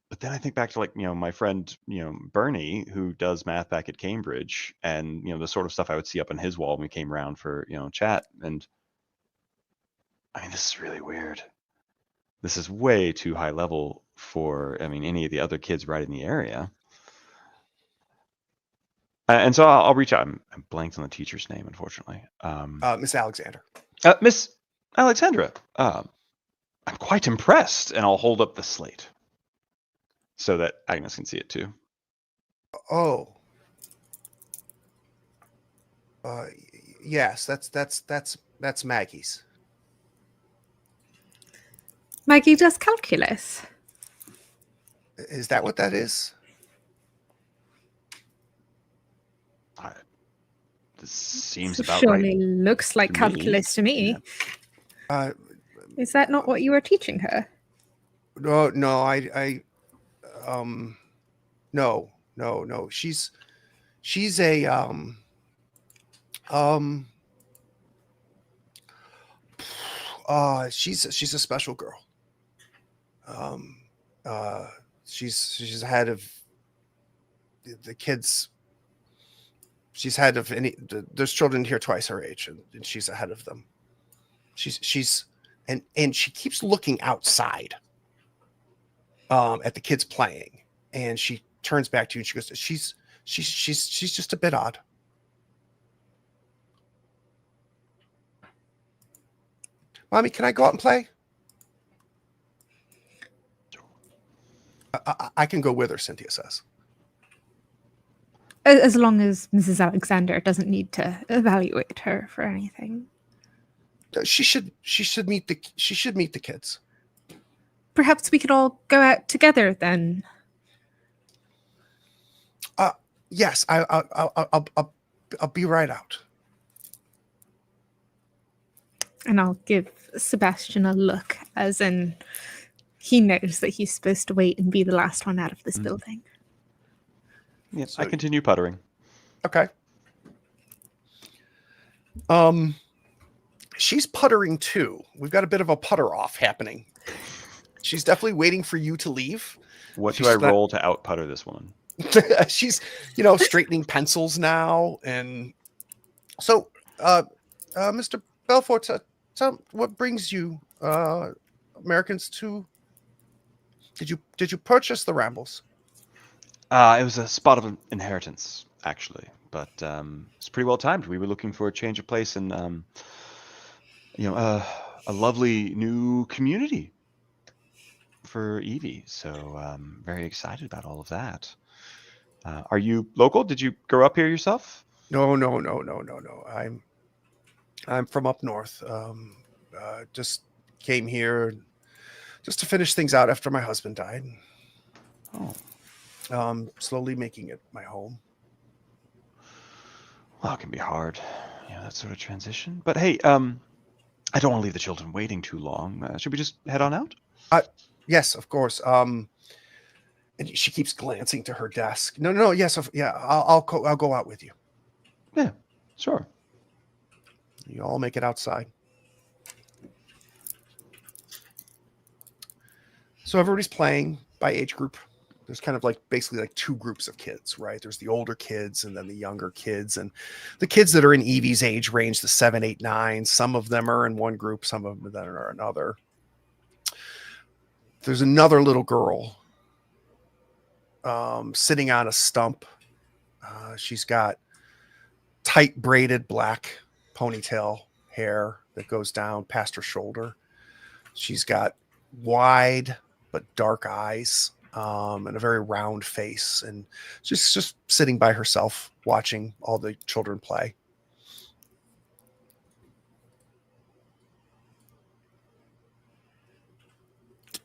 Speaker 4: But then I think back to like, my friend, Bernie, who does math back at Cambridge, and, the sort of stuff I would see up on his wall when we came around for, chat. And I mean, this is really weird. This is way too high level for, any of the other kids right in the area. And so I'll reach out. I'm blanked on the teacher's name, unfortunately.
Speaker 1: Miss Alexander.
Speaker 4: Miss Alexandra, I'm quite impressed, and I'll hold up the slate so that Agnes can see it too.
Speaker 1: Oh. Yes, that's Maggie's.
Speaker 3: Maggie does calculus.
Speaker 1: Is that what that is?
Speaker 4: This seems about
Speaker 3: Surely
Speaker 4: right.
Speaker 3: looks like calculus to me. Is that not what you were teaching her?
Speaker 1: No, no. She's a she's a special girl. She's ahead of the kids. She's ahead of there's children here twice her age, and she's ahead of them. She's and she keeps looking outside at the kids playing, and she turns back to you and she goes, she's just a bit odd. Mommy, can I go out and play? I can go with her, Cynthia says.
Speaker 3: As long as Mrs. Alexander doesn't need to evaluate her for anything.
Speaker 1: She should meet the kids.
Speaker 3: Perhaps we could all go out together then.
Speaker 1: Yes, I'll be right out.
Speaker 3: And I'll give Sebastian a look, as in he knows that he's supposed to wait and be the last one out of this building.
Speaker 4: Yes, I continue puttering.
Speaker 1: Okay. She's puttering too. We've got a bit of a putter off happening. She's definitely waiting for you to leave.
Speaker 4: What do I roll to out putter this woman?
Speaker 1: She's, straightening pencils now, and so, Mr. Belfort, tell what brings you Americans to. Did you purchase the Rambles?
Speaker 4: It was a spot of inheritance, actually, but it's pretty well timed. We were looking for a change of place and a lovely new community for Eveine. So very excited about all of that. Are you local? Did you grow up here yourself?
Speaker 1: No. I'm from up north. Just came here just to finish things out after my husband died. Oh. Slowly making it my home.
Speaker 4: Well, it can be hard, that sort of transition. But hey, I don't want to leave the children waiting too long. Should we just head on out?
Speaker 1: Yes, of course. And she keeps glancing to her desk. No. Yes, I'll go out with you.
Speaker 4: Yeah, sure.
Speaker 1: You all make it outside. So everybody's playing by age group. There's kind of like basically like two groups of kids, right? There's the older kids and then the younger kids. And the kids that are in Evie's age range, the 7, 8, 9, some of them are in one group, some of them are another. There's another little girl sitting on a stump. She's got tight braided black ponytail hair that goes down past her shoulder. She's got wide but dark eyes. And a very round face, and she's just sitting by herself watching all the children play.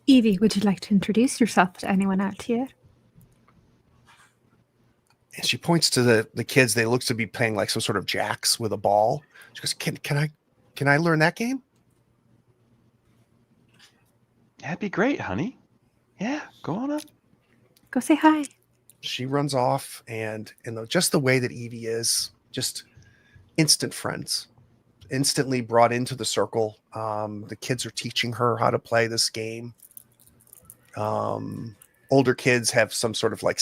Speaker 3: Evie, would you like to introduce yourself to anyone out here?
Speaker 1: And she points to the kids. They look to be playing like some sort of jacks with a ball. She goes, can I learn that game?
Speaker 4: That'd be great, honey. Yeah, go on up.
Speaker 3: Go say hi.
Speaker 1: She runs off, and just the way that Evie is, just instant friends, instantly brought into the circle. The kids are teaching her how to play this game. Older kids have some sort of like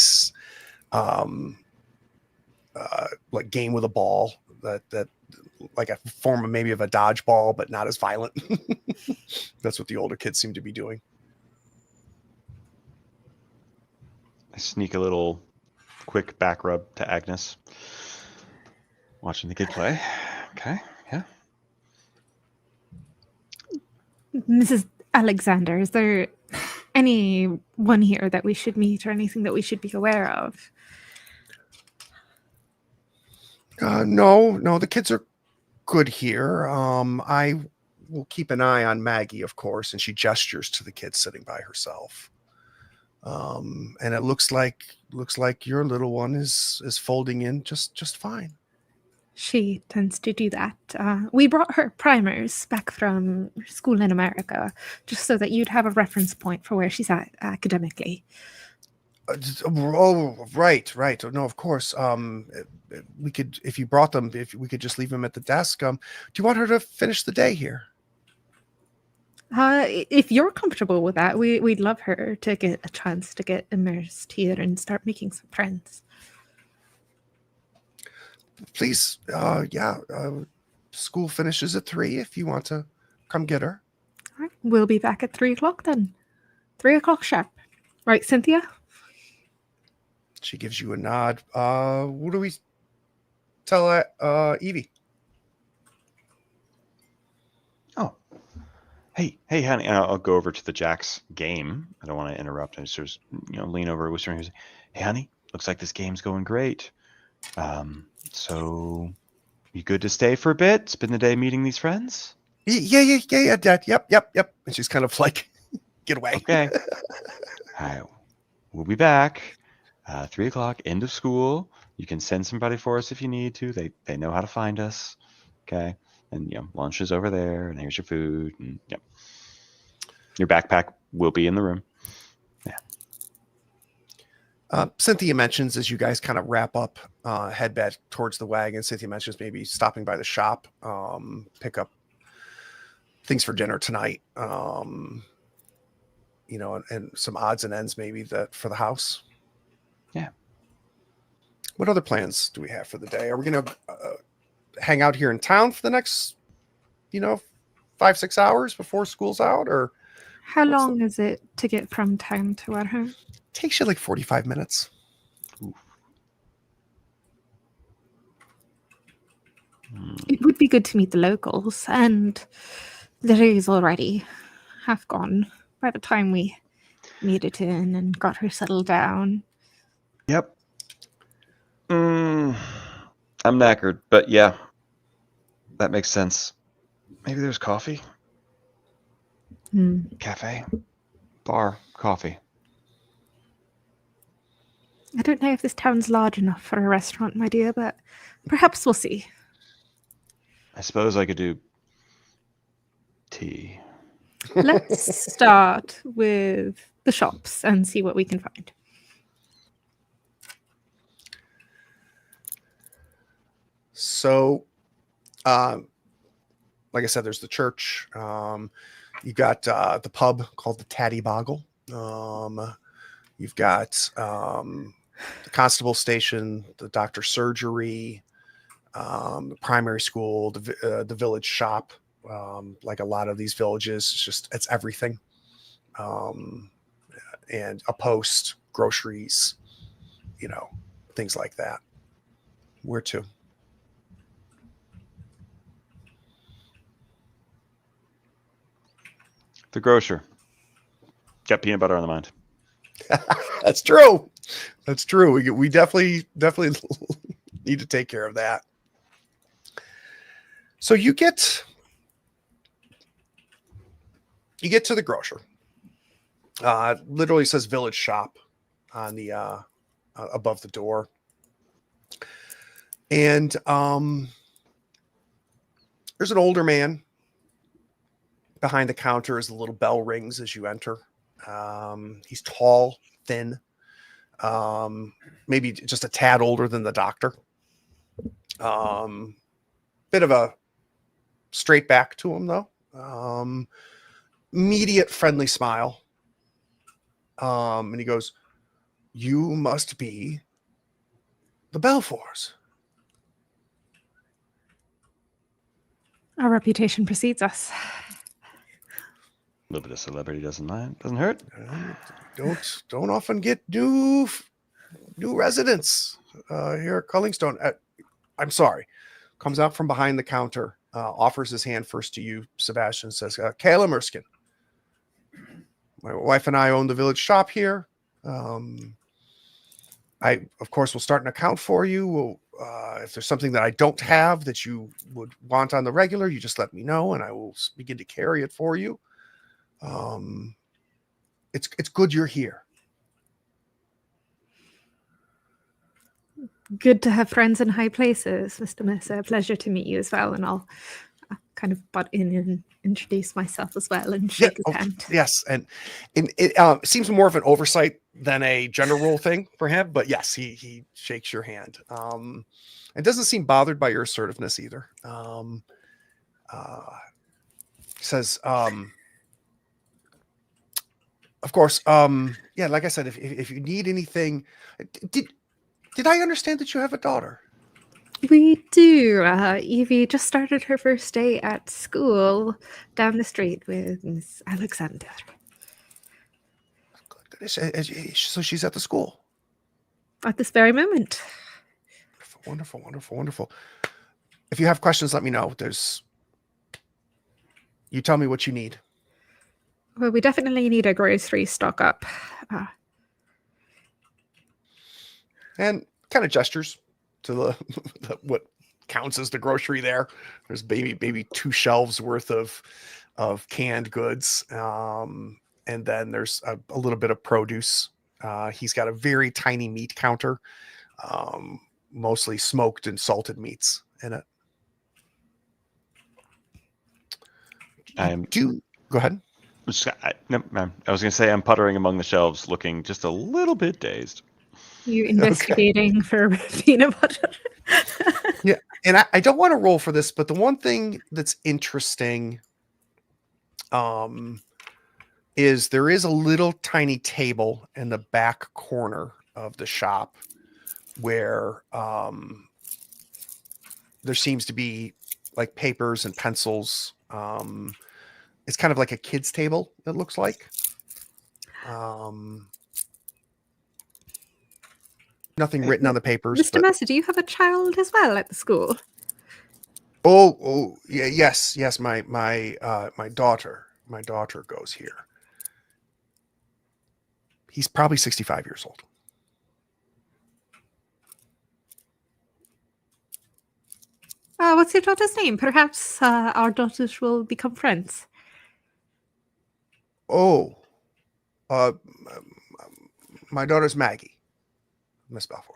Speaker 1: game with a ball that like a form of maybe of a dodgeball, but not as violent. That's what the older kids seem to be doing.
Speaker 4: I sneak a little quick back rub to Agnes. Watching the kid play. Okay, yeah.
Speaker 3: Mrs. Alexander, is there anyone here that we should meet or anything that we should be aware of?
Speaker 1: No, the kids are good here. I will keep an eye on Maggie, of course, and she gestures to the kid sitting by herself. And it looks like your little one is folding in just fine.
Speaker 3: She tends to do that. We brought her primers back from school in America, just so that you'd have a reference point for where she's at academically.
Speaker 1: Oh, right. No, of course. We could, if you brought them, if we could just leave them at the desk. Do you want her to finish the day here?
Speaker 3: If you're comfortable with that, we'd love her to get a chance to get immersed here and start making some friends.
Speaker 1: Please, school finishes at 3 if you want to come get her.
Speaker 3: All right, we'll be back at 3:00 then. 3:00 sharp. Right, Cynthia?
Speaker 1: She gives you a nod. What do we tell Evie?
Speaker 4: Oh. Hey, honey. And I'll go over to the Jack's game. I don't want to interrupt. I just lean over, whispering, hey, honey, looks like this game's going great. So you good to stay for a bit? Spend the day meeting these friends?
Speaker 1: Yeah, Dad. Yep. And she's kind of like, get away.
Speaker 4: Okay. All right. We'll be back. 3:00, end of school. You can send somebody for us if you need to. They know how to find us. Okay. And lunch is over there, and here's your food. And your backpack will be in the room. Yeah.
Speaker 1: Cynthia mentions as you guys kind of wrap up, head back towards the wagon. Cynthia mentions maybe stopping by the shop, pick up things for dinner tonight. And some odds and ends maybe for the house.
Speaker 4: Yeah.
Speaker 1: What other plans do we have for the day? Are we going to hang out here in town for the next, 5-6 hours before school's out, or
Speaker 3: how long is it to get from town to our home?
Speaker 1: Takes you like 45 minutes.
Speaker 3: It would be good to meet the locals, and the day is already half gone by the time we made it in and got her settled down.
Speaker 4: Yep. I'm knackered, but yeah, that makes sense. Maybe there's coffee? Cafe? Bar? Coffee?
Speaker 3: I don't know if this town's large enough for a restaurant, my dear, but perhaps we'll see.
Speaker 4: I suppose I could do tea.
Speaker 3: Let's start with the shops and see what we can find.
Speaker 1: So, like I said, there's the church. You got the pub called the Tatty Boggle. You've got the constable station, the doctor's surgery, the primary school, the village shop. Like a lot of these villages, it's everything. And a post, groceries, things like that. Where to?
Speaker 4: The grocer. Got peanut butter on the mind.
Speaker 1: That's true. That's true. We definitely need to take care of that. So you get to the grocer. Literally says village shop on the above the door. And there's an older man behind the counter as the little bell rings as you enter. He's tall, thin, maybe just a tad older than the doctor. Bit of a straight back to him, though. Immediate friendly smile. And he goes, "You must be the Belfours."
Speaker 3: Our reputation precedes us.
Speaker 4: A little bit of celebrity doesn't hurt.
Speaker 1: Don't often get new residents here at Cullingstone. I'm sorry. Comes out from behind the counter, offers his hand first to you, Sebastian, says, "Kayla Merskin. My wife and I own the village shop here. I, of course, will start an account for you. If there's something that I don't have that you would want on the regular, you just let me know, and I will begin to carry it for you. It's good you're here."
Speaker 3: Good to have friends in high places, Mr. Mercer. Pleasure to meet you as well. And I'll kind of butt in and introduce myself as well and shake his hand.
Speaker 1: Yes, and it seems more of an oversight than a gender role thing for him, but yes, he shakes your hand. And doesn't seem bothered by your assertiveness either. Says, of course, yeah, like I said, if you need anything, did I understand that you have a daughter?
Speaker 3: We do. Evie just started her first day at school down the street with Miss Alexander.
Speaker 1: So she's at the school.
Speaker 3: At this very moment.
Speaker 1: Wonderful. If you have questions, let me know. You tell me what you need.
Speaker 3: Well, we definitely need a grocery stock up.
Speaker 1: And kind of gestures to the what counts as the grocery there. There's maybe 2 shelves worth of canned goods. And then there's a little bit of produce. He's got a very tiny meat counter, mostly smoked and salted meats in it. Go ahead.
Speaker 4: No, ma'am. I was going to say I'm puttering among the shelves, looking just a little bit dazed.
Speaker 3: You investigating for peanut butter?
Speaker 1: Yeah, and I don't want to roll for this, but the one thing that's interesting is there is a little tiny table in the back corner of the shop where there seems to be like papers and pencils. It's kind of like a kid's table, it looks like. Nothing written on the papers.
Speaker 3: Mr. Mercer, do you have a child as well at the school?
Speaker 1: Oh, yeah, yes. My daughter goes here. He's probably 65 years old.
Speaker 3: What's your daughter's name? Perhaps our daughters will become friends.
Speaker 1: Oh, my daughter's Maggie, Miss Balfour.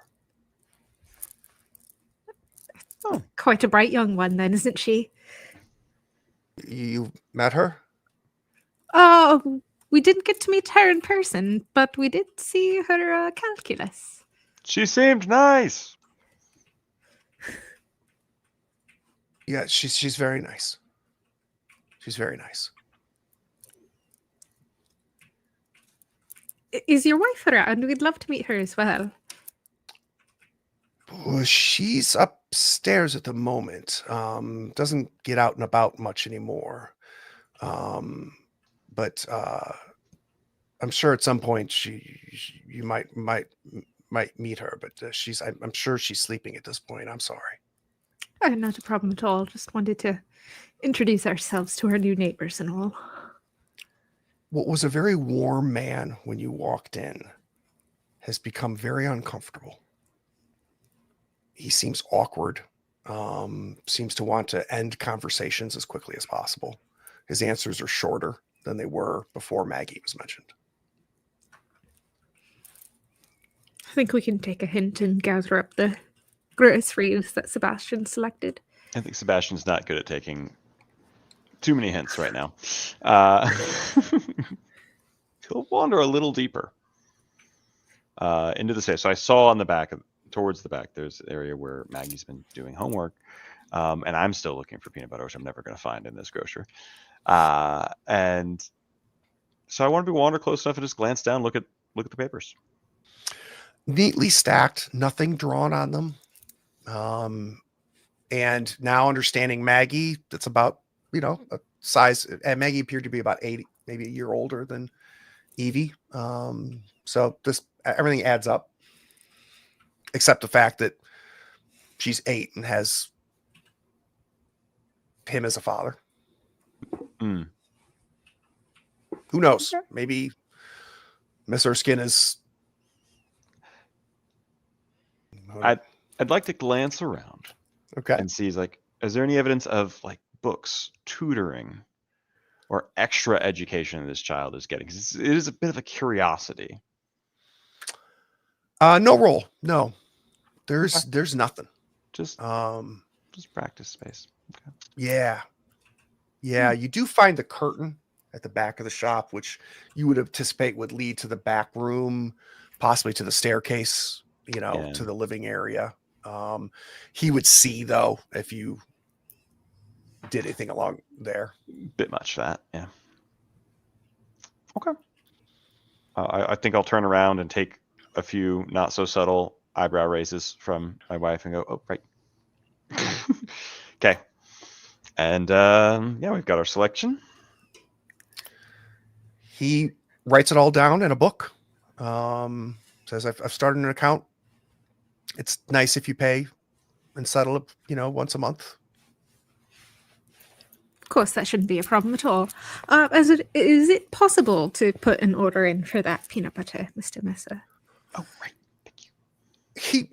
Speaker 3: Oh, quite a bright young one then, isn't she?
Speaker 1: You met her?
Speaker 3: Oh, we didn't get to meet her in person, but we did see her calculus.
Speaker 4: She seemed nice.
Speaker 1: Yeah, she's very nice. She's very nice.
Speaker 3: Is your wife around? We'd love to meet her as well.
Speaker 1: Well, she's upstairs at the moment. Doesn't get out and about much anymore. But I'm sure at some point you might meet her. But I'm sure she's sleeping at this point. I'm sorry.
Speaker 3: Oh, not a problem at all. Just wanted to introduce ourselves to our new neighbors and all.
Speaker 1: What was a very warm man when you walked in has become very uncomfortable. He seems awkward, seems to want to end conversations as quickly as possible. His answers are shorter than they were before Maggie was mentioned.
Speaker 3: I think we can take a hint and gather up the groceries that Sebastian selected.
Speaker 4: I think Sebastian's not good at taking too many hints right now. He'll wander a little deeper into the safe. So I saw on the back, towards the back, there's an area where Maggie's been doing homework, and I'm still looking for peanut butter, which I'm never going to find in this grocery. And so I want to wander close enough and just glance down, look at the papers.
Speaker 1: Neatly stacked, nothing drawn on them. And now understanding Maggie, that's about, a size, and Maggie appeared to be about 80, maybe a year older than Evie. So everything adds up, except the fact that she's 8 and has him as a father.
Speaker 4: Mm.
Speaker 1: Who knows? Maybe Miss Erskine is.
Speaker 4: I'd like to glance around,
Speaker 1: Okay,
Speaker 4: and see, is there any evidence of books, tutoring, or extra education this child is getting? 'Cause it is a bit of a curiosity.
Speaker 1: No roll. No, there's nothing.
Speaker 4: Just practice space. Okay.
Speaker 1: Yeah. You do find the curtain at the back of the shop, which you would anticipate would lead to the back room, possibly to the staircase, to the living area. He would see, though, if you did anything along there.
Speaker 4: Bit much that, yeah. Okay. I think I'll turn around and take a few not so subtle eyebrow raises from my wife and go, oh, right. Okay. And we've got our selection.
Speaker 1: He writes it all down in a book. Says, I've started an account. It's nice if you pay and settle it, once a month.
Speaker 3: Of course, that shouldn't be a problem at all. Is it possible to put an order in for that peanut butter, Mr. Messer?
Speaker 1: Oh, right. Thank you. He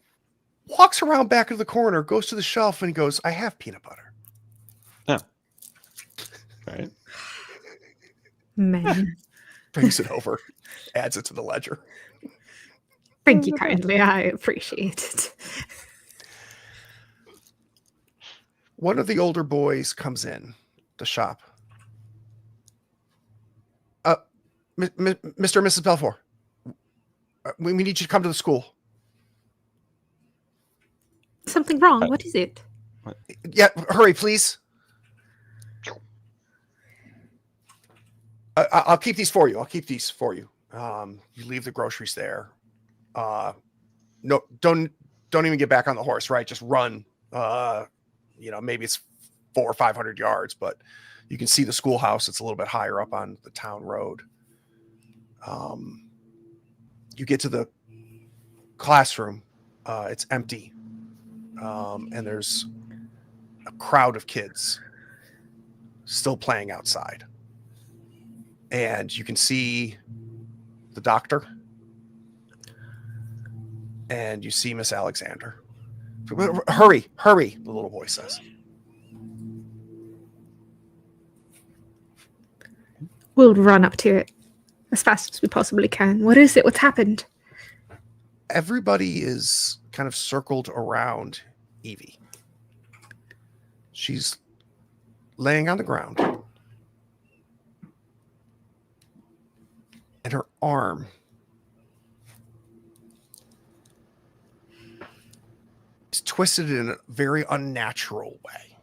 Speaker 1: walks around back of the corner, goes to the shelf, and he goes, I have peanut butter.
Speaker 4: Oh. Right.
Speaker 3: Man.
Speaker 1: Brings it over, adds it to the ledger.
Speaker 3: Thank you kindly. I appreciate it.
Speaker 1: One of the older boys comes in the shop. Mr. and Mrs. Belfour, we need you to come to the school.
Speaker 3: Something wrong? What is it?
Speaker 1: Yeah, hurry, please. I'll keep these for you. You leave the groceries there. No, don't even get back on the horse, right? Just run. Maybe it's 400 or 500 yards, but you can see the schoolhouse. It's a little bit higher up on the town road. You get to the classroom. It's empty. And there's a crowd of kids still playing outside. And you can see the doctor. And you see Miss Alexander. Hurry, the little boy says.
Speaker 3: We'll run up to it as fast as we possibly can. What is it? What's happened?
Speaker 1: Everybody is kind of circled around Evie. She's laying on the ground. arm. It's twisted in a very unnatural way.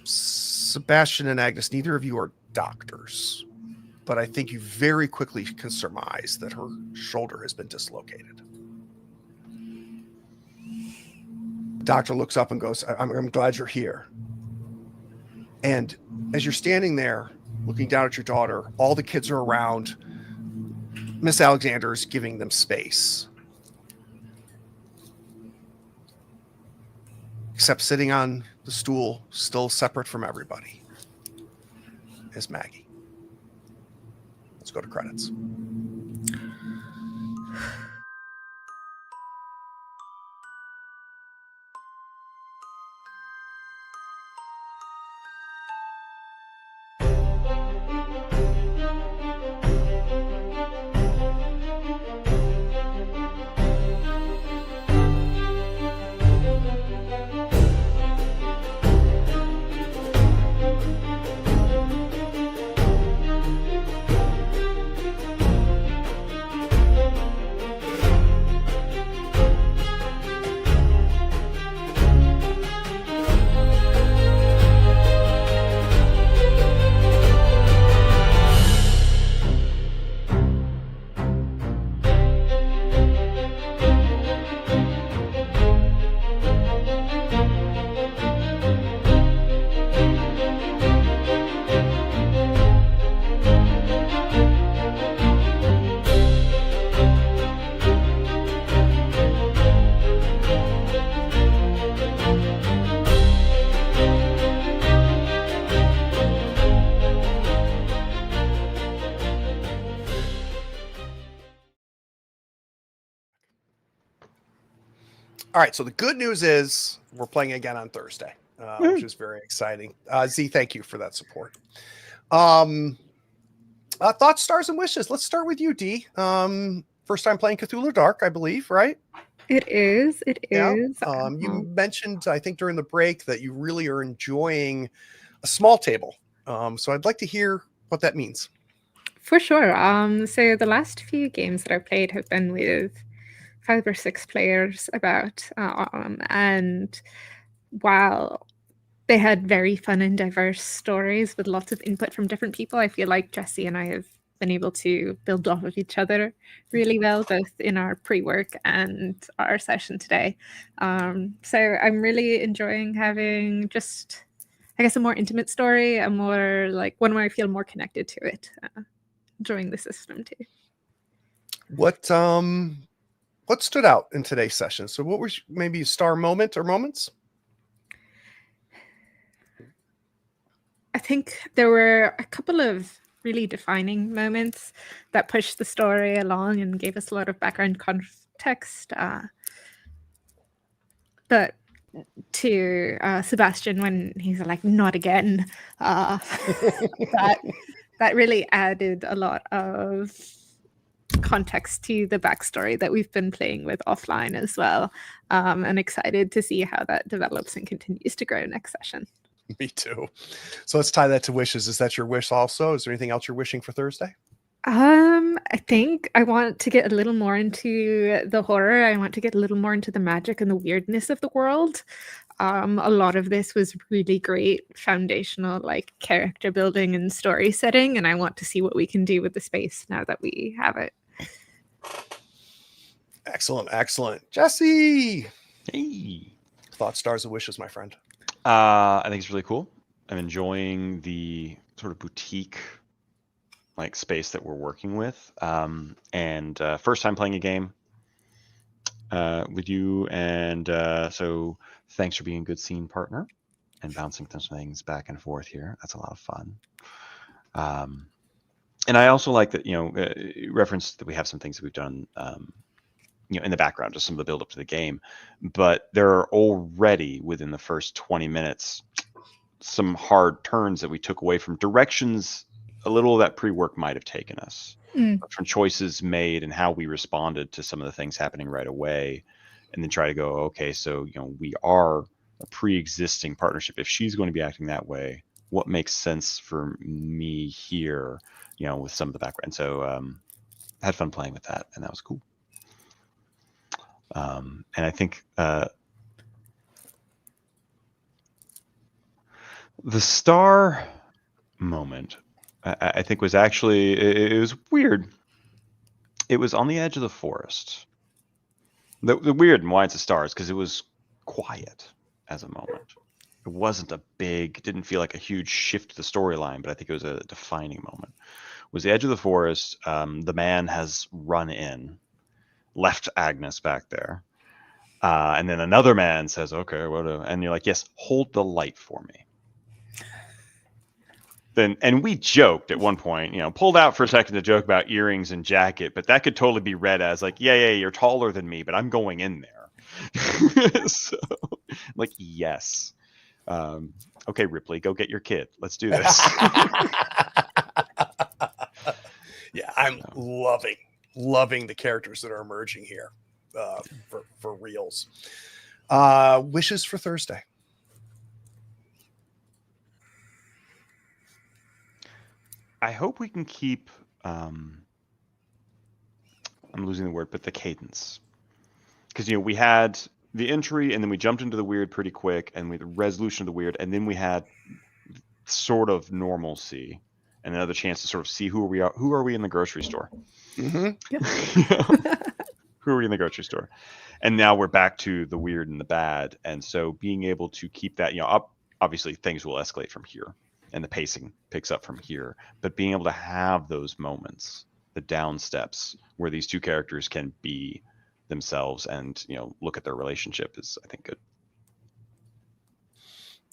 Speaker 1: Sebastian and Agnes, neither of you are doctors, but I think you very quickly can surmise that her shoulder has been dislocated. The doctor looks up and goes, I'm glad you're here. And as you're standing there looking down at your daughter, all the kids are around. Miss Alexander's giving them space. Except sitting on the stool, still separate from everybody, is Maggie. Let's go to credits. All right, so the good news is we're playing again on Thursday, which is very exciting. Z, thank you for that support. Thoughts, stars, and wishes. Let's start with you, D. First time playing Cthulhu Dark, I believe, right?
Speaker 3: It is. It is.
Speaker 1: You mentioned, I think, during the break that you really are enjoying a small table. So I'd like to hear what that means.
Speaker 3: For sure. So the last few games that I've played have been with 5 or 6 players about, and while they had very fun and diverse stories with lots of input from different people, I feel like Jesse and I have been able to build off of each other really well, both in our pre-work and our session today. So I'm really enjoying having just, I guess, a more intimate story, a more like one where I feel more connected to it, enjoying the system too.
Speaker 1: What stood out in today's session? So what was maybe a star moment or moments?
Speaker 3: I think there were a couple of really defining moments that pushed the story along and gave us a lot of background context. But to Sebastian, when he's like, not again, that really added a lot of context to the backstory that we've been playing with offline as well. And excited to see how that develops and continues to grow next session.
Speaker 1: Me too. So let's tie that to wishes. Is that your wish also? Is there anything else you're wishing for Thursday?
Speaker 3: I think I want to get a little more into the horror. I want to get a little more into the magic and the weirdness of the world. A lot of this was really great foundational, like, character building and story setting, and I want to see what we can do with the space now that we have it.
Speaker 1: Excellent. Jesse!
Speaker 4: Hey!
Speaker 1: Thoughts, stars, and wishes, my friend.
Speaker 4: I think it's really cool. I'm enjoying the sort of boutique like space that we're working with. And first time playing a game with you. And so thanks for being a good scene partner and bouncing some things back and forth here. That's a lot of fun. And I also like that, reference that we have some things that we've done, in the background, just some of the build up to the game, but there are already within the first 20 minutes, some hard turns that we took away from directions. A little of that pre-work might have taken us from choices made and how we responded to some of the things happening right away. And then try to go, okay, so, we are a pre-existing partnership. If she's going to be acting that way, what makes sense for me here? with some of the background. So I had fun playing with that, and that was cool. And I think the star moment, I think, was actually, it was weird. It was on the edge of the forest. The weird and why it's a star is because it was quiet as a moment. It wasn't a big, didn't feel like a huge shift to the storyline, but I think it was a defining moment. It was the edge of the forest. The man has run in, left Agnes back there. And then another man says, okay, and you're like, yes, hold the light for me. Then, and we joked at one point, pulled out for a second to joke about earrings and jacket, but that could totally be read as like, yeah, you're taller than me, but I'm going in there. So, like, yes. Okay, Ripley, go get your kid. Let's do this.
Speaker 1: Yeah, I'm loving the characters that are emerging here for reals. Wishes for Thursday.
Speaker 4: I hope we can keep, I'm losing the word, but the cadence. Because, we had the entry and then we jumped into the weird pretty quick and the resolution of the weird. And then we had sort of normalcy and another chance to sort of see who are we in the grocery store?
Speaker 3: Mm-hmm.
Speaker 4: Who are we in the grocery store? And now we're back to the weird and the bad. And so being able to keep that, obviously things will escalate from here. And the pacing picks up from here, but being able to have those moments, the down steps where these two characters can be themselves and, look at their relationship is, I think, good.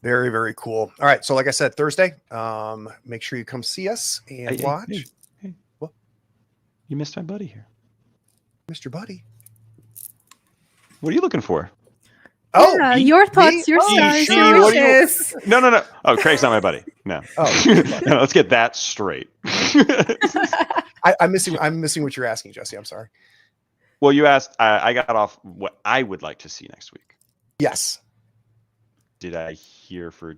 Speaker 1: Very, very cool. All right. So like I said, Thursday, make sure you come see us and watch.
Speaker 4: Hey. What? You missed my buddy here.
Speaker 1: Mr. Buddy.
Speaker 4: What are you looking for?
Speaker 3: Oh, yeah, your thoughts, your stars, your wishes.
Speaker 4: No. Oh, Craig's not my buddy. No.
Speaker 1: Oh,
Speaker 4: no, let's get that straight.
Speaker 1: I'm missing what you're asking, Jesse. I'm sorry.
Speaker 4: Well, you asked. I got off what I would like to see next week.
Speaker 1: Yes.
Speaker 4: Did I hear for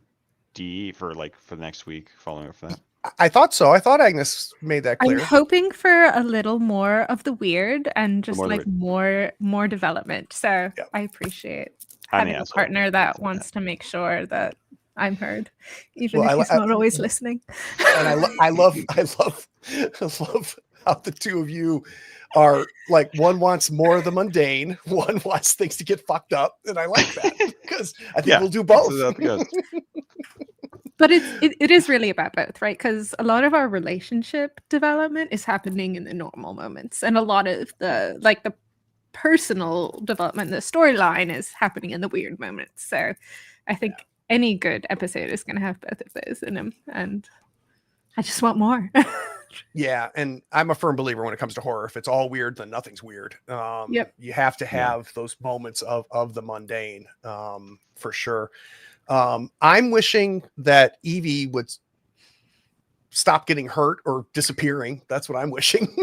Speaker 4: D for the next week? Following up for that.
Speaker 1: I thought so. I thought Agnes made that clear.
Speaker 3: I'm hoping for a little more of the weird and just more development. So yeah. I appreciate having a partner that wants to make sure that I'm heard, even if he's not always listening.
Speaker 1: And I love how the two of you are like, one wants more of the mundane, one wants things to get fucked up, and I like that because I think we'll do both.
Speaker 3: But it is really about both, right? Because a lot of our relationship development is happening in the normal moments, and a lot of the personal development, the storyline is happening in the weird moments. So I think any good episode is going to have both of those in them, and I just want more.
Speaker 1: Yeah, and I'm a firm believer when it comes to horror, if it's all weird, then nothing's weird.
Speaker 3: Yep.
Speaker 1: You have to have those moments of the mundane, for sure. I'm wishing that Evie would stop getting hurt or disappearing. That's what I'm wishing.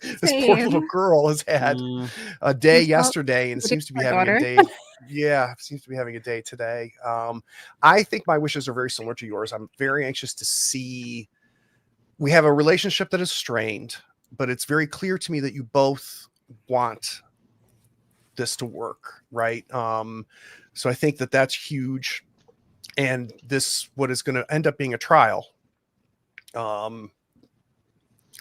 Speaker 1: This poor little girl has had a day yesterday and seems to be having a day. Yeah, seems to be having a day today. I think my wishes are very similar to yours. I'm very anxious to see. We have a relationship that is strained, but it's very clear to me that you both want this to work, right? So I think that that's huge. And this, what is going to end up being a trial. I'm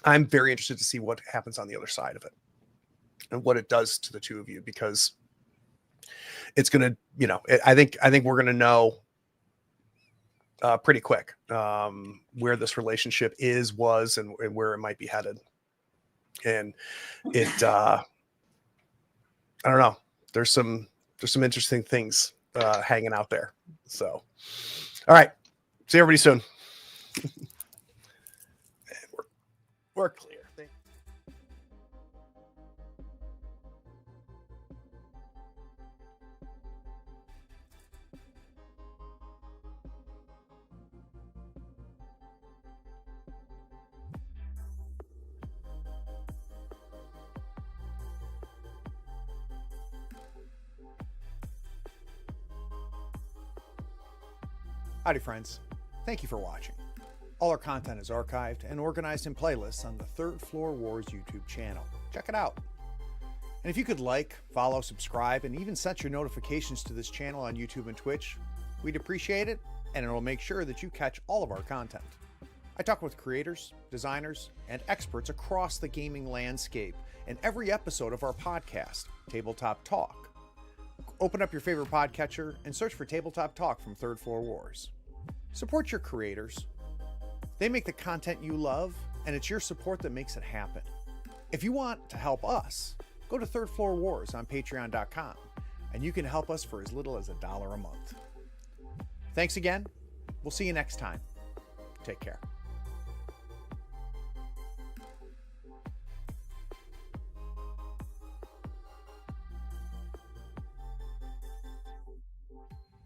Speaker 1: very interested to see what happens on the other side of it and what it does to the two of you, because it's going to, I think we're going to know pretty quick where this relationship was, and where it might be headed. And it, I don't know. There's some interesting things hanging out there. So, all right. See everybody soon. We're clear.
Speaker 2: Howdy, friends. Thank you for watching. All our content is archived and organized in playlists on the Third Floor Wars YouTube channel. Check it out. And if you could like, follow, subscribe, and even set your notifications to this channel on YouTube and Twitch, we'd appreciate it, and it'll make sure that you catch all of our content. I talk with creators, designers, and experts across the gaming landscape in every episode of our podcast, Tabletop Talk. Open up your favorite podcatcher and search for Tabletop Talk from Third Floor Wars. Support your creators. They make the content you love, and it's your support that makes it happen. If you want to help us, go to Third Floor Wars on patreon.com, and you can help us for as little as $1 a month. Thanks again. We'll see you next time. Take care.